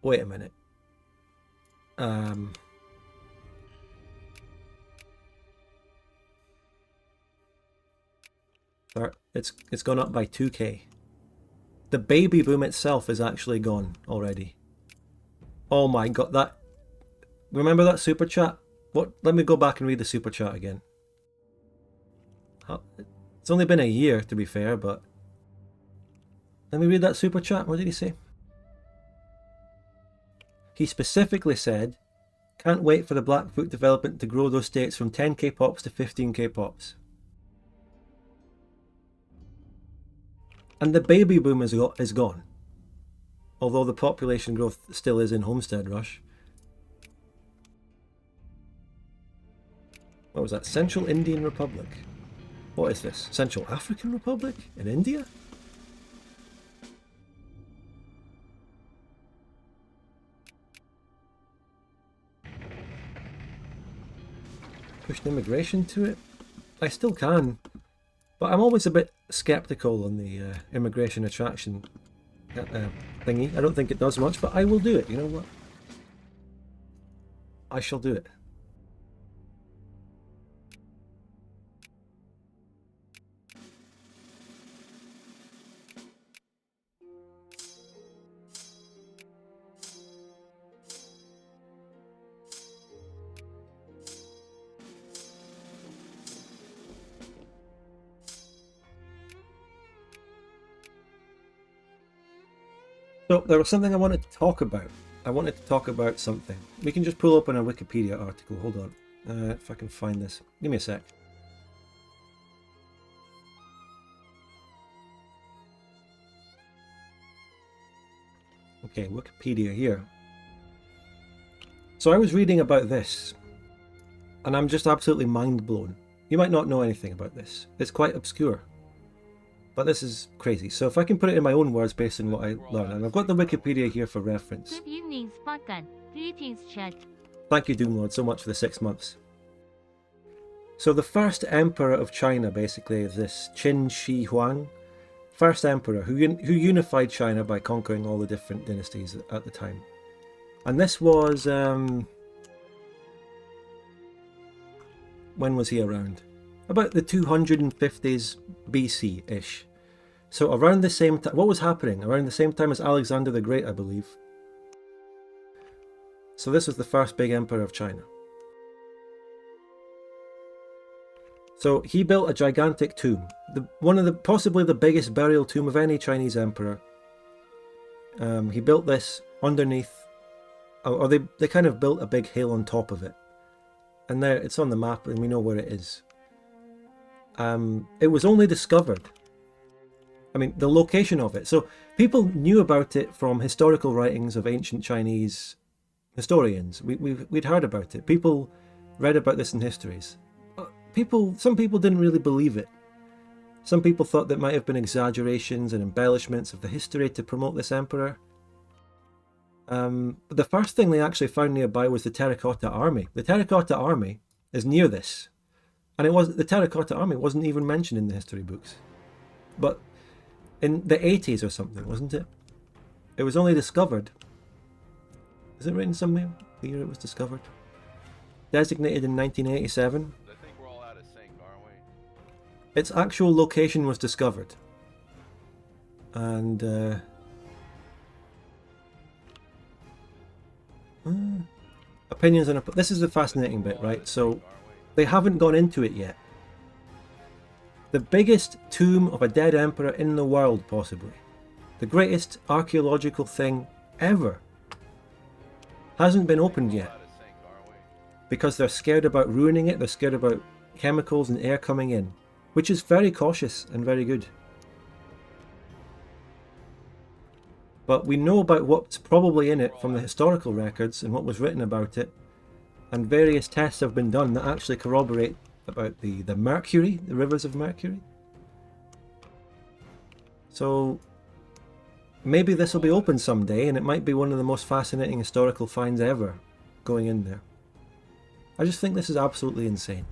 [SPEAKER 1] Wait a minute. It's gone up by 2k. The baby boom itself is actually gone already. Oh my god, that... Remember that super chat? What? Let me go back and read the super chat again. It's only been a year, to be fair, but... Let me read that super chat. What did he say? He specifically said, can't wait for the Blackfoot development to grow those states from 10k pops to 15k pops. And the baby boom is gone. Although the population growth still is in Homestead Rush. What was that? Central Indian Republic. What is this? Central African Republic? In India? Pushed immigration to it? I still can. But I'm always a bit skeptical on the immigration attraction thingy. I don't think it does much, but I will do it. You know what? I shall do it. So there was something I wanted to talk about. I wanted to talk about something. We can just pull open a Wikipedia article. Hold on. If I can find this. Give me a sec. Okay, Wikipedia here. So I was reading about this, and I'm just absolutely mind blown. You might not know anything about this. It's quite obscure. But this is crazy. So if I can put it in my own words based on what I learned. And I've got the Wikipedia here for reference.
[SPEAKER 2] Good evening, Spartan. Greetings, chat.
[SPEAKER 1] Thank you, Doomlord, so much for the 6 months. So the first emperor of China, basically, is this Qin Shi Huang. First emperor who unified China by conquering all the different dynasties at the time. And this was... when was he around? About the 250s BC-ish. So around the same time, what was happening? Around the same time as Alexander the Great, I believe. So this was the first big emperor of China. So he built a gigantic tomb. Possibly the biggest burial tomb of any Chinese emperor. He built this underneath, or they kind of built a big hill on top of it. And there, it's on the map and we know where it is. It was only discovered, I mean, the location of it. So people knew about it from historical writings of ancient Chinese historians. We'd heard about it. People read about this in histories. Some people didn't really believe it. Some people thought that might have been exaggerations and embellishments of the history to promote this emperor. But the first thing they actually found nearby was the Terracotta Army. The Terracotta Army is near this. And the Terracotta Army wasn't even mentioned in the history books. But in the 80s or something, wasn't it? It was only discovered. Is it written somewhere? The year it was discovered? Designated in 1987.
[SPEAKER 3] I think we're all out of sync, aren't we?
[SPEAKER 1] Its actual location was discovered. And opinions on this is the fascinating bit, right? So they haven't gone into it yet. The biggest tomb of a dead emperor in the world, possibly. The greatest archaeological thing ever. Hasn't been opened yet. Because they're scared about ruining it, they're scared about chemicals and air coming in. Which is very cautious and very good. But we know about what's probably in it from the historical records and what was written about it. And various tests have been done that actually corroborate about the mercury, the rivers of mercury. So maybe this will be open someday and it might be one of the most fascinating historical finds ever going in there. I just think this is absolutely insane.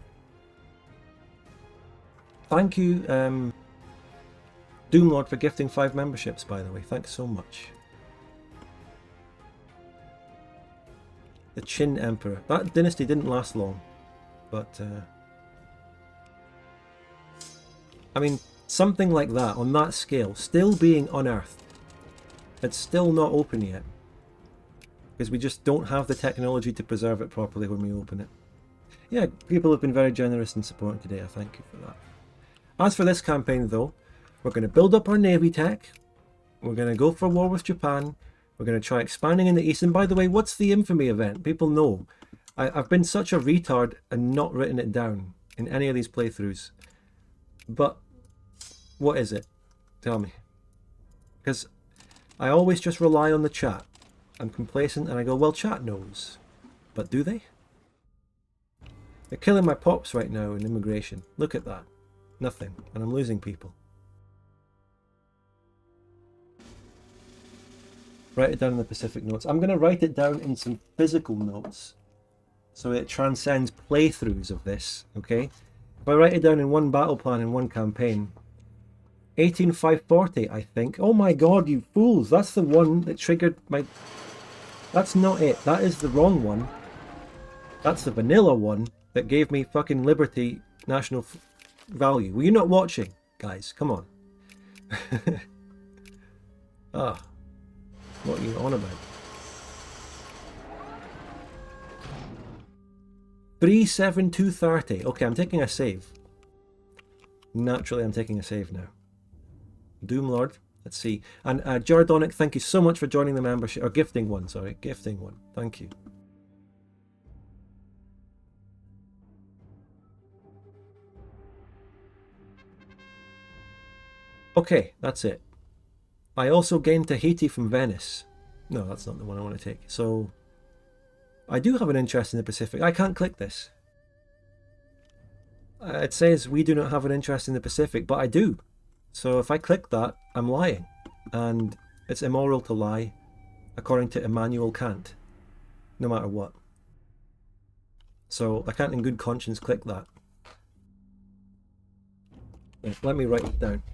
[SPEAKER 1] Thank you, Doomlord, for gifting 5 memberships, by the way. Thanks so much. The Qin Emperor. That dynasty didn't last long, but I mean, something like that on that scale, still being unearthed, It's still not open yet. Because we just don't have the technology to preserve it properly when we open it. Yeah, people have been very generous in supporting today. I thank you for that. As for this campaign though, we're going to build up our navy tech. We're going to go for war with Japan. We're going to try expanding in the east. And by the way, what's the infamy event? People know. I've been such a retard and not written it down in any of these playthroughs. But what is it? Tell me. Because I always just rely on the chat. I'm complacent and I go, well, chat knows. But do they? They're killing my pops right now in immigration. Look at that. Nothing. And I'm losing people. Write it down in the Pacific notes. I'm going to write it down in some physical notes. So it transcends playthroughs of this, okay? If I write it down in one battle plan in one campaign, 18540, I think. Oh my god, you fools! That's the one that triggered my... That's not it. That is the wrong one. That's the vanilla one that gave me fucking liberty national value. Were you not watching, guys? Come on. Ah. What are you on about? 37230. Okay, I'm taking a save. Naturally, I'm taking a save now. Doomlord. Let's see. And Jardonic, thank you so much for joining the membership. Or gifting one, sorry. Gifting one. Thank you. Okay, that's it. I also gained Tahiti from Venice. No, that's not the one I want to take. So, I do have an interest in the Pacific. I can't click this. It says we do not have an interest in the Pacific, but I do. So if I click that, I'm lying. And it's immoral to lie, according to Immanuel Kant. No matter what. So I can't in good conscience click that. Let me write it down.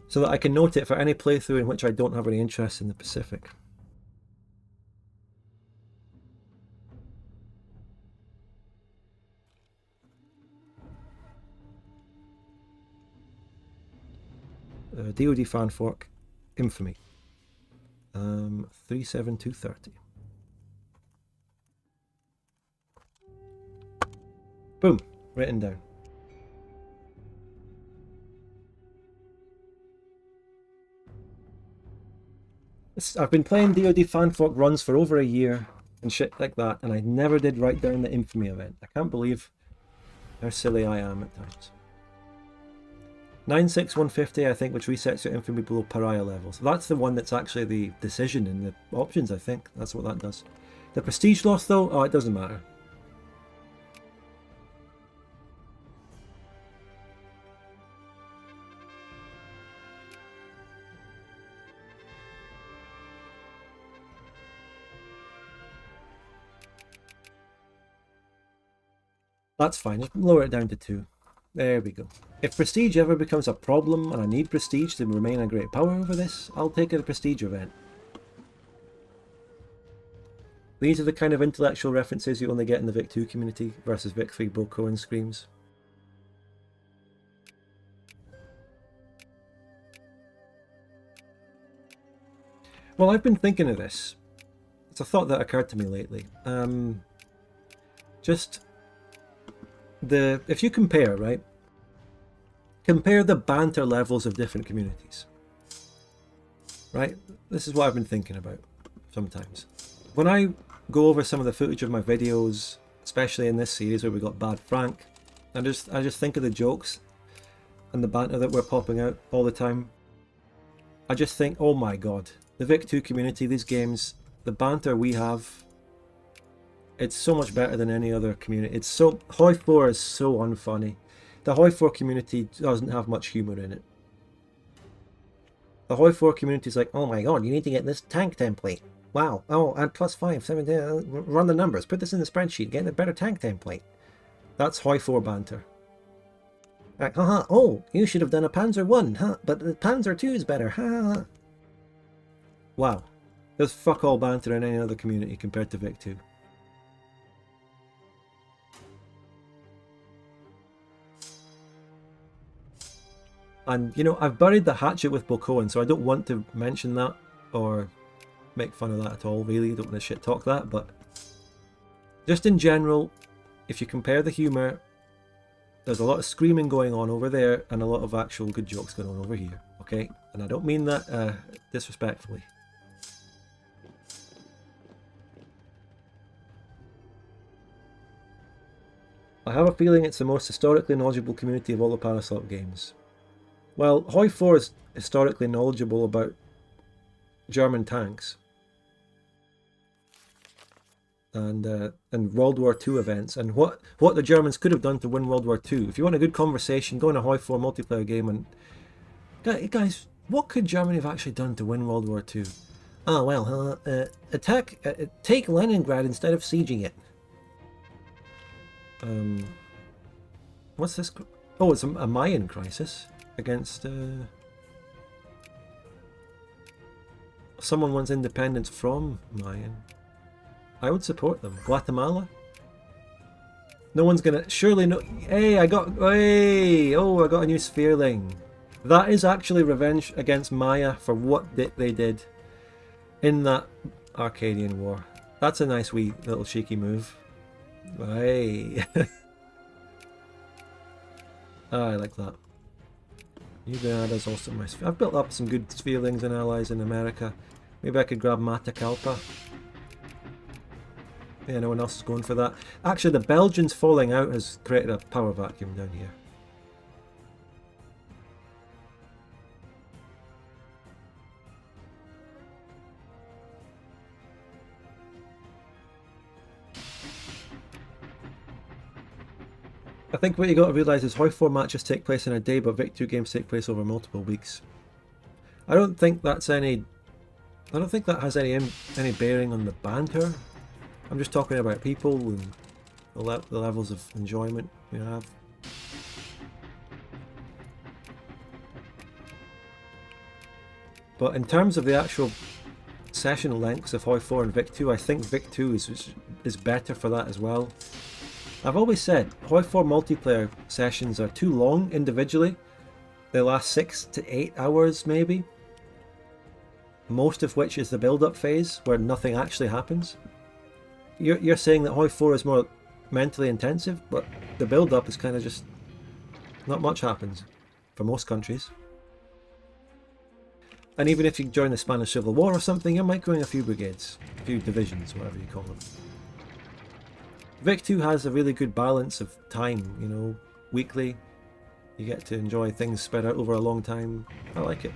[SPEAKER 1] So that I can note it for any playthrough in which I don't have any interest in the Pacific. DoD fanfork, infamy. 37230. Boom, written down. I've been playing DoD fanfork runs for over a year and shit like that, and I never did write down the infamy event. I can't believe how silly I am at times. 96150, I think, which resets your infamy below pariah levels. That's the one that's actually the decision in the options, I think. That's what that does. The prestige loss, though, oh, it doesn't matter. That's fine, just lower it down to 2. There we go. If prestige ever becomes a problem and I need prestige to remain a great power over this, I'll take a prestige event. These are the kind of intellectual references you only get in the Vic 2 community versus Vic 3 Boko and Screams. Well, I've been thinking of this. It's a thought that occurred to me lately. If you compare, right? Compare the banter levels of different communities. Right? This is what I've been thinking about sometimes. When I go over some of the footage of my videos, especially in this series where we got Bad Frank, I just think of the jokes and the banter that we're popping out all the time. I just think, oh my god, the Vic 2 community, these games, the banter we have, it's so much better than any other community. It's so... Hoi 4 is so unfunny. The Hoi 4 community doesn't have much humour in it. The Hoi 4 community is like, oh my god, you need to get this tank template. Wow. Oh, and +5, 7, run the numbers. Put this in the spreadsheet. Get a better tank template. That's Hoi 4 banter. Like, haha, oh, you should have done a Panzer 1, huh? But the Panzer 2 is better, huh? Wow. There's fuck all banter in any other community compared to Vic 2. And, you know, I've buried the hatchet with Bokoan, so I don't want to mention that or make fun of that at all, really. Don't want to shit talk that, but just in general, if you compare the humour, there's a lot of screaming going on over there and a lot of actual good jokes going on over here, okay? And I don't mean that disrespectfully. I have a feeling it's the most historically knowledgeable community of all the Paraslop games. Well, Hoi 4 is historically knowledgeable about German tanks and World War II events and what the Germans could have done to win World War II. If you want a good conversation, go in a Hoi 4 multiplayer game and... Guys, what could Germany have actually done to win World War II? Oh, well, take Leningrad instead of sieging it. What's this? Oh, it's a Mayan crisis against someone wants independence from Mayan. I would support them. Guatemala. No one's gonna surely no. Hey, I got a new sphereling. That is actually revenge against Maya for what they did in that Arcadian war. That's a nice wee little cheeky move. Hey. I like that. New Granada's also my sphere. I've built up some good spherelings and allies in America. Maybe I could grab Matakalpa. Yeah, no one else is going for that. Actually, the Belgians falling out has created a power vacuum down here. I think what you got to realise is Hoi 4 matches take place in a day, but Vic 2 games take place over multiple weeks. I don't think that has any bearing on the banter. I'm just talking about people and the levels of enjoyment we have. But in terms of the actual session lengths of Hoi 4 and Vic 2, I think Vic 2 is better for that as well. I've always said Hoi 4 multiplayer sessions are too long individually. They last 6 to 8 hours maybe. Most of which is the build-up phase where nothing actually happens. You're saying that Hoi 4 is more mentally intensive, but the build-up is kind of just... not much happens for most countries. And even if you join the Spanish Civil War or something, you're microing a few brigades, a few divisions, whatever you call them. Vic 2 has a really good balance of time, you know, weekly. You get to enjoy things spread out over a long time. I like it.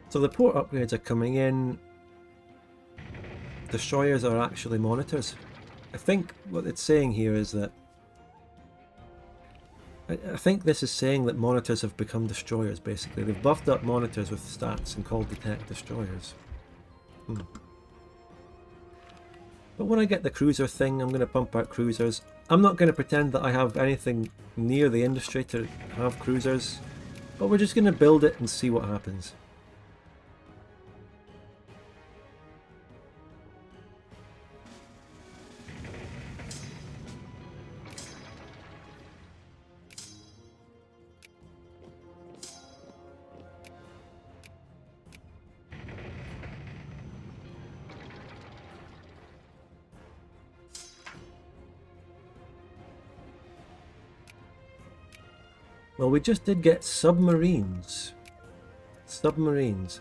[SPEAKER 1] So the port upgrades are coming in. Destroyers are actually monitors. I think what it's saying here is that... I think this is saying that monitors have become destroyers, basically. They've buffed up monitors with stats and called detect destroyers. But when I get the cruiser thing, I'm going to pump out cruisers. I'm not going to pretend that I have anything near the industry to have cruisers, but we're just going to build it and see what happens. Well, we just did get submarines. Submarines.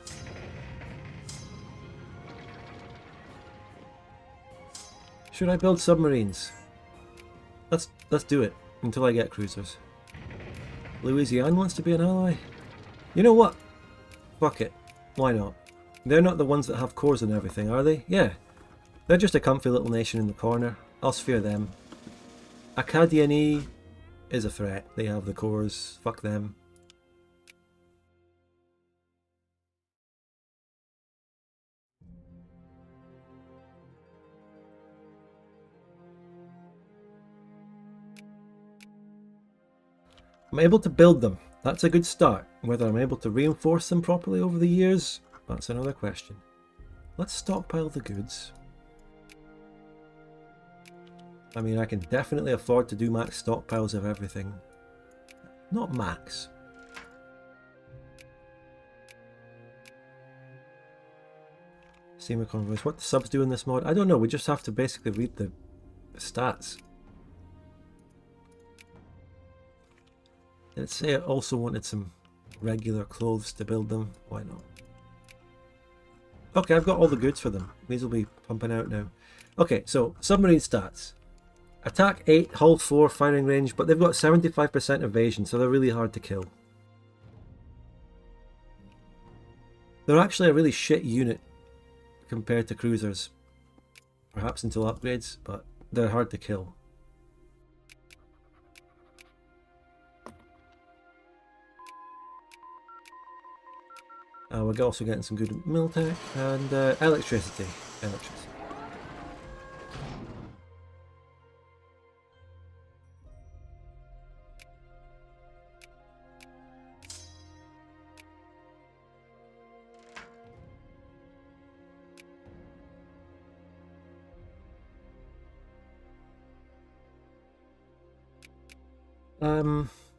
[SPEAKER 1] Should I build submarines? Let's do it until I get cruisers. Louisiana wants to be an ally? You know what? Fuck it. Why not? They're not the ones that have cores and everything, are they? Yeah. They're just a comfy little nation in the corner. I'll sphere them. Arcadian is a threat. They have the cores. Fuck them. I'm able to build them. That's a good start. Whether I'm able to reinforce them properly over the years, that's another question. Let's stockpile the goods. I mean, I can definitely afford to do max stockpiles of everything. Not max. Steamer convoys. What the subs do in this mod? I don't know. We just have to basically read the stats. Did it say it also wanted some regular clothes to build them? Why not? Okay, I've got all the goods for them. These will be pumping out now. Okay, so submarine stats. Attack 8, hull 4, firing range, but they've got 75% evasion, so they're really hard to kill. They're actually a really shit unit compared to cruisers. Perhaps until upgrades, but they're hard to kill. We're also getting some good militech and electricity.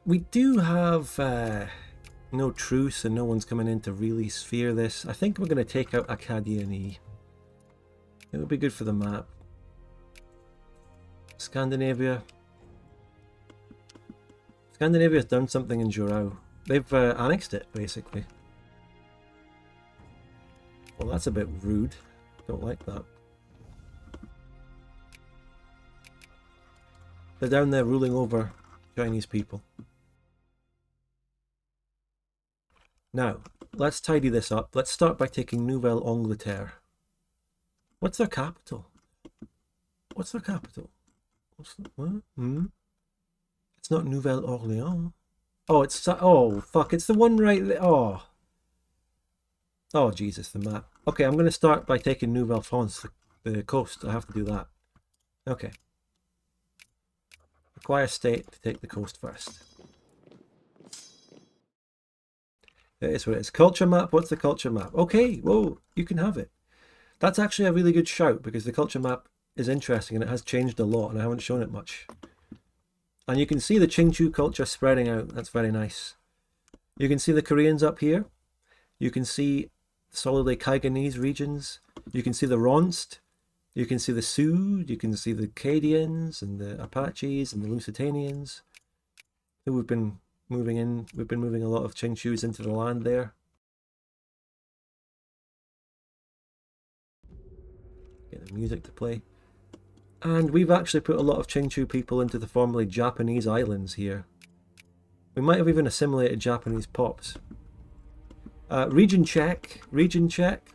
[SPEAKER 1] We do have no truce and no one's coming in to really sphere this. I think we're going to take out Arcadian E. It would be good for the map. Scandinavia. Scandinavia's done something in Jurau. They've annexed it, basically. Well, that's a bit rude. Don't like that. They're down there ruling over Chinese people. Now, let's tidy this up. Let's start by taking Nouvelle-Angleterre. What's their capital? What's their capital? What's the, what? It's not Nouvelle-Orléans. Oh, it's... Oh, fuck. It's the one right there. Oh. Oh, Jesus, the map. Okay, I'm going to start by taking Nouvelle-France, the coast. I have to do that. Okay. Acquire state to take the coast first. It is what it is. Culture map. What's the culture map? Okay, whoa, you can have it. That's actually a really good shout because the culture map is interesting and it has changed a lot and I haven't shown it much. And you can see the Qingqiu culture spreading out. That's very nice. You can see the Koreans up here. You can see solidly Kaiganese regions. You can see the Rhonnst. You can see the Sioux. You can see the Arcadians and the Apaches and the Lusitanians who we've been moving in. We've been moving a lot of Qingqius into the land there. Get the music to play. And we've actually put a lot of Qingqiu people into the formerly Japanese islands here. We might have even assimilated Japanese pops. Region check. Region check.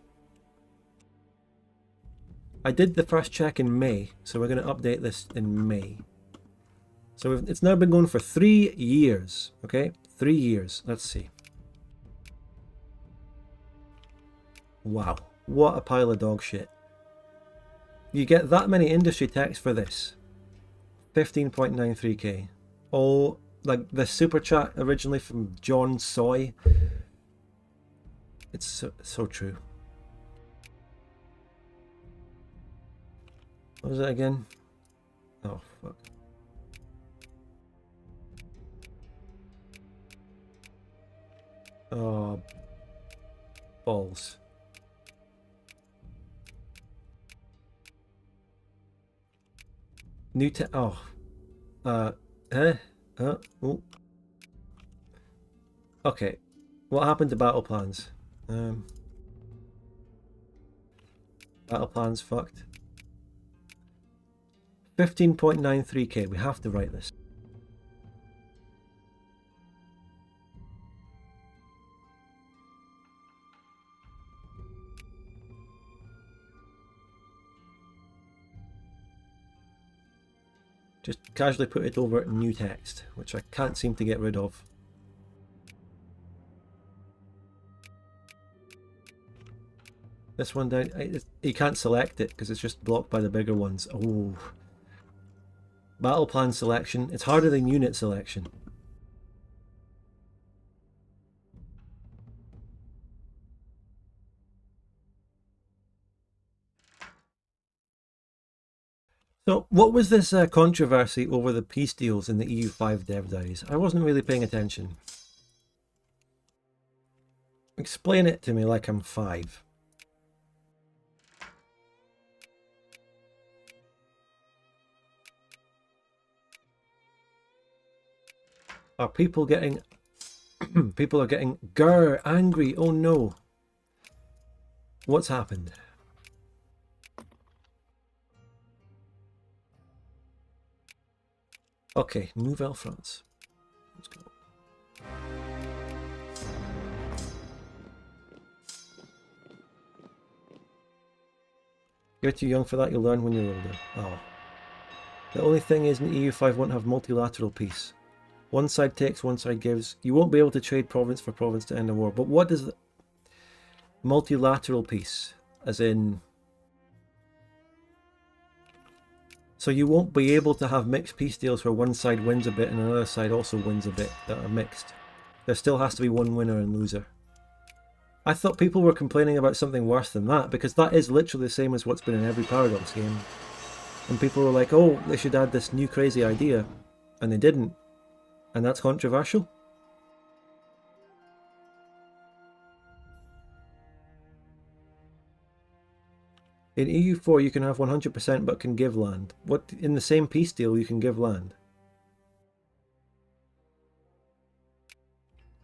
[SPEAKER 1] I did the first check in May, so we're going to update this in May. So it's now been going for 3 years, okay? 3 years. Let's see. Wow, what a pile of dog shit. You get that many industry techs for this. 15.93k. Oh, like the super chat originally from John Soy. It's so true. What was it again? Oh, fuck. Oh, balls. New tech. Oh. Oh. Okay. What happened to battle plans? Battle plans fucked. 15.93k. We have to write this. Just casually put it over new text, which I can't seem to get rid of. This one down, you can't select it because it's just blocked by the bigger ones. Oh. Battle plan selection. It's harder than unit selection. So, what was this controversy over the peace deals in the EU5 dev diaries? I wasn't really paying attention. Explain it to me like I'm 5. Are people getting... people are getting angry? Oh no. What's happened? Okay, Nouvelle France. Let's go. You're too young for that, you'll learn when you're older. Oh. The only thing is in EU5 won't have multilateral peace. One side takes, one side gives. You won't be able to trade province for province to end a war. But what does the multilateral peace? As in... So you won't be able to have mixed peace deals where one side wins a bit and another side also wins a bit that are mixed. There still has to be one winner and loser. I thought people were complaining about something worse than that, because that is literally the same as what's been in every Paradox game. And people were like, oh, they should add this new crazy idea. And they didn't. And that's controversial? In EU4 you can have 100% but can give land. What, in the same peace deal you can give land?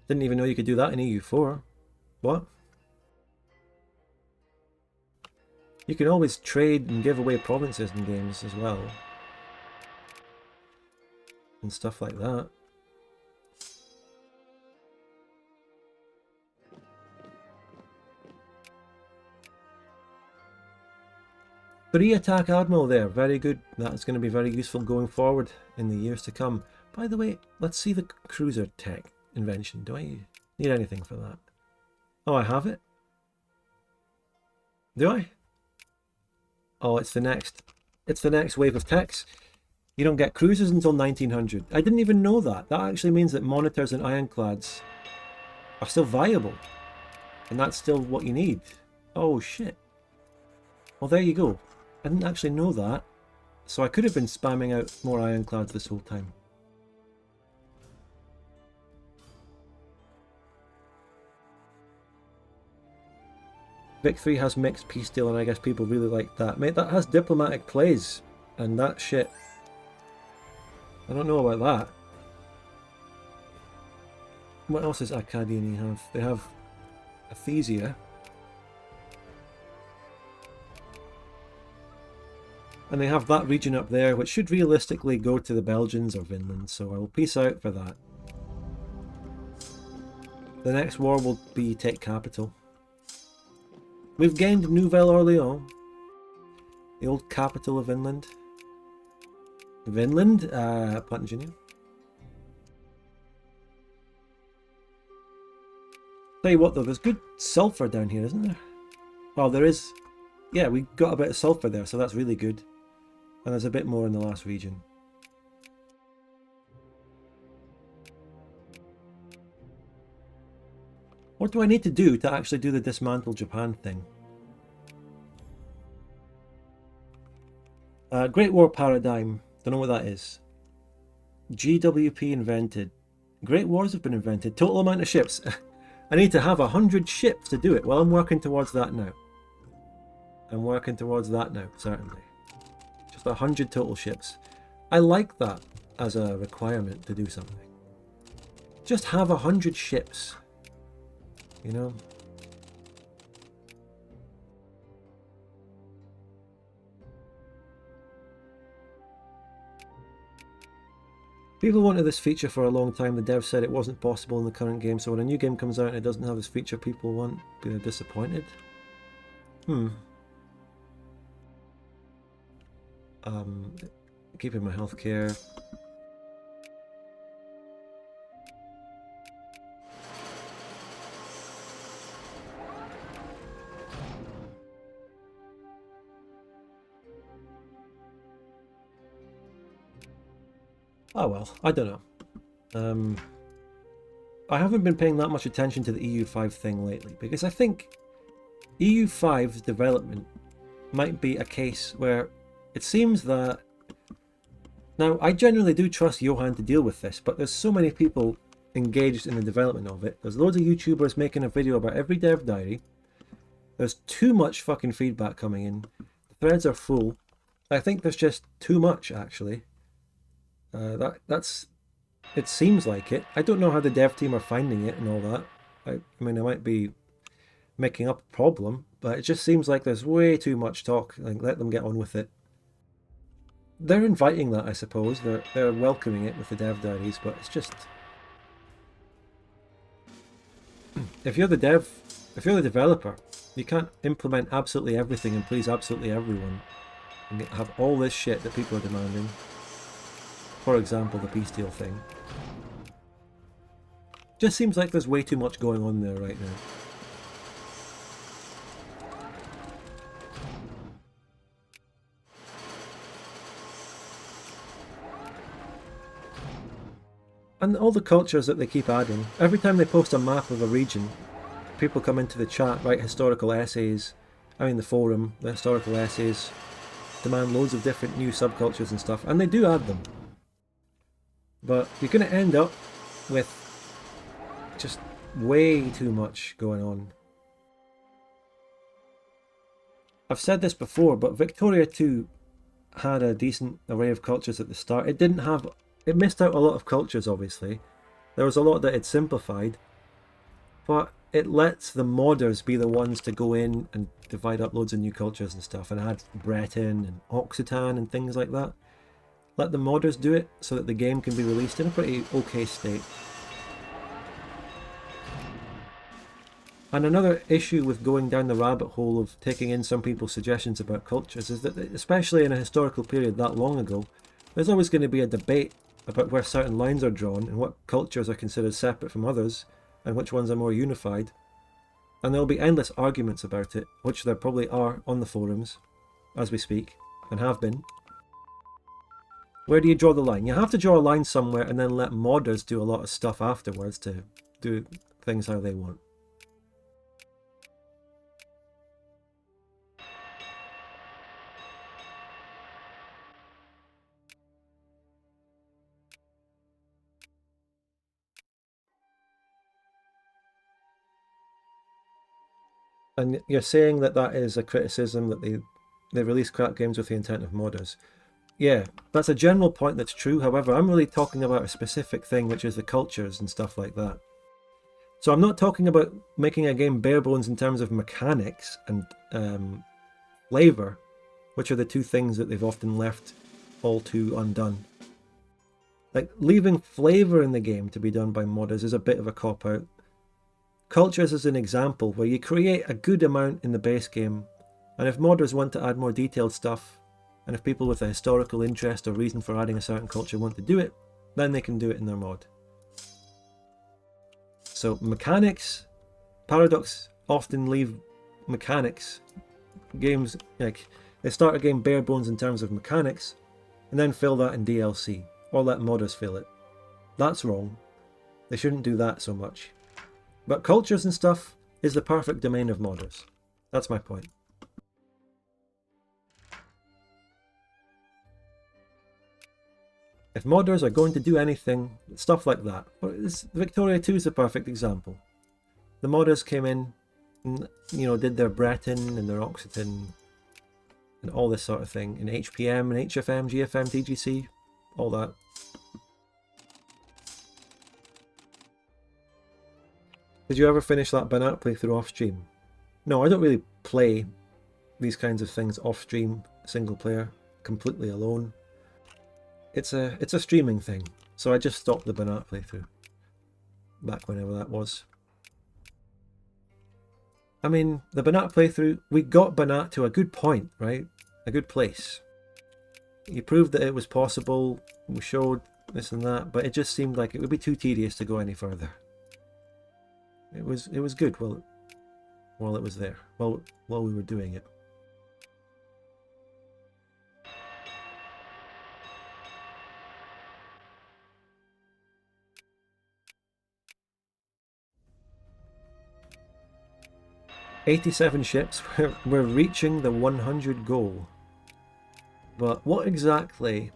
[SPEAKER 1] Didn't even know you could do that in EU4. What? You can always trade and give away provinces in games as well. And stuff like that. Free attack admiral there, very good. That's going to be very useful going forward in the years to come. By the way, let's see the cruiser tech invention. Do I need anything for that? Oh, I have it? Do I? Oh, it's the next wave of techs. You don't get cruisers until 1900. I didn't even know that. That actually means that monitors and ironclads are still viable. And that's still what you need. Oh, shit. Well, there you go. I didn't actually know that, so I could have been spamming out more ironclads this whole time. Vic 3 has mixed peace deal, and I guess people really like that. Mate, that has diplomatic plays, and that shit. I don't know about that. What else is Arcadian you have? They have Athesia. And they have that region up there, which should realistically go to the Belgians or Vinland, so I will peace out for that. The next war will be take capital. We've gained Nouvelle Orleans, the old capital of Vinland. Plantagenia. Tell you what though, there's good sulfur down here, isn't there? Oh, there is. Yeah, we got a bit of sulfur there, so that's really good. And there's a bit more in the last region. What do I need to do to actually do the dismantle Japan thing? Great War Paradigm. Don't know what that is. GWP invented. Great Wars have been invented. Total amount of ships. I need to have 100 ships to do it. Well, I'm working towards that now. I'm working towards that now, certainly. Just 100 total ships. I like that as a requirement to do something. Just have 100 ships. You know? People wanted this feature for a long time. The dev said it wasn't possible in the current game, so when a new game comes out and it doesn't have this feature people want, they're disappointed. Keeping my healthcare. Oh well, I don't know. I haven't been paying that much attention to the EU5 thing lately, because I think EU5's development might be a case where it seems that Now, I generally do trust Johan to deal with this, but there's so many people engaged in the development of it. There's loads of YouTubers making a video about every dev diary. There's too much fucking feedback coming in. The threads are full. I think there's just too much, actually. It seems like it. I don't know how the dev team are finding it and all that. I mean, I might be making up a problem, but it just seems like there's way too much talk. Like, let them get on with it. They're inviting that, I suppose. They're welcoming it with the dev diaries, but it's just... If you're the developer, you can't implement absolutely everything and please absolutely everyone and have all this shit that people are demanding. For example, the peace deal thing. Just seems like there's way too much going on there right now. And all the cultures that they keep adding. Every time they post a map of a region, people come into the chat, write historical essays, the forum, the historical essays, demand loads of different new subcultures and stuff, and they do add them. But you're going to end up with just way too much going on. I've said this before, but Victoria 2 had a decent array of cultures at the start. It missed out a lot of cultures, obviously. There was a lot that it simplified, but it lets the modders be the ones to go in and divide up loads of new cultures and stuff, and add Breton and Occitan and things like that. Let the modders do it so that the game can be released in a pretty okay state. And another issue with going down the rabbit hole of taking in some people's suggestions about cultures is that, especially in a historical period that long ago, there's always going to be a debate about where certain lines are drawn and what cultures are considered separate from others and which ones are more unified. And there'll be endless arguments about it, which there probably are on the forums as we speak, and have been. Where do you draw the line? You have to draw a line somewhere and then let modders do a lot of stuff afterwards to do things how they want. And you're saying that that is a criticism, that they release crap games with the intent of modders. Yeah, that's a general point that's true. However, I'm really talking about a specific thing, which is the cultures and stuff like that. So I'm not talking about making a game bare bones in terms of mechanics and flavor, which are the two things that they've often left all too undone. Like, leaving flavor in the game to be done by modders is a bit of a cop-out. Cultures is an example where you create a good amount in the base game, and if modders want to add more detailed stuff, and if people with a historical interest or reason for adding a certain culture want to do it, then they can do it in their mod. So mechanics, Paradox often leave mechanics, games, like, they start a game bare bones in terms of mechanics, and then fill that in DLC, or let modders fill it. That's wrong. They shouldn't do that so much. But cultures and stuff is the perfect domain of modders. That's my point. If modders are going to do anything, stuff like that. Victoria 2 is the perfect example. The modders came in and, did their Breton and their Occitan and all this sort of thing in HPM and HFM, GFM, TGC, all that. Did you ever finish that Banat playthrough off stream? No, I don't really play these kinds of things off stream, single player, completely alone. It's a streaming thing, so I just stopped the Banat playthrough back whenever that was. I mean, the Banat playthrough, we got Banat to a good point, right? A good place. You proved that it was possible, we showed this and that, but it just seemed like it would be too tedious to go any further. It was good while it was there, while we were doing it. "87 ships, we're reaching the 100 goal." But what exactly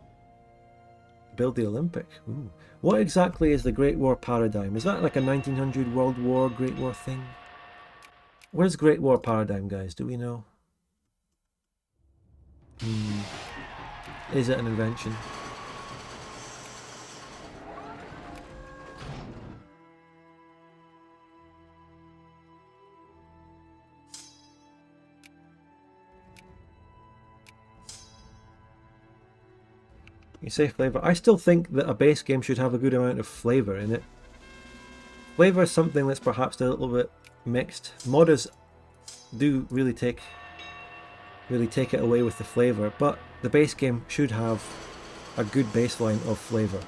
[SPEAKER 1] Build the Olympic. Ooh. What exactly is the Great War paradigm? Is that like a 1900 World War Great War thing? Where's Great War paradigm, guys? Do we know? Is it an invention? You say flavor. I still think that a base game should have a good amount of flavor in it. Flavor is something that's perhaps a little bit mixed. Modders do really take it away with the flavor, but the base game should have a good baseline of flavor.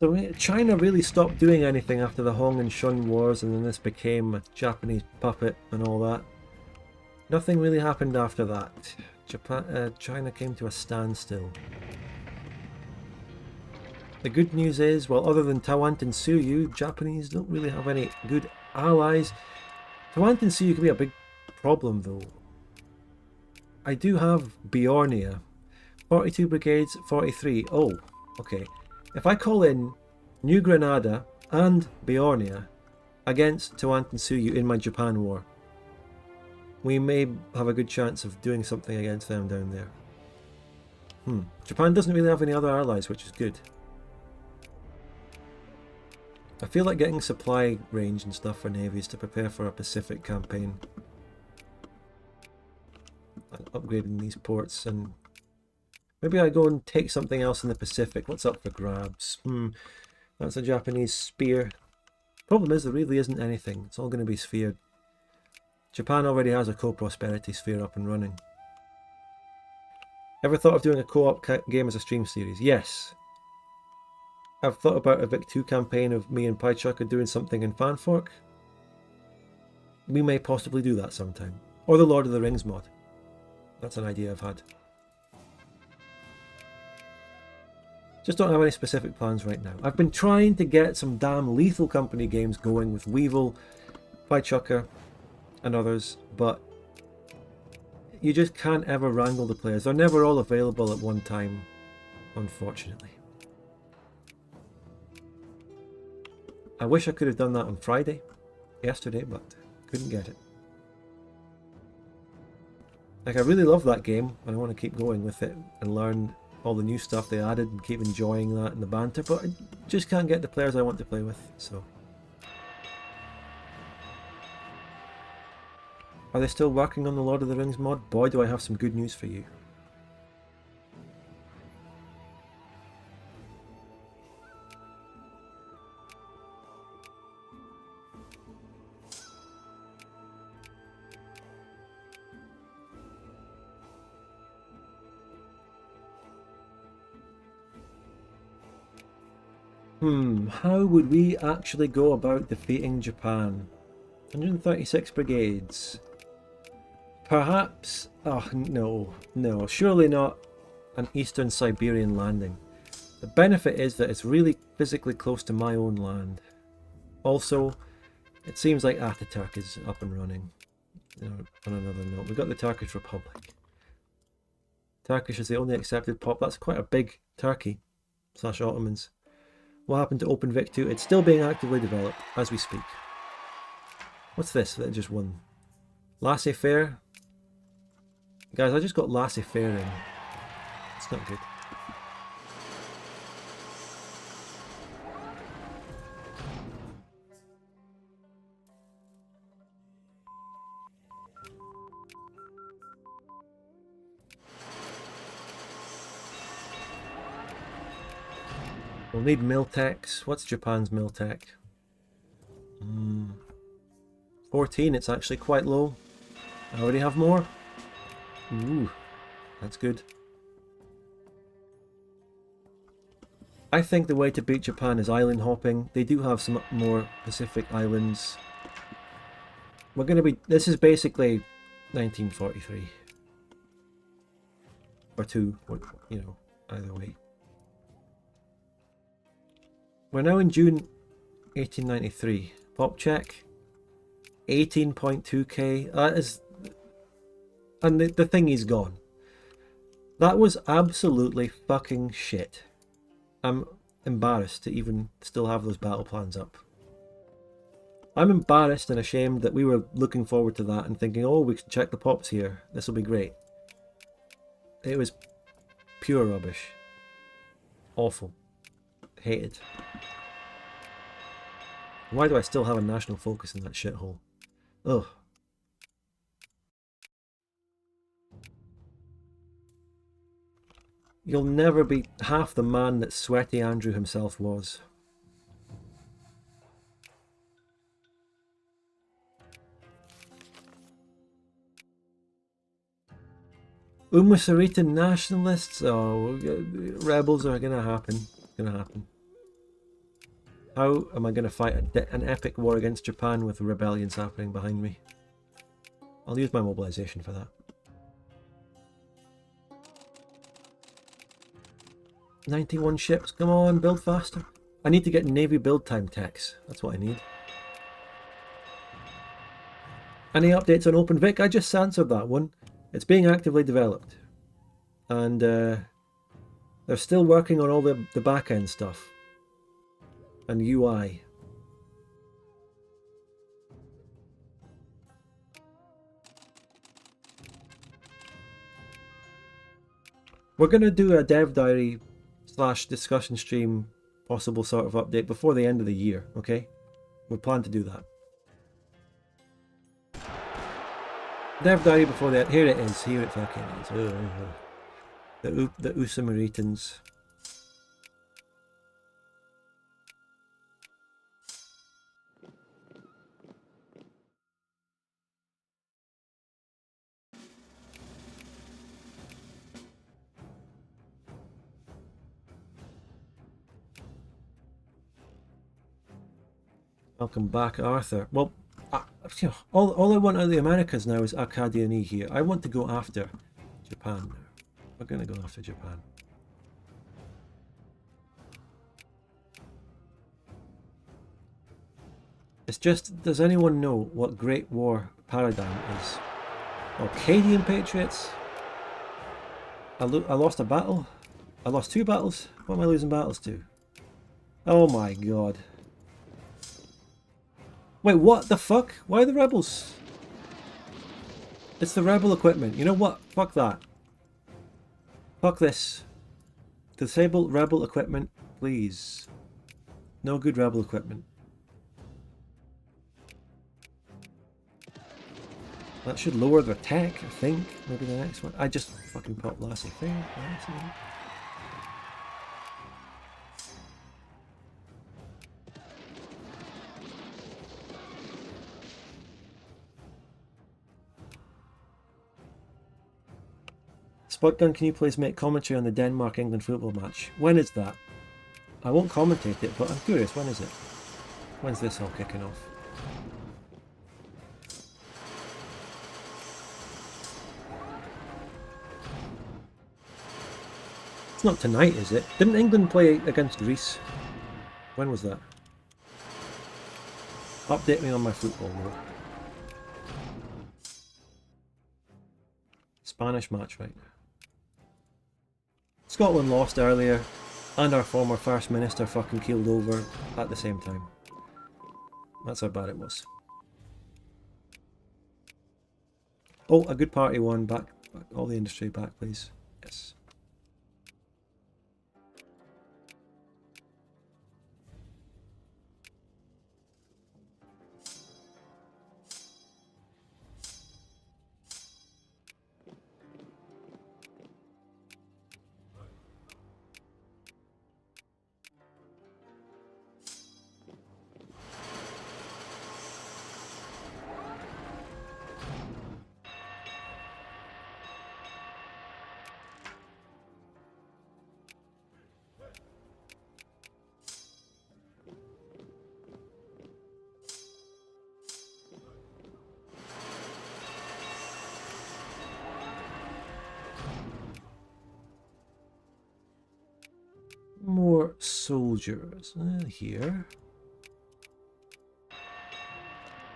[SPEAKER 1] So China really stopped doing anything after the Hong and Shun wars, and then this became a Japanese puppet and all that. Nothing really happened after that. China came to a standstill. The good news is, well, other than Tawantin and Suyu, Japanese don't really have any good allies. Tawantin and Suyu can be a big problem, though. I do have Bjornia. 42 brigades, 43. Oh, okay. If I call in New Granada and Bjornia against Tawantin and Suyu in my Japan war, we may have a good chance of doing something against them down there. Japan doesn't really have any other allies, which is good. I feel like getting supply range and stuff for navies to prepare for a Pacific campaign. And upgrading these ports, and maybe I go and take something else in the Pacific. What's up for grabs? That's a Japanese spear. Problem is, there really isn't anything. It's all going to be sphered. Japan already has a co-prosperity sphere up and running. Ever thought of doing a co-op game as a stream series? Yes. I've thought about a Vic 2 campaign of me and PyChucker doing something in Fanfork. We may possibly do that sometime. Or the Lord of the Rings mod. That's an idea I've had. Just don't have any specific plans right now. I've been trying to get some damn Lethal Company games going with Weevil, PyChucker, and others, but you just can't ever wrangle the players. They're never all available at one time, unfortunately. I wish I could have done that on Friday, yesterday, but couldn't get it. Like, I really love that game, and I want to keep going with it and learn all the new stuff they added and keep enjoying that and the banter, but I just can't get the players I want to play with, so. Are they still working on the Lord of the Rings mod? Boy, do I have some good news for you. How would we actually go about defeating Japan? 136 brigades. Perhaps... oh, no, surely not an Eastern Siberian landing. The benefit is that it's really physically close to my own land. Also, it seems like Ataturk is up and running. On another note, we've got the Turkish Republic. Turkish is the only accepted pop. That's quite a big Turkey / Ottomans. What happened to Open Vic 2? It's still being actively developed as we speak. What's this that just won? Laissez-faire? Guys, I just got laissez-faire in. It's not good. We'll need Miltex. What's Japan's Miltech? 14, it's actually quite low. I already have more. Ooh, that's good. I think the way to beat Japan is island hopping. They do have some more Pacific islands. We're going to be... this is basically 1943. Or 2, or, either way. We're now in June 1893. Pop check. 18.2k. That is... And the thing is gone. That was absolutely fucking shit. I'm embarrassed to even still have those battle plans up. I'm embarrassed and ashamed that we were looking forward to that and thinking, oh, we can check the pops here. This will be great. It was pure rubbish. Awful. Hated. Why do I still have a national focus in that shithole? Ugh. You'll never be half the man that Sweaty Andrew himself was. Umusaritan nationalists? Oh, rebels are gonna happen. Gonna happen. How am I gonna fight an epic war against Japan with rebellions happening behind me? I'll use my mobilization for that. 91 ships, come on, build faster. I need to get Navy build time techs. That's what I need. Any updates on OpenVic? I just answered that one. It's being actively developed. And they're still working on all the back-end stuff. And UI. We're going to do a dev diary / discussion stream possible sort of update before the end of the year, okay? We plan to do that. Dev diary before that. Here it is. Here it fucking is. The Usamaritans. Welcome back, Arthur. Well, all I want out of the Americas now is Arcadian here. I want to go after Japan now. We're going to go after Japan. It's just, does anyone know what Great War paradigm is? Arcadian Patriots? I lost a battle? I lost 2 battles? What am I losing battles to? Oh my god. Wait, what the fuck? Why are the rebels? It's the rebel equipment. You know what? Fuck that. Fuck this. Disable rebel equipment, please. No good rebel equipment. That should lower their tech, I think. Maybe the next one. I just fucking popped Lassie Fair. Spotgun, can you please make commentary on the Denmark-England football match? When is that? I won't commentate it, but I'm curious, when is it? When's this all kicking off? It's not tonight, is it? Didn't England play against Greece? When was that? Update me on my football mode. Spanish match right now. Scotland lost earlier, and our former First Minister fucking keeled over at the same time. That's how bad it was. Oh, a good party won. Back all the industry back, please. Yes. more soldiers here.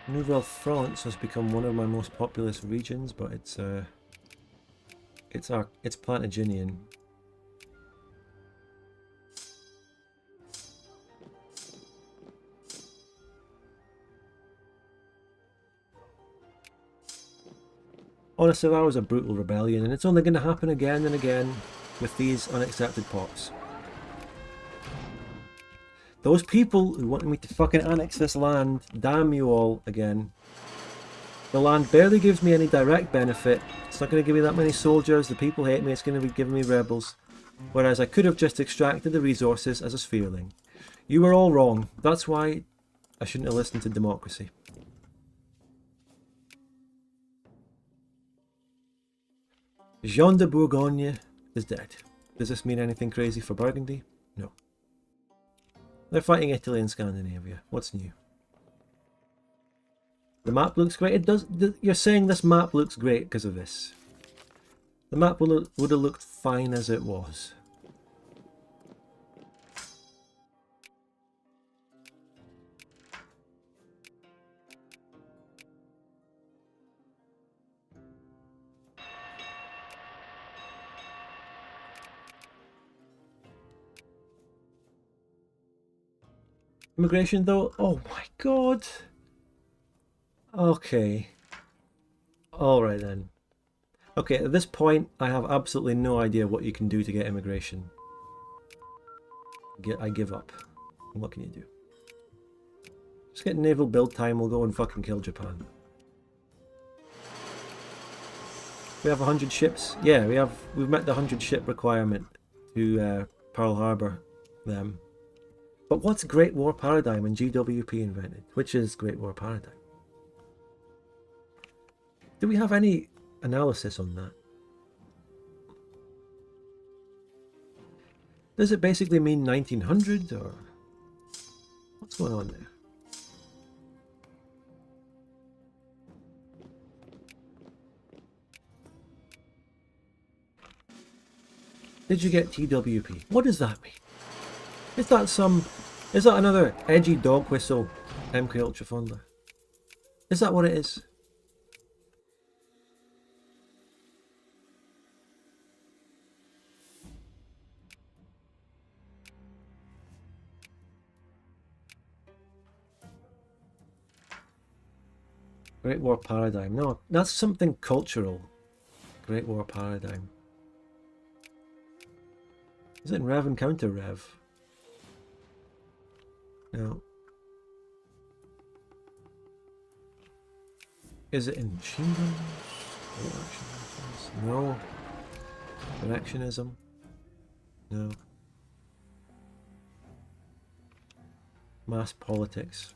[SPEAKER 1] Nouvelle-France has become one of my most populous regions, but it's Plantagenian. Honestly, that was a brutal rebellion, and it's only going to happen again and again with these unaccepted pops. Those people who wanted me to fucking annex this land, damn you all again. The land barely gives me any direct benefit. It's not going to give me that many soldiers. The people hate me. It's going to be giving me rebels. Whereas I could have just extracted the resources as a sphereling. You were all wrong. That's why I shouldn't have listened to democracy. Jean de Bourgogne is dead. Does this mean anything crazy for Burgundy? No. They're fighting Italy and Scandinavia. What's new? The map looks great. It does. You're saying this map looks great because of this. The map would have looked fine as it was. Immigration though, oh my god. Okay. Alright then. Okay, at this point I have absolutely no idea what you can do to get immigration. I give up. What can you do? Just get naval build time, we'll go and fucking kill Japan. We have 100 ships. Yeah, we've met the 100 ship requirement to Pearl Harbor them. But what's Great War Paradigm and GWP invented? Which is Great War Paradigm? Do we have any analysis on that? Does it basically mean 1900 or what's going on there? Did you get TWP? What does that mean? Is that another edgy dog whistle MK Ultra Fondler? Is that what it is? Great War Paradigm. No, that's something cultural. Great War Paradigm. Is it in Rev and Counter Rev? No. Is it in machine guns? No. Directionism? No. Mass politics.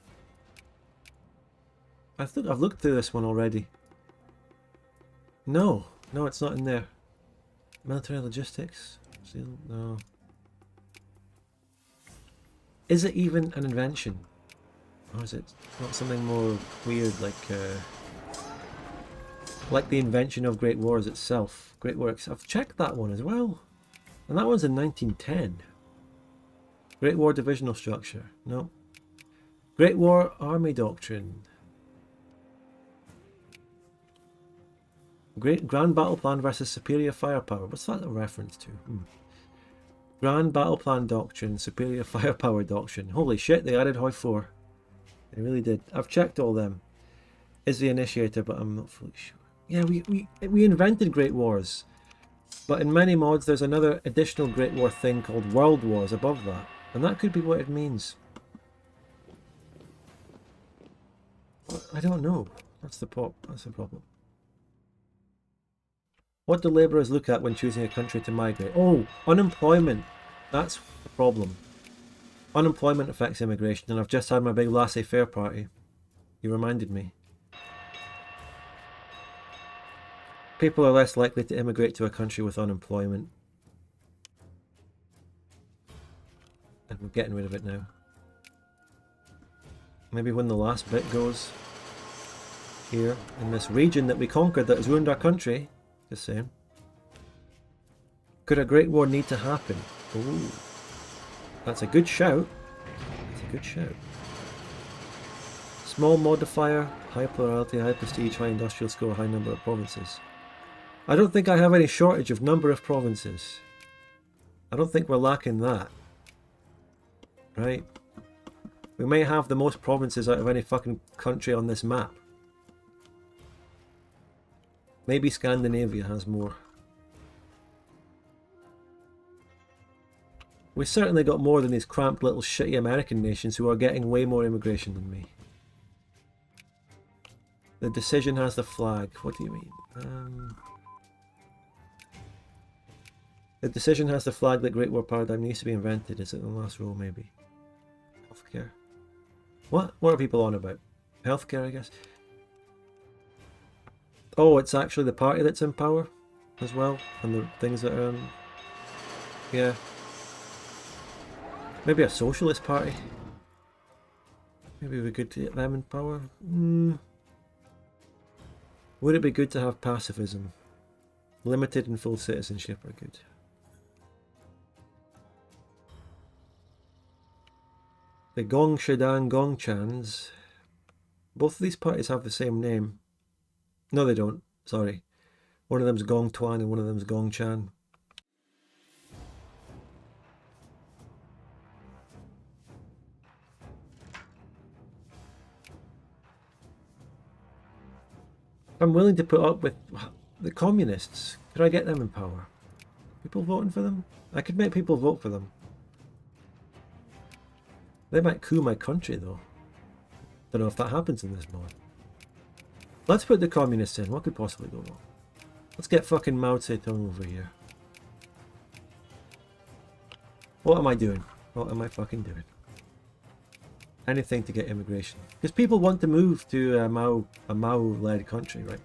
[SPEAKER 1] I think I've looked through this one already. No, it's not in there. Military logistics? No. Is it even an invention? Or is it not something more weird like the invention of Great Wars itself? Great Works. I've checked that one as well. And that one's in 1910. Great War divisional structure. No. Great War Army Doctrine. Grand Battle Plan versus Superior Firepower. What's that a reference to? Grand Battle Plan Doctrine, Superior Firepower Doctrine. Holy shit, they added Hoi 4. They really did. I've checked all them. Is the initiator, but I'm not fully sure. Yeah, we invented Great Wars. But in many mods, there's another additional Great War thing called World Wars above that. And that could be what it means. I don't know. That's the problem. What do labourers look at when choosing a country to migrate? Oh, unemployment. That's the problem. Unemployment affects immigration, and I've just had my big laissez-faire party. You reminded me. People are less likely to immigrate to a country with unemployment. And we're getting rid of it now. Maybe when the last bit goes. Here, in this region that we conquered that has ruined our country. Just saying. Could a Great War need to happen? Ooh. That's a good shout. That's a good shout. Small modifier, high plurality, high prestige, high industrial score, high number of provinces. I don't think I have any shortage of number of provinces. I don't think we're lacking that. Right? We may have the most provinces out of any fucking country on this map. Maybe Scandinavia has more. We certainly got more than these cramped little shitty American nations who are getting way more immigration than me. The decision has the flag. What do you mean? The decision has the flag that Great War Paradigm needs to be invented. Is it the last row, maybe? Healthcare. What? What are people on about? Healthcare, I guess. Oh, it's actually the party that's in power as well, and the things that are yeah. Maybe a socialist party. Maybe we could get them in power. Would it be good to have pacifism? Limited and full citizenship are good. The Gong Showdown Gong Chans. Both of these parties have the same name. No, they don't. Sorry. One of them's Gong Tuan and one of them's Gong Chan. I'm willing to put up with the communists. Could I get them in power? People voting for them? I could make people vote for them. They might coup my country though. Don't know if that happens in this mod. Let's put the communists in. What could possibly go wrong? Let's get fucking Mao Zedong over here. What am I doing? What am I fucking doing? Anything to get immigration. Because people want to move to a Mao-led country, right?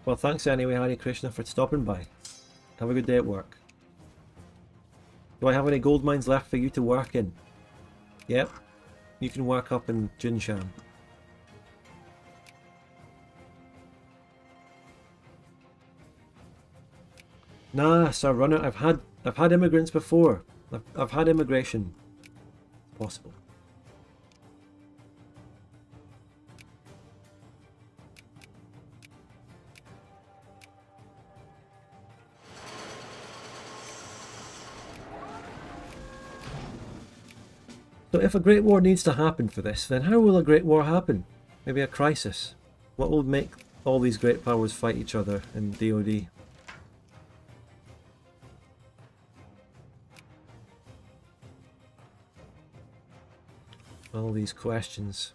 [SPEAKER 1] Well, thanks anyway, Hare Krishna, for stopping by. Have a good day at work. Do I have any gold mines left for you to work in? Yep. You can work up in Jinshan. Nah, Sir Runner, I've had immigrants before. I've had immigration. It's possible. So if a great war needs to happen for this, then how will a great war happen? Maybe a crisis. What will make all these great powers fight each other in DoD? All these questions.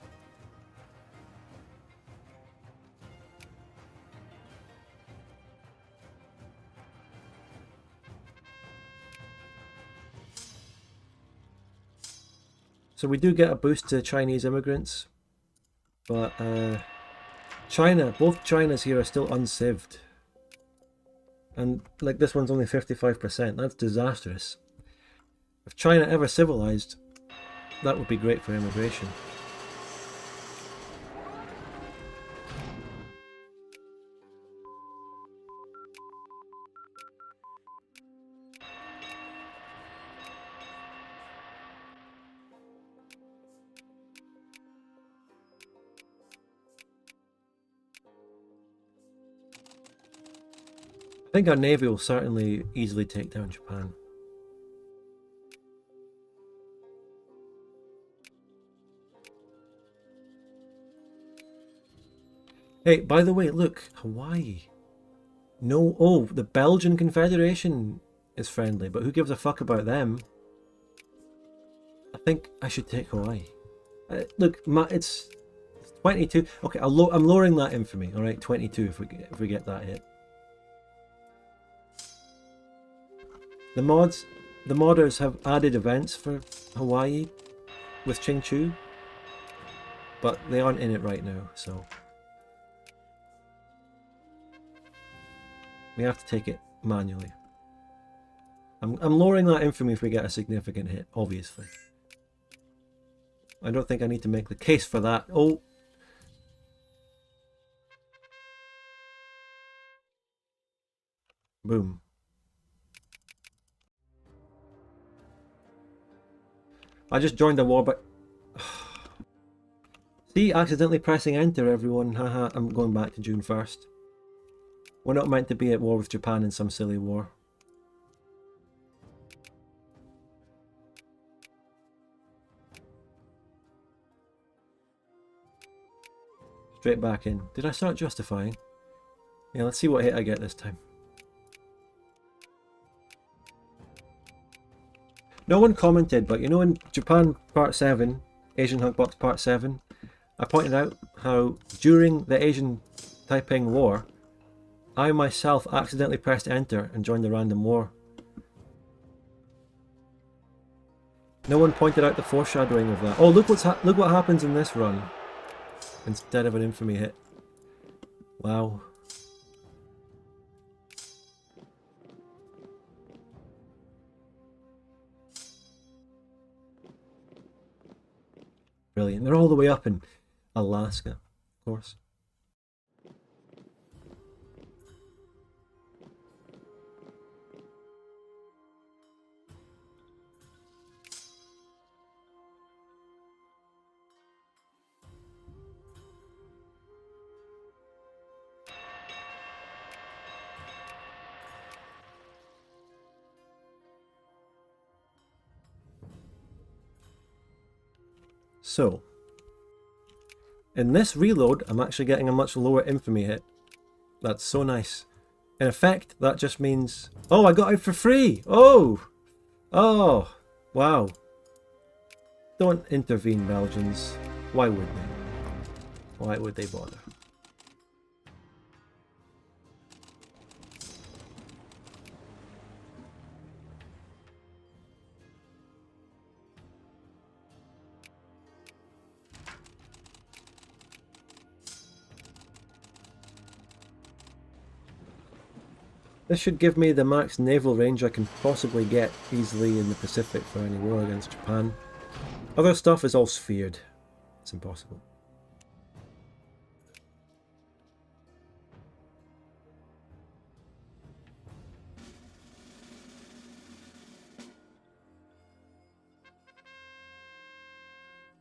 [SPEAKER 1] So we do get a boost to Chinese immigrants, but both Chinas here are still uncived. And like this one's only 55%, that's disastrous. If China ever civilized, that would be great for immigration. I think our navy will certainly easily take down Japan. Hey, by the way, look, Hawaii. No, oh, the Belgian Confederation is friendly, but who gives a fuck about them? I think I should take Hawaii. Look, it's 22. Okay, I'm lowering that infamy. All right, 22 if we get that hit. The modders have added events for Hawaii with Qingqiu, but they aren't in it right now, so we have to take it manually. I'm lowering that infamy if we get a significant hit, obviously. I don't think I need to make the case for that. Oh. Boom. I just joined the war, but... See, accidentally pressing enter, everyone. Haha, I'm going back to June 1st. We're not meant to be at war with Japan in some silly war. Straight back in. Did I start justifying? Yeah, let's see what hit I get this time. No one commented, but you know in Japan Part 7, Asian Hunkbox Part 7, I pointed out how during the Asian Taiping War, I myself accidentally pressed enter and joined the random war. No one pointed out the foreshadowing of that. Oh, look what happens in this run instead of an infamy hit. Wow. Brilliant. They're all the way up in Alaska, of course. So, in this reload, I'm actually getting a much lower infamy hit. That's so nice. In effect, that just means... Oh, I got it for free! Oh! Oh! Wow. Don't intervene, Belgians. Why would they? Why would they bother? This should give me the max naval range I can possibly get easily in the Pacific for any war against Japan. Other stuff is all sphered. It's impossible.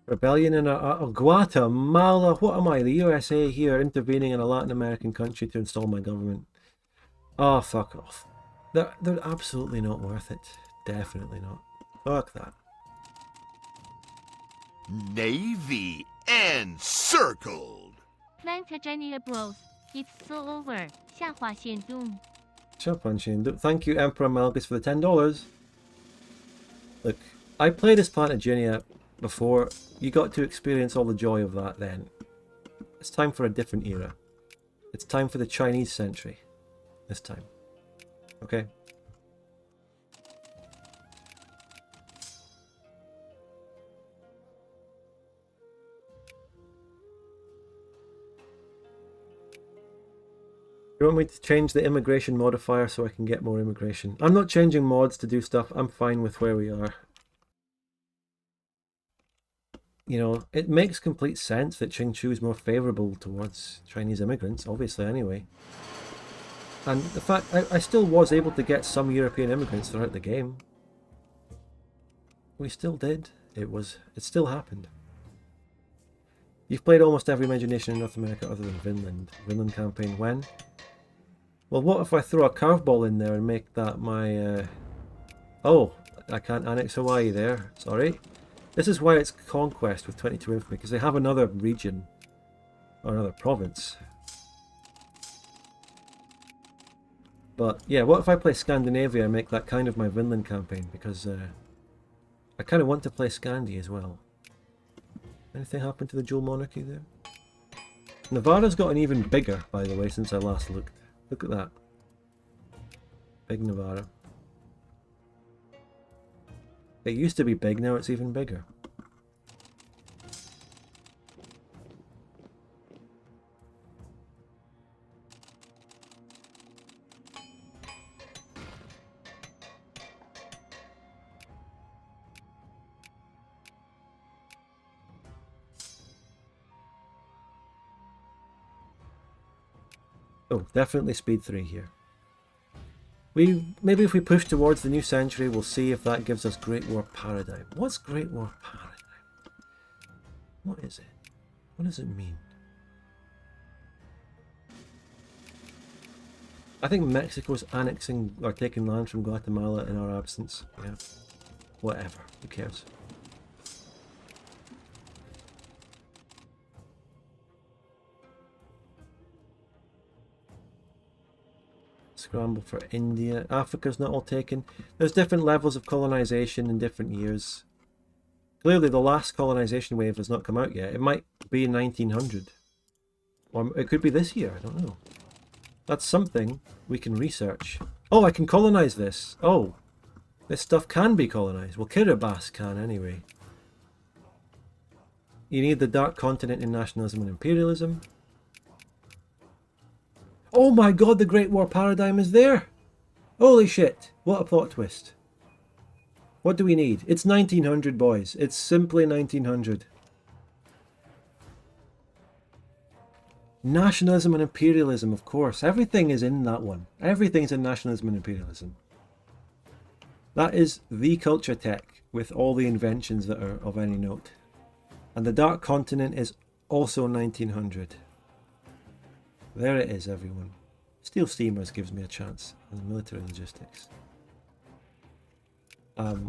[SPEAKER 1] Rebellion in Guatemala. What am I? The USA here intervening in a Latin American country to install my government. Oh, fuck off. They're absolutely not worth it. Definitely not. Fuck that.
[SPEAKER 5] Navy encircled.
[SPEAKER 2] Plantagenia bros. It's so over. 下划线 doom.
[SPEAKER 1] Thank you, Emperor Malgus, for the $10. Look, I played as Plantagenia before. You got to experience all the joy of that then. It's time for a different era. It's time for the Chinese century. This time. Okay? You want me to change the immigration modifier so I can get more immigration? I'm not changing mods to do stuff. I'm fine with where we are. You know, it makes complete sense that Qingqiu is more favourable towards Chinese immigrants, obviously, anyway. And the fact, I still was able to get some European immigrants throughout the game. We still did. It still happened. You've played almost every major nation in North America other than Vinland. Vinland campaign when? Well, what if I throw a curveball in there and make that my... Oh, I can't annex Hawaii there. Sorry. This is why it's conquest with 22 infantry, because they have another region. Or another province. But yeah, what if I play Scandinavia and make that kind of my Vinland campaign? Because I kind of want to play Scandi as well. Anything happen to the dual monarchy there? Navarra's gotten even bigger, by the way, since I last looked. Look at that. Big Navarra. It used to be big, now it's even bigger. Oh, definitely speed 3 here. Maybe if we push towards the new century, we'll see if that gives us Great War Paradigm. What's Great War Paradigm? What is it? What does it mean? I think Mexico's annexing or taking land from Guatemala in our absence. Yeah. Whatever. Who cares? Scramble for India. Africa's not all taken. There's different levels of colonization in different years. Clearly the last colonization wave has not come out yet. It might be 1900. Or it could be this year. I don't know. That's something we can research. Oh, I can colonize this. Oh, this stuff can be colonized. Well, Kiribati can anyway. You need the dark continent in nationalism and imperialism. Oh my god, the Great War Paradigm is there! Holy shit, what a plot twist. What do we need? It's 1900, boys. It's simply 1900. Nationalism and imperialism, of course. Everything is in that one. Everything's in nationalism and imperialism. That is the culture tech with all the inventions that are of any note. And the Dark Continent is also 1900. There it is, everyone. Steel steamers gives me a chance. And military logistics.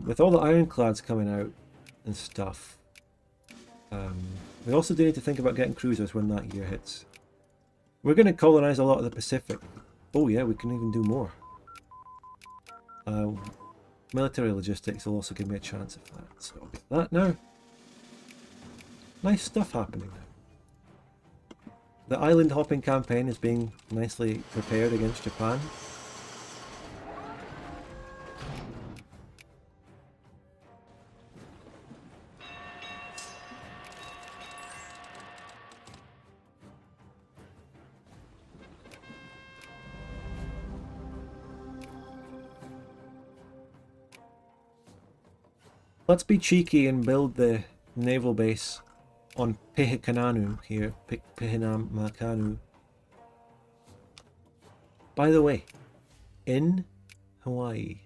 [SPEAKER 1] With all the ironclads coming out and stuff, we also do need to think about getting cruisers when that year hits. We're going to colonize a lot of the Pacific. Oh yeah, we can even do more. Military logistics will also give me a chance of that. So I'll get that now. Nice stuff happening now. The island hopping campaign is being nicely prepared against Japan. Let's be cheeky and build the naval base on Pihikananu here, Pihinam-Makanu. By the way, in Hawaii,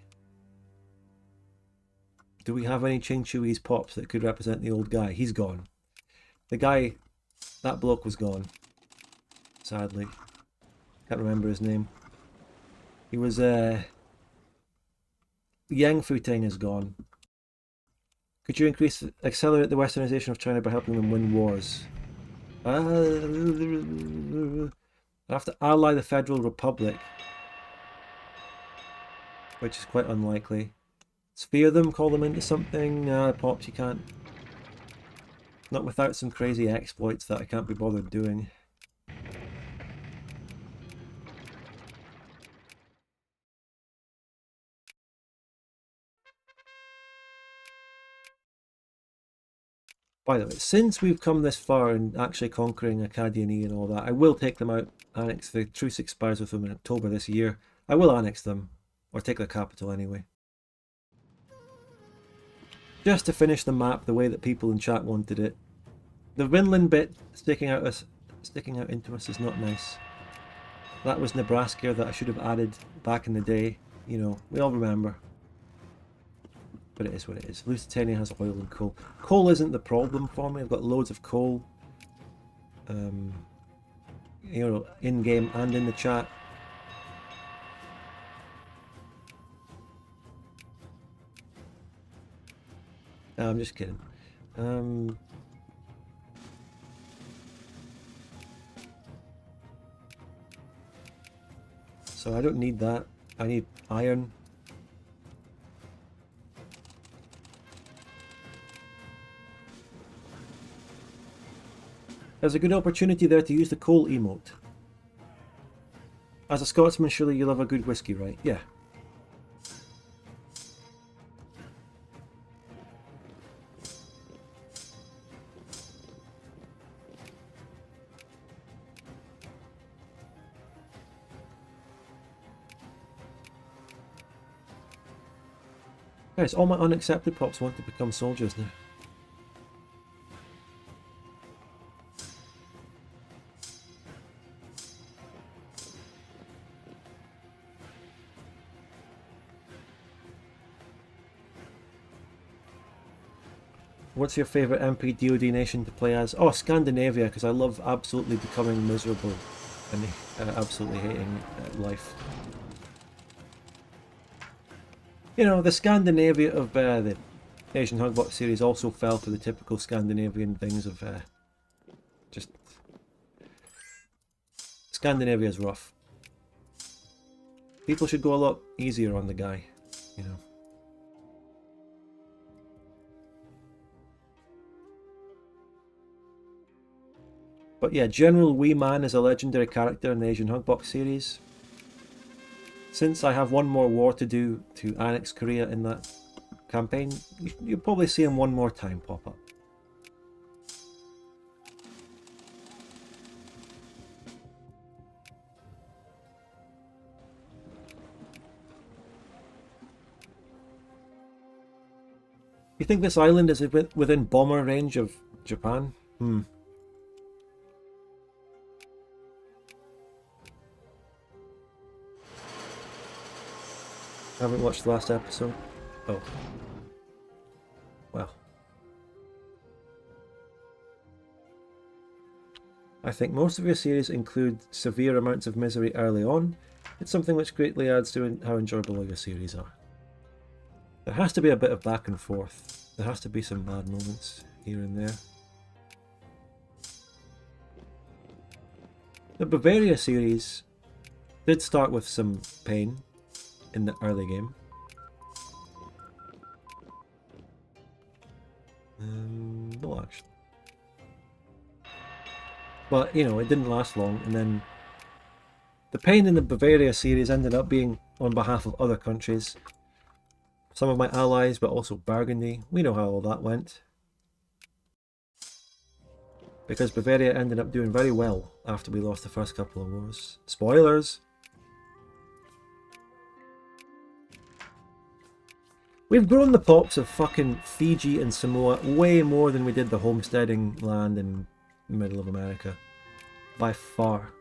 [SPEAKER 1] do we have any Qingqiu's pops that could represent the old guy? He's gone. The guy, that bloke was gone, sadly. Can't remember his name. He was, Yang Futeng is gone. Could you accelerate the westernization of China by helping them win wars? I have to ally the Federal Republic, which is quite unlikely. Sphere them, call them into something. Pops, you can't. Not without some crazy exploits that I can't be bothered doing. By the way, since we've come this far in actually conquering Arcadian and all that, I will take them out, annex. The truce expires with them in October this year. I will annex them, or take their capital anyway. Just to finish the map the way that people in chat wanted it. The Vinland bit sticking out into us is not nice. That was Nebraska that I should have added back in the day. You know, we all remember. But it is what it is. Lusitania has oil and coal. Coal isn't the problem for me. I've got loads of coal. You know, in-game and in the chat. I'm just kidding. So I don't need that. I need iron. There's a good opportunity there to use the coal emote. As a Scotsman, surely you love a good whiskey, right? Yeah. Guys, all my unaccepted pops want to become soldiers now. What's your favourite MP DoD nation to play as? Oh, Scandinavia, because I love absolutely becoming miserable and absolutely hating life. You know, the Scandinavia of the Asian Hugbox series also fell for the typical Scandinavian things of just... Scandinavia is rough. People should go a lot easier on the guy, you know. But yeah, General Wee Man is a legendary character in the Asian Hugbox series. Since I have one more war to do to annex Korea in that campaign, you'll probably see him one more time pop up. You think this island is within bomber range of Japan? I haven't watched the last episode. Oh. Well. I think most of your series include severe amounts of misery early on. It's something which greatly adds to how enjoyable all your series are. There has to be a bit of back and forth. There has to be some bad moments here and there. The Bavaria series did start with some pain in the early game. No, actually. But, you know, it didn't last long, and then the pain in the Bavaria series ended up being on behalf of other countries. Some of my allies, but also Burgundy. We know how all that went. Because Bavaria ended up doing very well after we lost the first couple of wars. Spoilers! We've grown the pops of fucking Fiji and Samoa way more than we did the homesteading land in the middle of America. By far.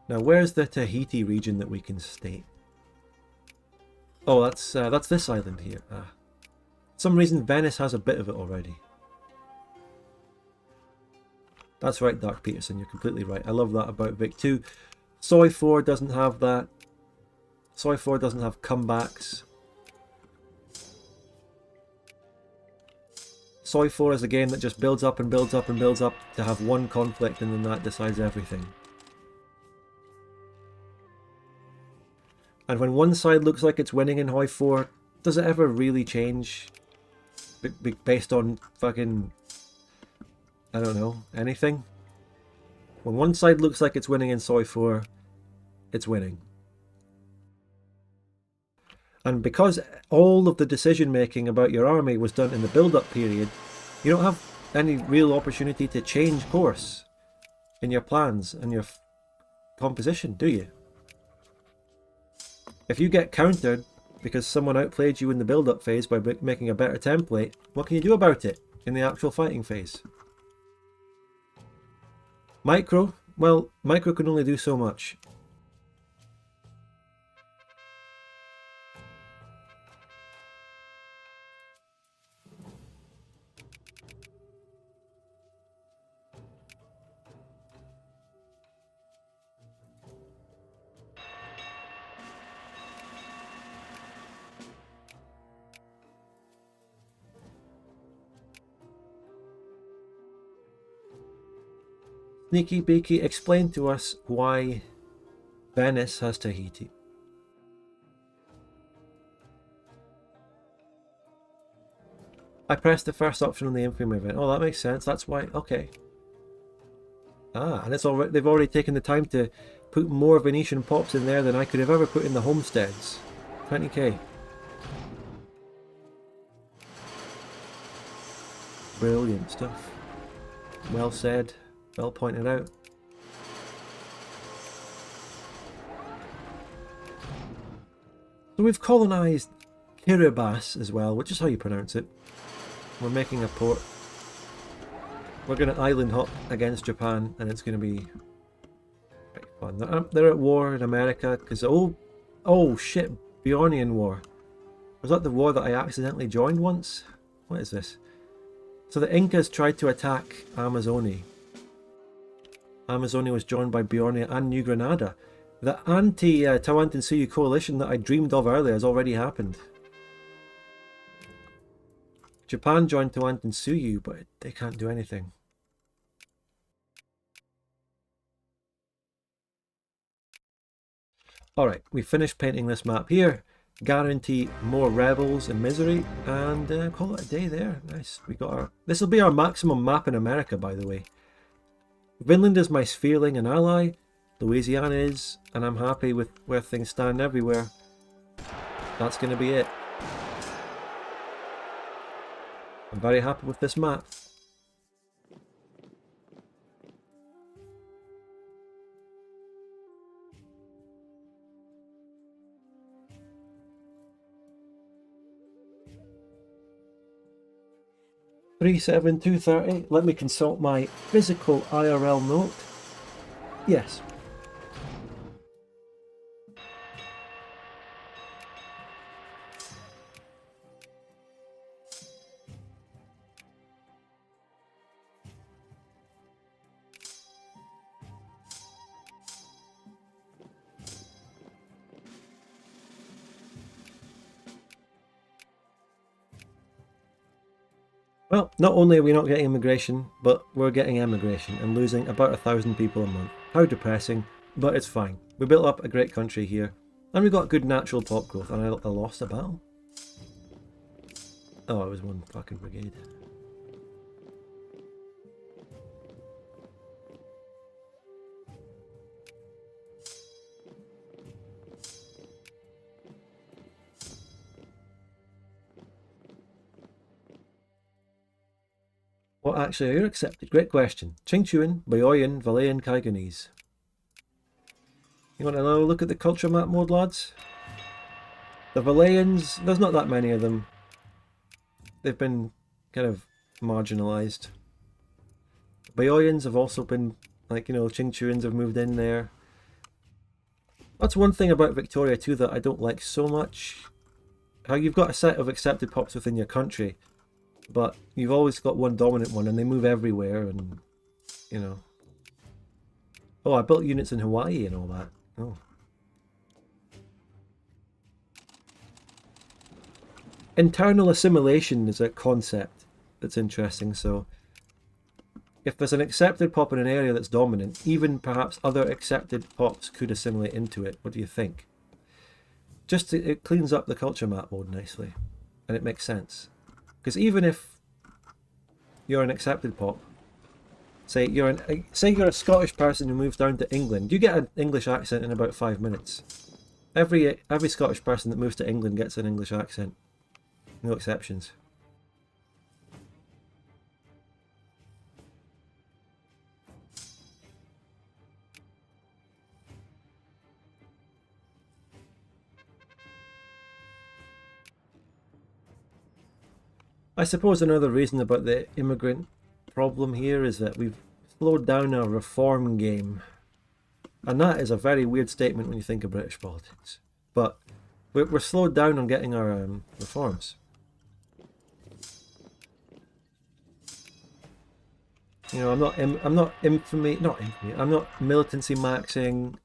[SPEAKER 1] Now, where's the Tahiti region that we can state? Oh, that's this island here. For some reason, Venice has a bit of it already. That's right, Dark Peterson, you're completely right. I love that about Vic 2. Soy 4 doesn't have that. Soy 4 doesn't have comebacks. Soy 4 is a game that just builds up and builds up and builds up to have one conflict, and then that decides everything. And when one side looks like it's winning in Hoi 4, does it ever really change? Based on fucking, I don't know, anything? When one side looks like it's winning in Soy 4, it's winning. And because all of the decision making about your army was done in the build-up period, you don't have any real opportunity to change course in your plans and your composition, do you? If you get countered because someone outplayed you in the build-up phase by making a better template, what can you do about it in the actual fighting phase? Micro? Well, Micro can only do so much. Sneaky Beaky, explain to us why Venice has Tahiti. I pressed the first option on the Infamy event. Oh, that makes sense. That's why. Okay. Ah, and it's already, they've already taken the time to put more Venetian pops in there than I could have ever put in the homesteads. 20k. Brilliant stuff. Well said. Well pointed out. So we've colonised Kiribati as well, which is how you pronounce it. We're making a port. We're going to island hop against Japan, and it's going to be quite fun. They're at war in America because oh shit, Bjornian War. Was that the war that I accidentally joined once? What is this? So the Incas tried to attack Amazonia. Amazonia was joined by Borneo and New Granada. The anti-Tawantinsuyu coalition that I dreamed of earlier has already happened. Japan joined Tawantinsuyu, but they can't do anything. Alright, we finished painting this map here. Guarantee more rebels and misery, and call it a day there. Nice. We got our... This will be our maximum map in America, by the way. Vinland is my sphereling and ally. Louisiana is, and I'm happy with where things stand everywhere. That's going to be it. I'm very happy with this map. $37230. Let me consult my physical IRL note. Yes. Well, not only are we not getting immigration, but we're getting emigration and losing about 1,000 people a month. How depressing, but it's fine. We built up a great country here, and we got good natural pop growth, and I lost a battle. Oh, it was one fucking brigade. What actually are you accepted? Great question. Qingqiu, Valleyan, Valleyan Catholic. You want to know? Look at the culture map mode, lads. The Vallayans, there's not that many of them. They've been kind of marginalised. Bayorians have also been, like, you know, Qingqiuans have moved in there. That's one thing about Victoria too that I don't like so much. How you've got a set of accepted pops within your country, but you've always got one dominant one and they move everywhere and, you know. Oh, I built units in Hawaii and all that. Oh. Internal assimilation is a concept that's interesting. So if there's an accepted pop in an area that's dominant, even perhaps other accepted pops could assimilate into it. What do you think? Just it cleans up the culture map mode nicely, and it makes sense. Because even if you're an accepted pop, say you're a Scottish person who moves down to England, you get an English accent in about 5 minutes. Every Scottish person that moves to England gets an English accent. No exceptions. I suppose another reason about the immigrant problem here is that we've slowed down our reform game. And that is a very weird statement when you think of British politics. But we're slowed down on getting our reforms. You know, I'm not militancy maxing.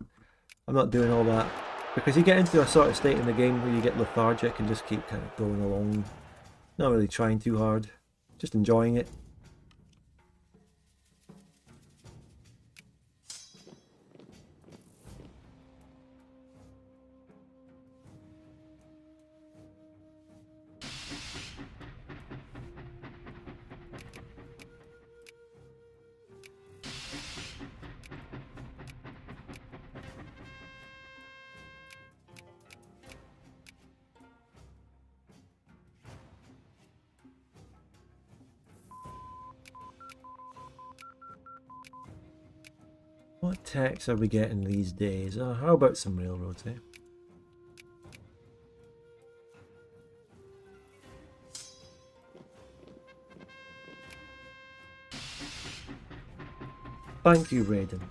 [SPEAKER 1] I'm not doing all that. Because you get into a sort of state in the game where you get lethargic and just keep kind of going along. Not really trying too hard, just enjoying it. What techs are we getting these days? How about some railroads, eh? Thank you, Raiden.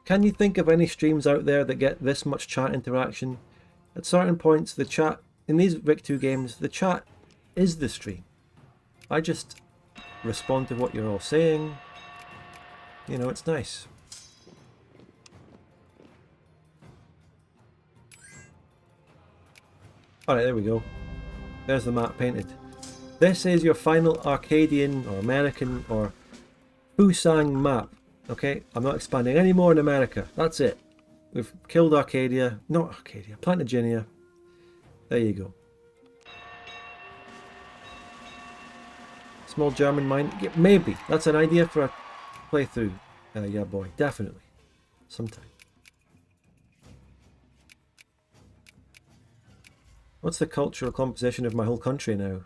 [SPEAKER 1] Can you think of any streams out there that get this much chat interaction? At certain points, the chat, in these Vic2 games, the chat is the stream. I just respond to what you're all saying. You know, it's nice. Alright, there we go. There's the map painted. This is your final Arcadian or American or Fusang map. Okay, I'm not expanding any more in America. That's it. We've killed Arcadia. Not Arcadia, Plantagenia. There you go. Small German mine. Yeah, maybe. That's an idea for a playthrough. Yeah, boy. Definitely. Sometime. What's the cultural composition of my whole country now?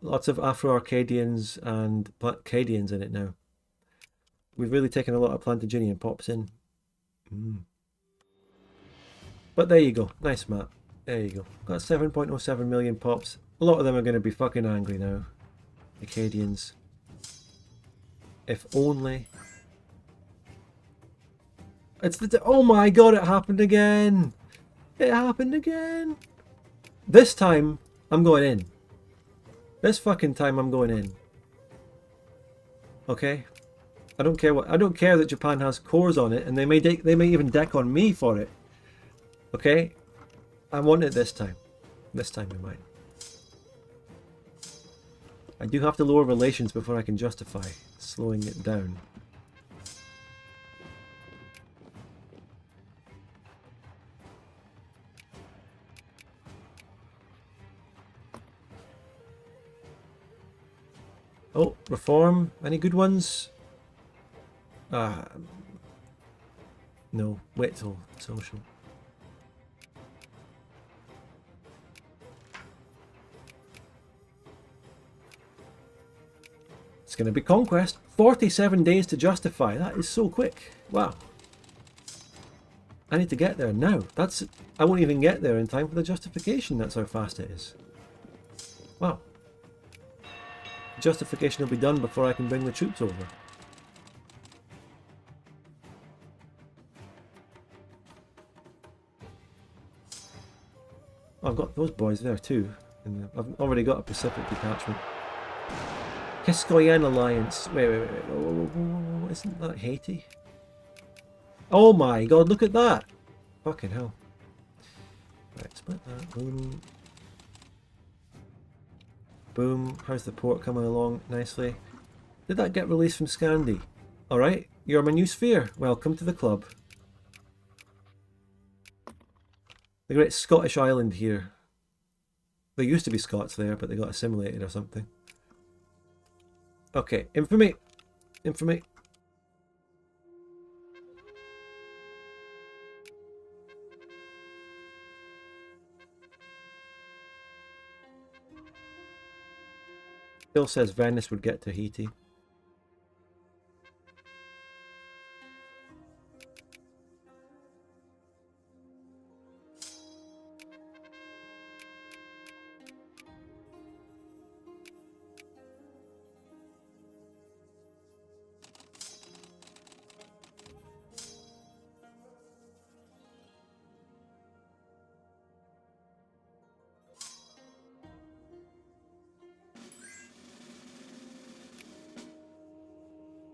[SPEAKER 1] Lots of Afro-Arcadians and Arcadians in it now. We've really taken a lot of Plantagenian pops in. But there you go. Nice map. There you go. Got 7.07 million pops. A lot of them are going to be fucking angry now. Arcadians. If only. It's the... Oh my god, it happened again! It happened again! This time, I'm going in. This fucking time, I'm going in. Okay? I don't care what... I don't care that Japan has cores on it, and they may even deck on me for it. Okay? I want it this time. This time we might. I do have to lower relations before I can justify slowing it down. Oh, reform. Any good ones? No. Wait till social. It's going to be conquest. 47 days to justify. That is so quick. Wow. I need to get there now. I won't even get there in time for the justification. That's how fast it is. Wow. Justification will be done before I can bring the troops over. I've got those boys there too. And I've already got a Pacific detachment. Kiskoyen Alliance. Wait. Isn't that Haiti? Oh my god, look at that! Fucking hell. Right, split that. Boom. Boom. How's the port coming along nicely? Did that get released from Scandi? Alright, you're my new sphere. Welcome to the club. The great Scottish island here. There used to be Scots there, but they got assimilated or something. Okay, infamy. Infamy. Still says Venice would get Tahiti.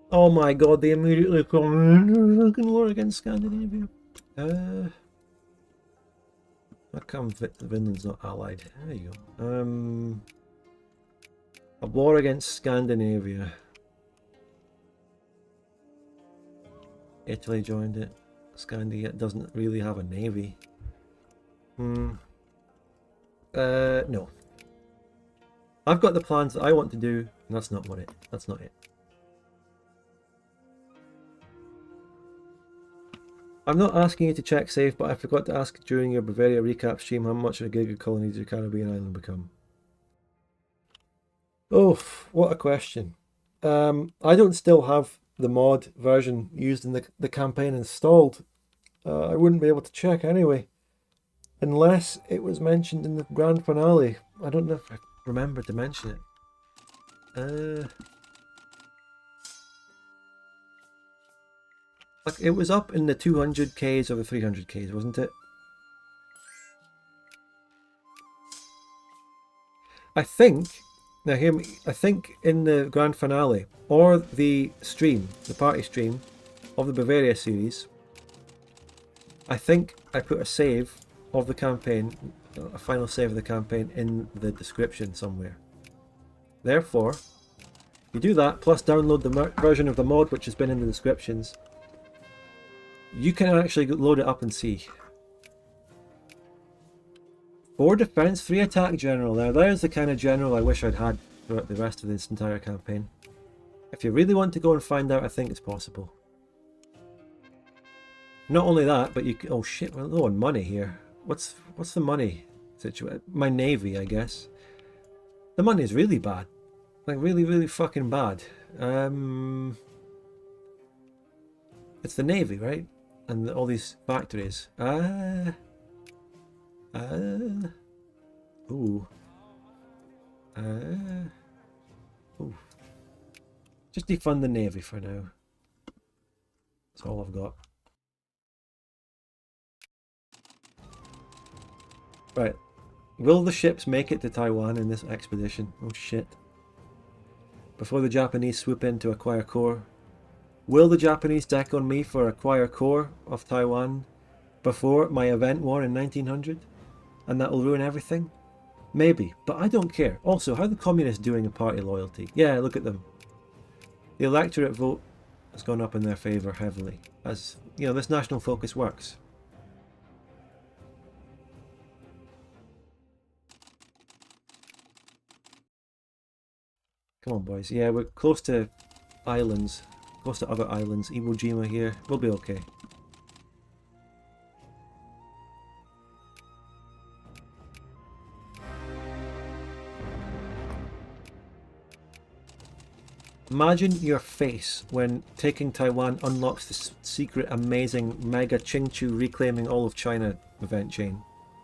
[SPEAKER 1] Oh my god, they immediately come fucking war against Scandinavia. How come Finland's not allied? There you go. A war against Scandinavia. Italy joined it. Scandi doesn't really have a navy. No. I've got the plans that I want to do, and that's not it. That's not it. I'm not asking you to check safe, but I forgot to ask during your Bavaria recap stream how much of a Giga colony did your Caribbean island become? Oh, what a question. I don't still have the mod version used in the campaign installed. I wouldn't be able to check anyway. Unless it was mentioned in the grand finale. I don't know if I remember to mention it. Like, it was up in the 200Ks or the 300Ks, wasn't it? I think, now hear me, I think in the grand finale, or the stream, the party stream of the Bavaria series, I think I put a save of the campaign, a final save of the campaign in the description somewhere. Therefore, you do that, plus download the version of the mod which has been in the descriptions, you can actually load it up and see. 4 defense, 3 attack general. Now there's the kind of general I wish I'd had throughout the rest of this entire campaign. If you really want to go and find out, I think it's possible. Not only that, but you can, oh shit, we're low on money here. What's the money situation? My navy, I guess. The money is really bad. Like really, really fucking bad. It's the navy, right? And all these factories. Ooh. Ooh. Just defund the navy for now. That's all I've got. Right. Will the ships make it to Taiwan in this expedition? Oh shit. Before the Japanese swoop in to acquire core. Will the Japanese deck on me for acquire core of Taiwan before my event war in 1900? And that will ruin everything? Maybe, but I don't care. Also, how are the communists doing in party loyalty? Yeah, look at them. The electorate vote has gone up in their favour heavily. As, you know, this national focus works. Come on, boys. Yeah, we're close to islands. Close to other islands. Iwo Jima here. We'll be okay. Imagine your face when taking Taiwan unlocks the secret, amazing, mega Qingqiu reclaiming all of China event chain.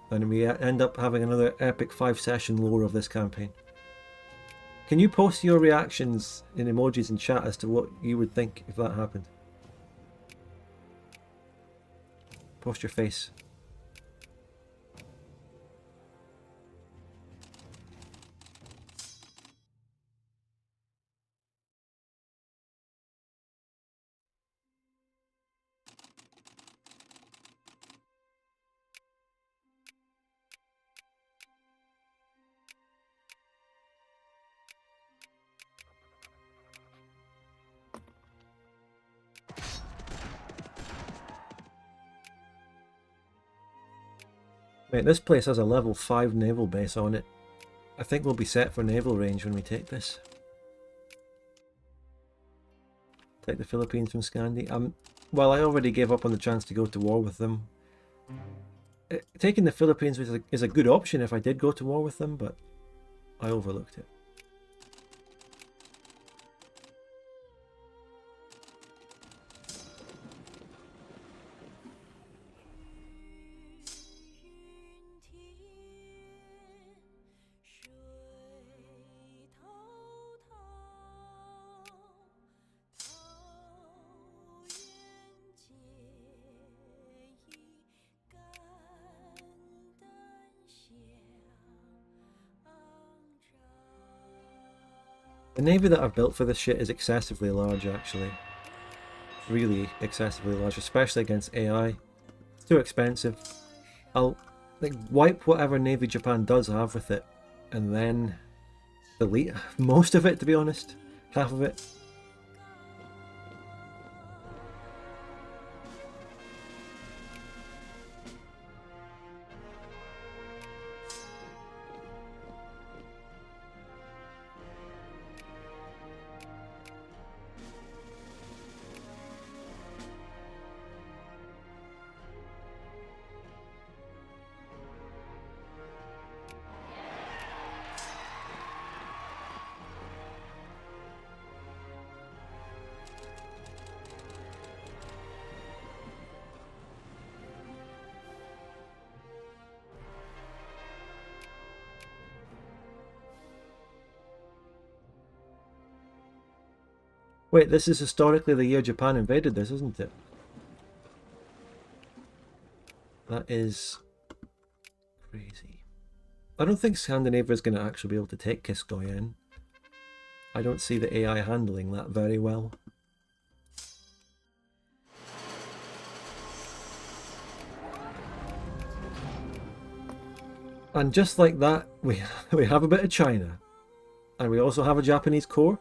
[SPEAKER 1] And we end up having another epic 5-session lore of this campaign. Can you post your reactions in emojis in chat as to what you would think if that happened? Post your face. Mate, this place has a level 5 naval base on it. I think we'll be set for naval range when we take this. Take the Philippines from Scandi. Well, I already gave up on the chance to go to war with them. Taking the Philippines is a good option if I did go to war with them, but I overlooked it. The navy that I've built for this shit is excessively large, actually. Really excessively large, especially against AI. It's too expensive. I'll wipe whatever navy Japan does have with it, and then delete most of it, to be honest. Half of it. Wait, this is historically the year Japan invaded this, isn't it? That is crazy. I don't think Scandinavia is going to actually be able to take Qingqiu. I don't see the AI handling that very well. And just like that, we have a bit of China. And we also have a Japanese core.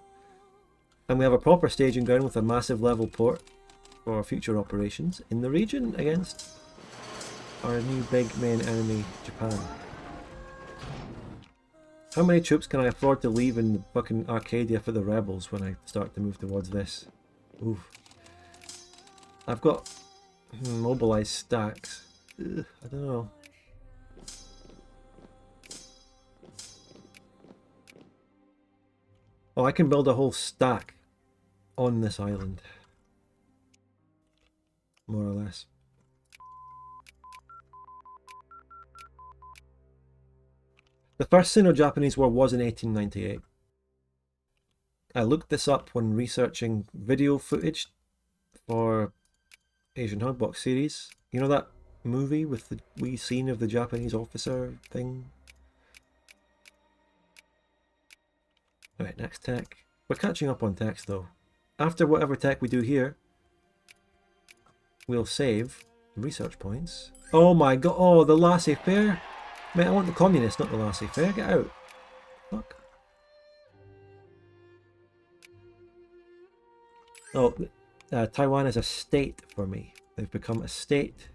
[SPEAKER 1] And we have a proper staging ground with a massive level port for future operations in the region against our new big main enemy, Japan. How many troops can I afford to leave in fucking Arcadia for the rebels when I start to move towards this? Oof. I've got mobilized stacks. Ugh, I don't know. Oh, I can build a whole stack on this island. More or less. The first Sino-Japanese War was in 1898. I looked this up when researching video footage for Asian Hugbox series. You know that movie with the wee scene of the Japanese officer thing? Alright, next tech. We're catching up on techs though. After whatever tech we do here, we'll save research points. Oh my god, oh, the laissez-faire. Mate, I want the communists, not the laissez-faire. Get out. Fuck. Oh, Taiwan is a state for me. They've become a state.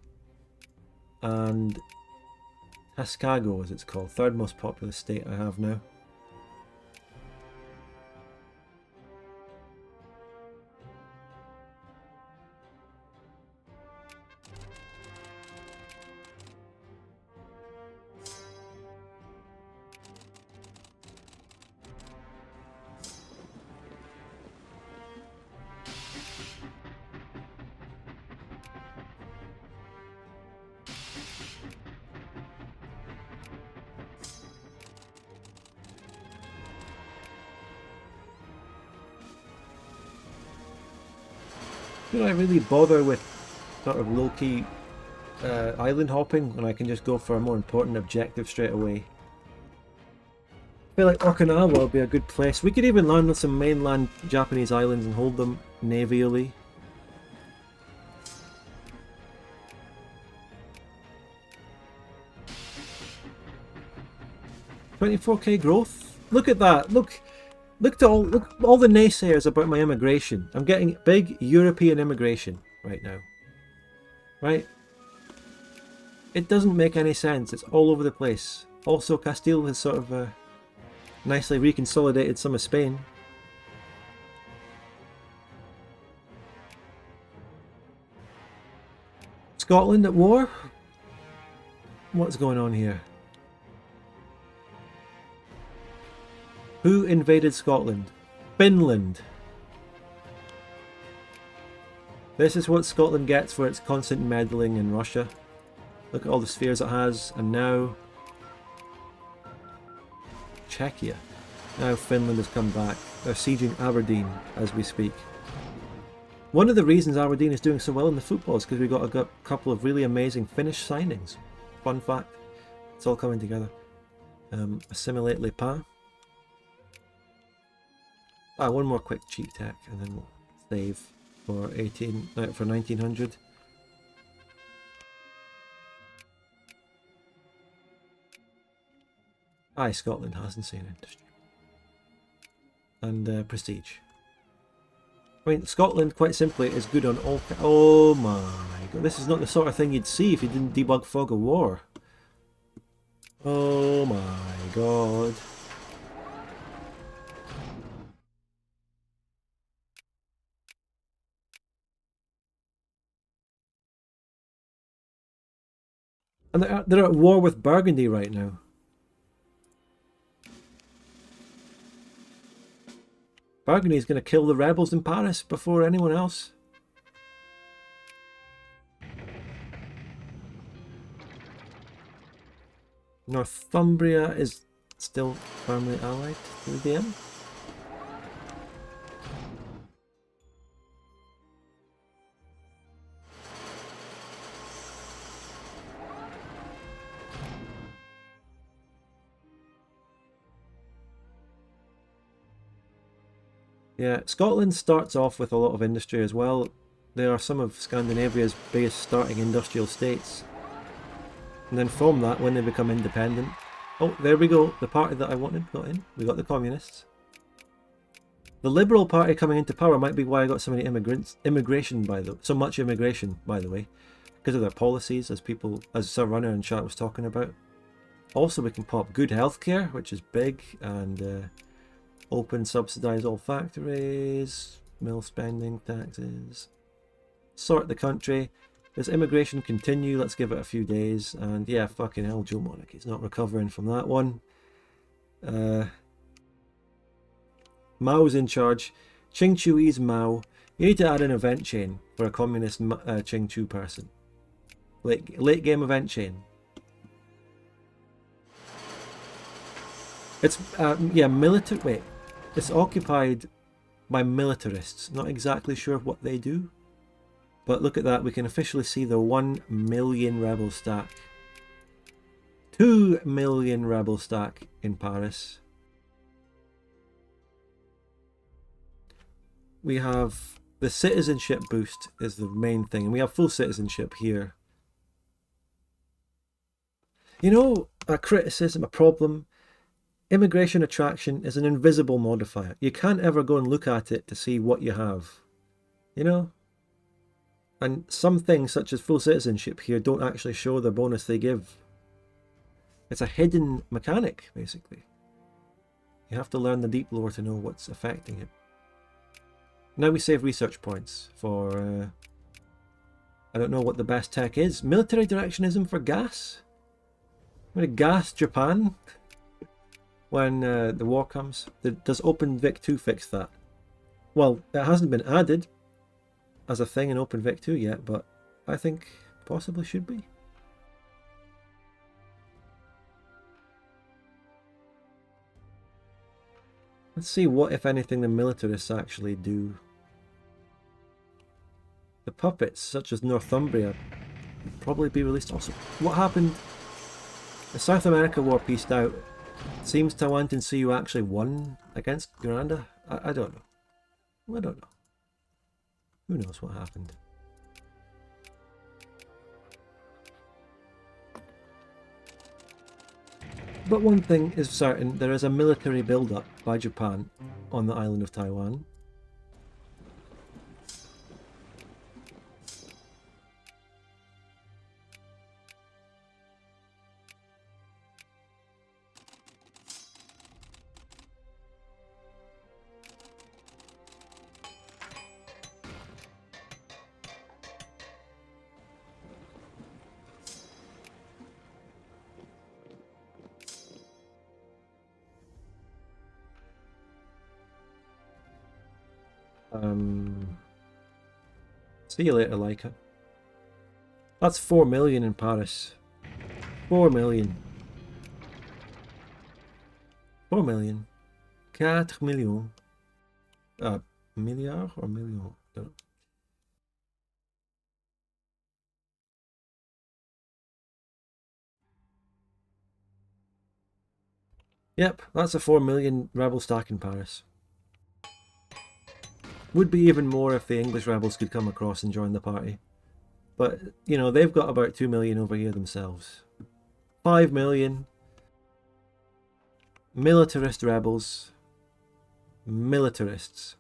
[SPEAKER 1] And Haskago, as it's called, third most populous state I have now. Should I really bother with sort of low-key island hopping when I can just go for a more important objective straight away? I feel like Okinawa would be a good place. We could even land on some mainland Japanese islands and hold them navially. $24k growth? Look at that! Look at all the naysayers about my immigration. I'm getting big European immigration right now. Right? It doesn't make any sense. It's all over the place. Also, Castile has sort of nicely reconsolidated some of Spain. Scotland at war? What's going on here? Who invaded Scotland? Finland. This is what Scotland gets for its constant meddling in Russia. Look at all the spheres it has, and now Czechia. Now Finland has come back. They're sieging Aberdeen as we speak. One of the reasons Aberdeen is doing so well in the football is because we got a couple of really amazing Finnish signings. Fun fact. It's all coming together. Assimilate Les Pas. One more quick cheap tech and then we'll save for 1900. Scotland has insane industry. And prestige. I mean, Scotland, quite simply, is good on all... Oh my god, this is not the sort of thing you'd see if you didn't debug Fog of War. Oh my god. And they're at war with Burgundy right now. Burgundy is going to kill the rebels in Paris before anyone else. Northumbria is still firmly allied to the DM. Yeah, Scotland starts off with a lot of industry as well. They are some of Scandinavia's biggest starting industrial states. And then from that, when they become independent... Oh, there we go. The party that I wanted got in. We got the communists. The Liberal Party coming into power might be why I got so many immigration, so much immigration, by the way. Because of their policies, as Sir Runner in chat was talking about. Also, we can pop good healthcare, which is big, and open subsidise all factories, mill spending, taxes. Sort the country. Does immigration continue? Let's give it a few days. And yeah, fucking hell, Joe Monarchy's not recovering from that one. Mao's in charge. Qingqiu Mao. You need to add an event chain for a communist Qingqiu person. Late game event chain. It's yeah, military. Wait, it's occupied by militarists. Not exactly sure what they do, but look at that. We can officially see the 1 million rebel stack. 2 million rebel stack in Paris. We have the citizenship boost is the main thing, and we have full citizenship here. You know, a criticism, a problem. Immigration attraction is an invisible modifier. You can't ever go and look at it to see what you have. You know? And some things, such as full citizenship here, don't actually show the bonus they give. It's a hidden mechanic, basically. You have to learn the deep lore to know what's affecting it. Now we save research points for... I don't know what the best tech is. Military directionism for gas? I'm going to gas Japan when the war comes. Does OpenVic 2 fix that? Well, it hasn't been added as a thing in OpenVic 2 yet, but I think possibly should be. Let's see what, if anything, the militarists actually do. The puppets, such as Northumbria, probably be released also. What happened? The South America War pieced out. Seems Taiwan and CU actually won against Grenada? I don't know. I don't know. Who knows what happened? But one thing is certain, there is a military build-up by Japan on the island of Taiwan. See you later, Leica. That's 4 million in Paris. 4 million. 4 million. 4 millions. Milliard or million? Don't know. Yep, that's a 4 million rebel stack in Paris. Would be even more if the English rebels could come across and join the party. But, you know, they've got about 2 million over here themselves. 5 million. Militarist rebels. Militarists.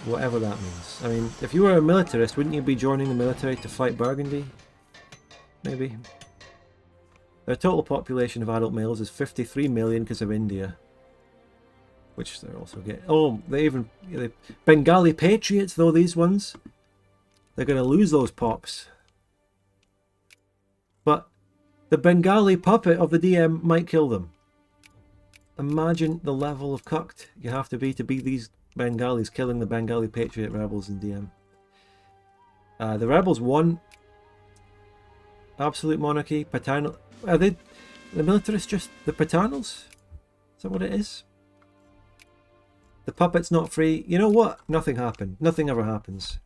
[SPEAKER 1] Whatever that means. I mean, if you were a militarist, wouldn't you be joining the military to fight Burgundy? Maybe. Their total population of adult males is 53 million because of India. Which they're also getting. Oh, they Bengali patriots, though, these ones. They're going to lose those pops. But the Bengali puppet of the DM might kill them. Imagine the level of cucked you have to be these Bengalis killing the Bengali patriot rebels in DM. The rebels won. Absolute monarchy, paternal. Are they the militarists just the paternals? Is that what it is? The puppet's not free. You know what? Nothing happened. Nothing ever happens.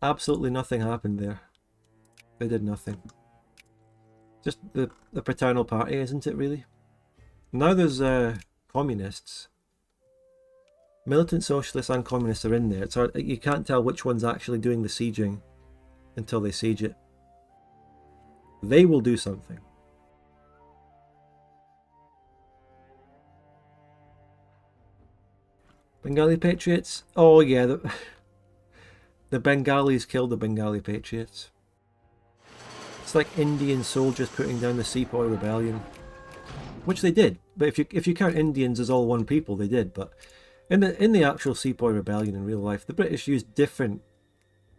[SPEAKER 1] Absolutely nothing happened there. They did nothing. Just the paternal party, isn't it really? Now there's communists. Militant socialists and communists are in there. It's hard, you can't tell which one's actually doing the sieging until they siege it. They will do something. Bengali Patriots? Oh yeah, the Bengalis killed the Bengali Patriots. It's like Indian soldiers putting down the Sepoy Rebellion. Which they did. But if you count Indians as all one people, they did. But in the actual Sepoy Rebellion in real life, the British used different,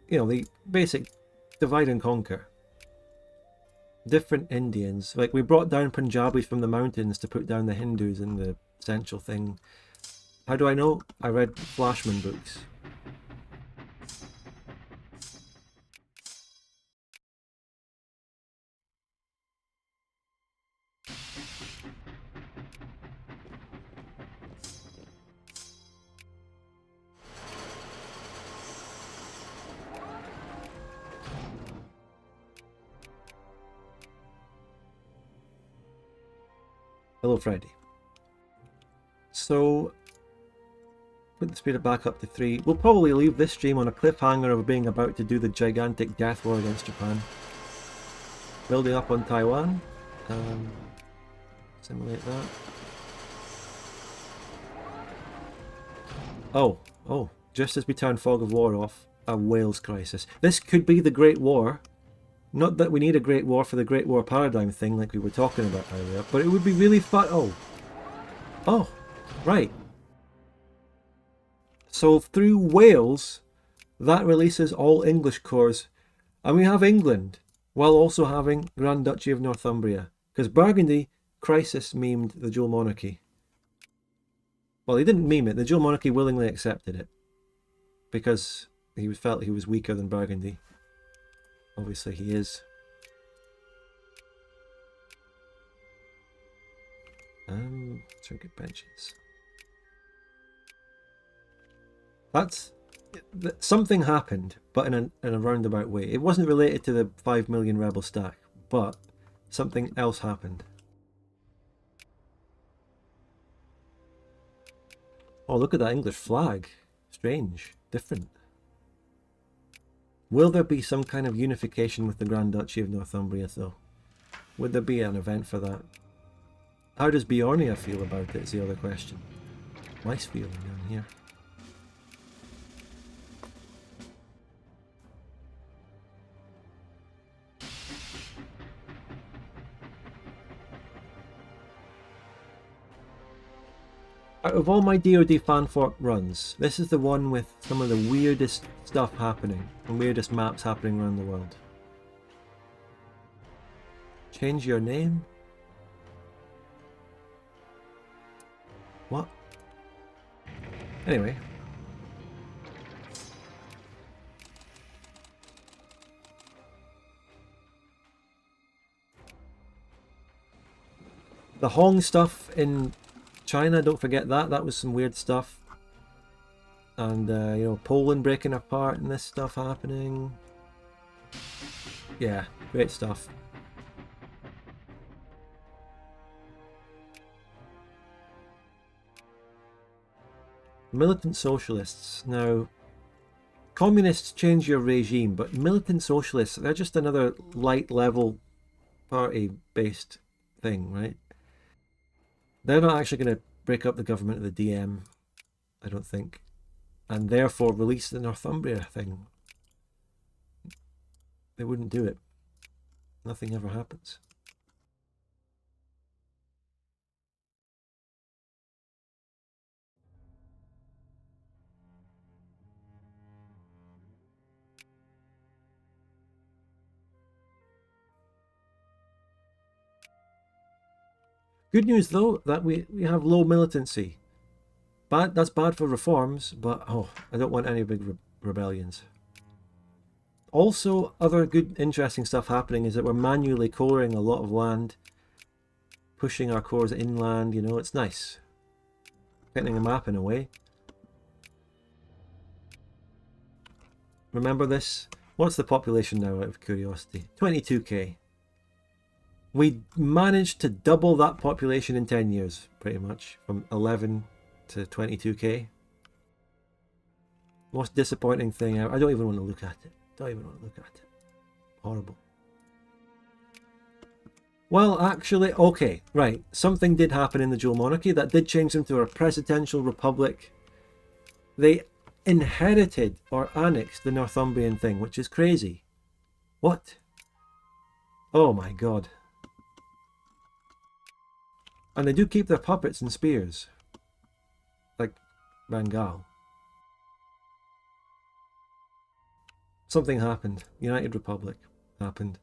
[SPEAKER 1] the basic divide and conquer. Different Indians. Like, we brought down Punjabis from the mountains to put down the Hindus in the central thing. How do I know? I read Flashman books. Hello, Friday. So, put the speed back up to 3. We'll probably leave this stream on a cliffhanger of being about to do the gigantic death war against Japan. Building up on Taiwan. Simulate that. Oh, just as we turn fog of war off, a Wales crisis. This could be the Great War. Not that we need a Great War for the Great War paradigm thing like we were talking about earlier, but it would be really fun. Oh, right. So through Wales, that releases all English cores, and we have England, while also having Grand Duchy of Northumbria, because Burgundy crisis memed the dual monarchy. Well, he didn't meme it. The dual monarchy willingly accepted it, because he felt he was weaker than Burgundy. Obviously he is. Trinket pensions. Something happened, but in a roundabout way. It wasn't related to the 5 million rebel stack, but something else happened. Oh, look at that English flag. Strange. Different. Will there be some kind of unification with the Grand Duchy of Northumbria, though? Would there be an event for that? How does Bjornia feel about it is the other question. Nice feeling down here. Out of all my DoD fanfork runs, this is the one with some of the weirdest stuff happening, and weirdest maps happening around the world. Change your name? What? Anyway. The Hong stuff in China, don't forget that. That was some weird stuff. And, Poland breaking apart and this stuff happening. Yeah, great stuff. Militant socialists. Now, communists change your regime, but militant socialists, they're just another light level party-based thing, right? They're not actually going to break up the government of the DM, I don't think, and therefore release the Northumbria thing. They wouldn't do it. Nothing ever happens. Good news though, that we have low militancy. That's bad for reforms, but I don't want any big rebellions. Also, other good interesting stuff happening is that we're manually coring a lot of land, pushing our cores inland, it's nice. Getting a map in a way. Remember this? What's the population now, out of curiosity? 22k. We managed to double that population in 10 years, pretty much, from 11 to 22k. Most disappointing thing ever. I don't even want to look at it. Don't even want to look at it. Horrible. Well, actually, okay, right. Something did happen in the dual monarchy that did change them to a presidential republic. They inherited or annexed the Northumbrian thing, which is crazy. What? Oh my god. And they do keep their puppets and spears. Like Bengal. Something happened. United Republic happened.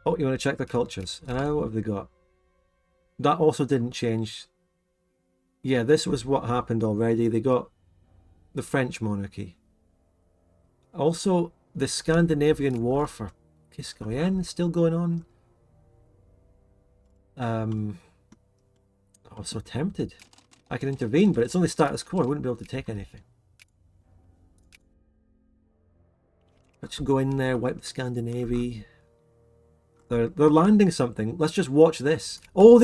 [SPEAKER 1] Oh, you want to check their cultures? What have they got? That also didn't change. Yeah, this was what happened already. They got the French monarchy. Also, the Scandinavian war for Qingqiu still going on. I was so tempted. I can intervene, but it's only status quo. I wouldn't be able to take anything. Let's go in there, wipe the Scandinavia. They're landing something. Let's just watch this. Oh,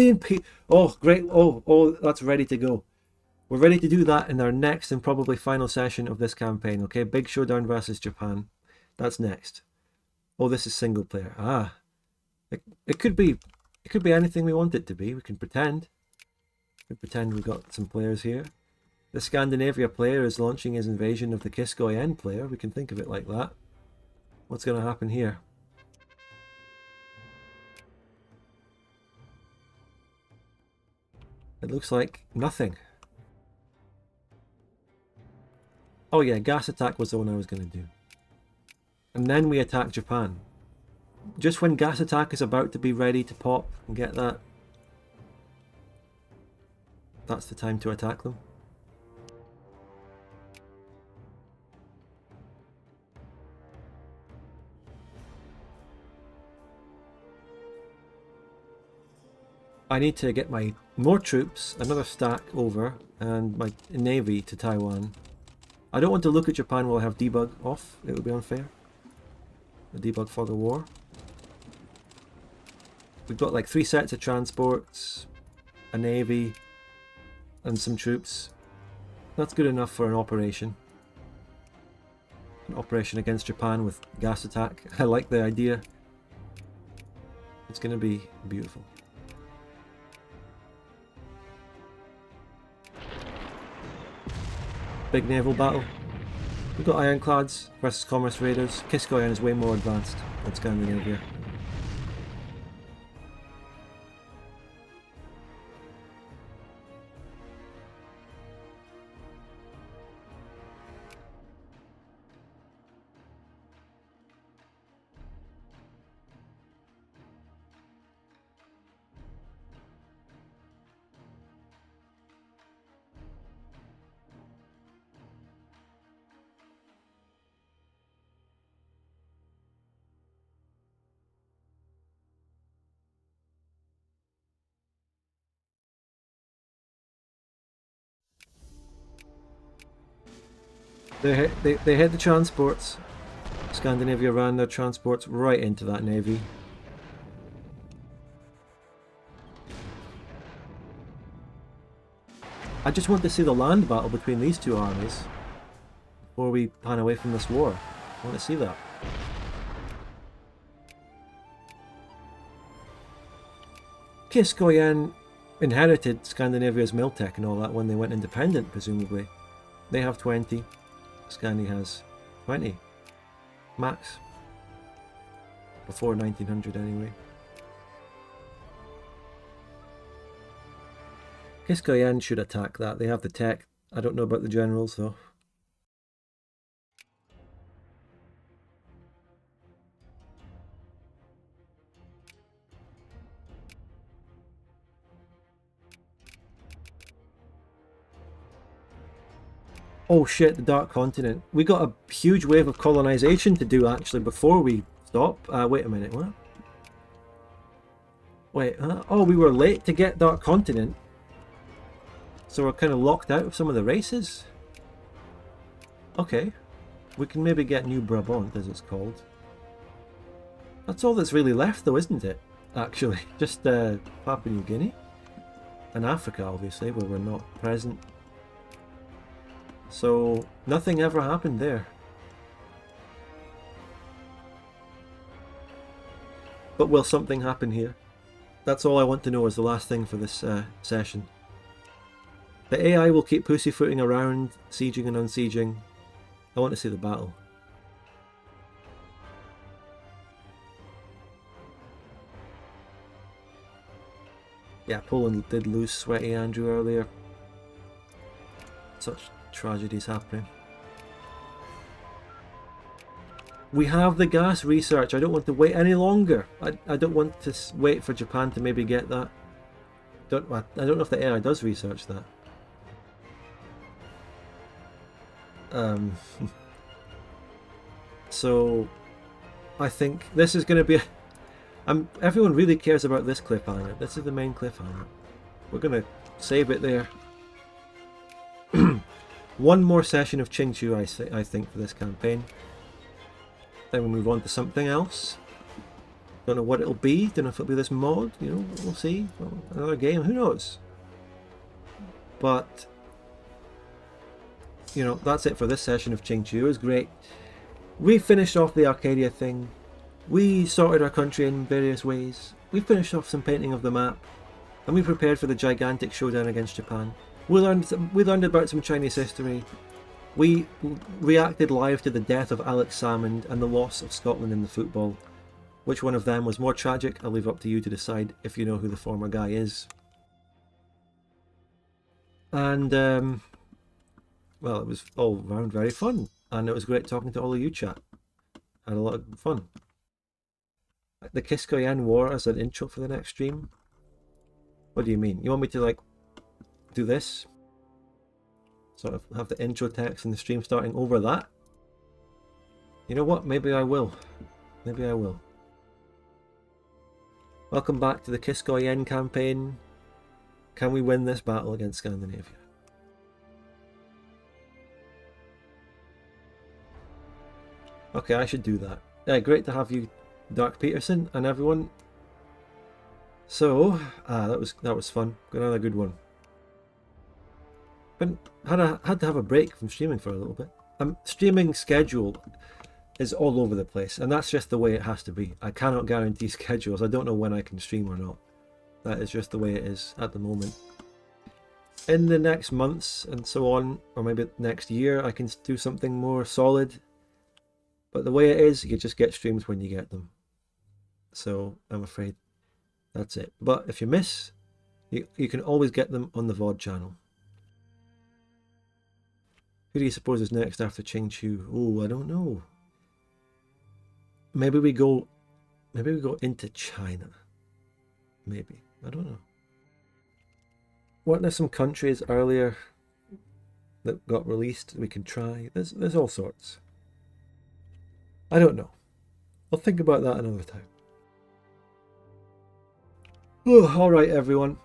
[SPEAKER 1] oh, great. Oh, that's ready to go. We're ready to do that in our next and probably final session of this campaign. Okay, big showdown versus Japan. That's next. Oh, this is single player. Ah, it could be anything we want it to be. We can pretend. We pretend we've got some players here. The Scandinavia player is launching his invasion of the Qingqiu player. We can think of it like that. What's going to happen here? It looks like nothing. Oh yeah, gas attack was the one I was going to do. And then we attack Japan. Just when gas attack is about to be ready to pop and get that. That's the time to attack them. I need to get my more troops, another stack over, and my navy to Taiwan. I don't want to look at Japan while I have debug off. It would be unfair. The debug fog of war. We've got like 3 sets of transports, a navy, and some troops. That's good enough for an operation. An operation against Japan with gas attack. I like the idea. It's going to be beautiful. Big naval battle. We've got ironclads versus commerce raiders. Qingqiu is way more advanced than Scandinavia. They hit the transports. Scandinavia ran their transports right into that navy. I just want to see the land battle between these two armies before we pan away from this war. I want to see that. Qingqiu inherited Scandinavia's miltech and all that when they went independent, presumably. They have 20. Scandi has 20. Max. Before 1900 anyway. Qingqiu should attack that. They have the tech. I don't know about the generals though. Oh shit, the Dark Continent. We got a huge wave of colonization to do actually before we stop. Wait a minute, what? Wait, oh, we were late to get Dark Continent. So we're kind of locked out of some of the races? Okay. We can maybe get New Brabant, as it's called. That's all that's really left though, isn't it? Actually, just Papua New Guinea. and Africa, obviously, where we're not present. So nothing ever happened there. But will something happen here? That's all I want to know as the last thing for this session. The AI will keep pussyfooting around, sieging and unsieging. I want to see the battle. Yeah, Poland did lose Sweaty Andrew earlier. Such tragedies happening. We have the gas research. I don't want to wait any longer. I don't want to wait for Japan to maybe get that. I don't know if the AI does research that. So I think this is going to be everyone really cares about this cliffhanger. This is the main cliffhanger. We're going to save it there. One more session of Qingqiu, I think, for this campaign. Then we move on to something else. Don't know what it'll be. Don't know if it'll be this mod. You know, we'll see. Another game. Who knows? But you know, that's it for this session of Qingqiu. It was great. We finished off the Arcadia thing. We sorted our country in various ways. We finished off some painting of the map, and we prepared for the gigantic showdown against Japan. We learned about some Chinese history. We reacted live to the death of Alex Salmond and the loss of Scotland in the football. Which one of them was more tragic? I'll leave up to you to decide if you know who the former guy is. And well, it was all round very fun, and it was great talking to all of you, chat. Had a lot of fun. The Qingqiu War as an intro for the next stream? What do you mean? You want me to like do this? Sort of have the intro text and the stream starting over that? You know what? Maybe I will. Maybe I will. Welcome back to the Qingqiu campaign. Can we win this battle against Scandinavia? Okay, I should do that. Yeah, great to have you, Dark Peterson, and everyone. So, that was fun. Got another good one. But had to have a break from streaming for a little bit. Streaming schedule is all over the place, and that's just the way it has to be. I cannot guarantee schedules. I don't know when I can stream or not. That is just the way it is at the moment. In the next months and so on, or maybe next year, I can do something more solid. But the way it is, you just get streams when you get them. So I'm afraid that's it. But if you miss, you can always get them on the VOD channel. Who do you suppose is next after Qingqiu? Oh, I don't know. Maybe we go into China. Maybe. I don't know. Weren't there some countries earlier that got released we could try? There's all sorts. I don't know. I'll think about that another time. Oh, alright everyone.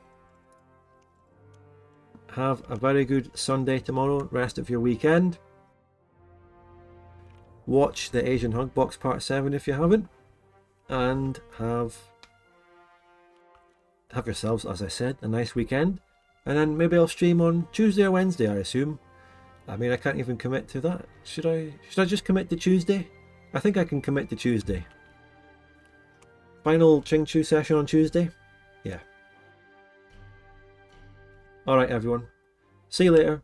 [SPEAKER 1] Have a very good Sunday tomorrow, rest of your weekend. Watch the Asian Hug Box Part 7 if you haven't. And have yourselves, as I said, a nice weekend. And then maybe I'll stream on Tuesday or Wednesday, I assume. I mean, I can't even commit to that. Should I just commit to Tuesday? I think I can commit to Tuesday. Final Qingqiu session on Tuesday? Yeah. Alright everyone. See you later.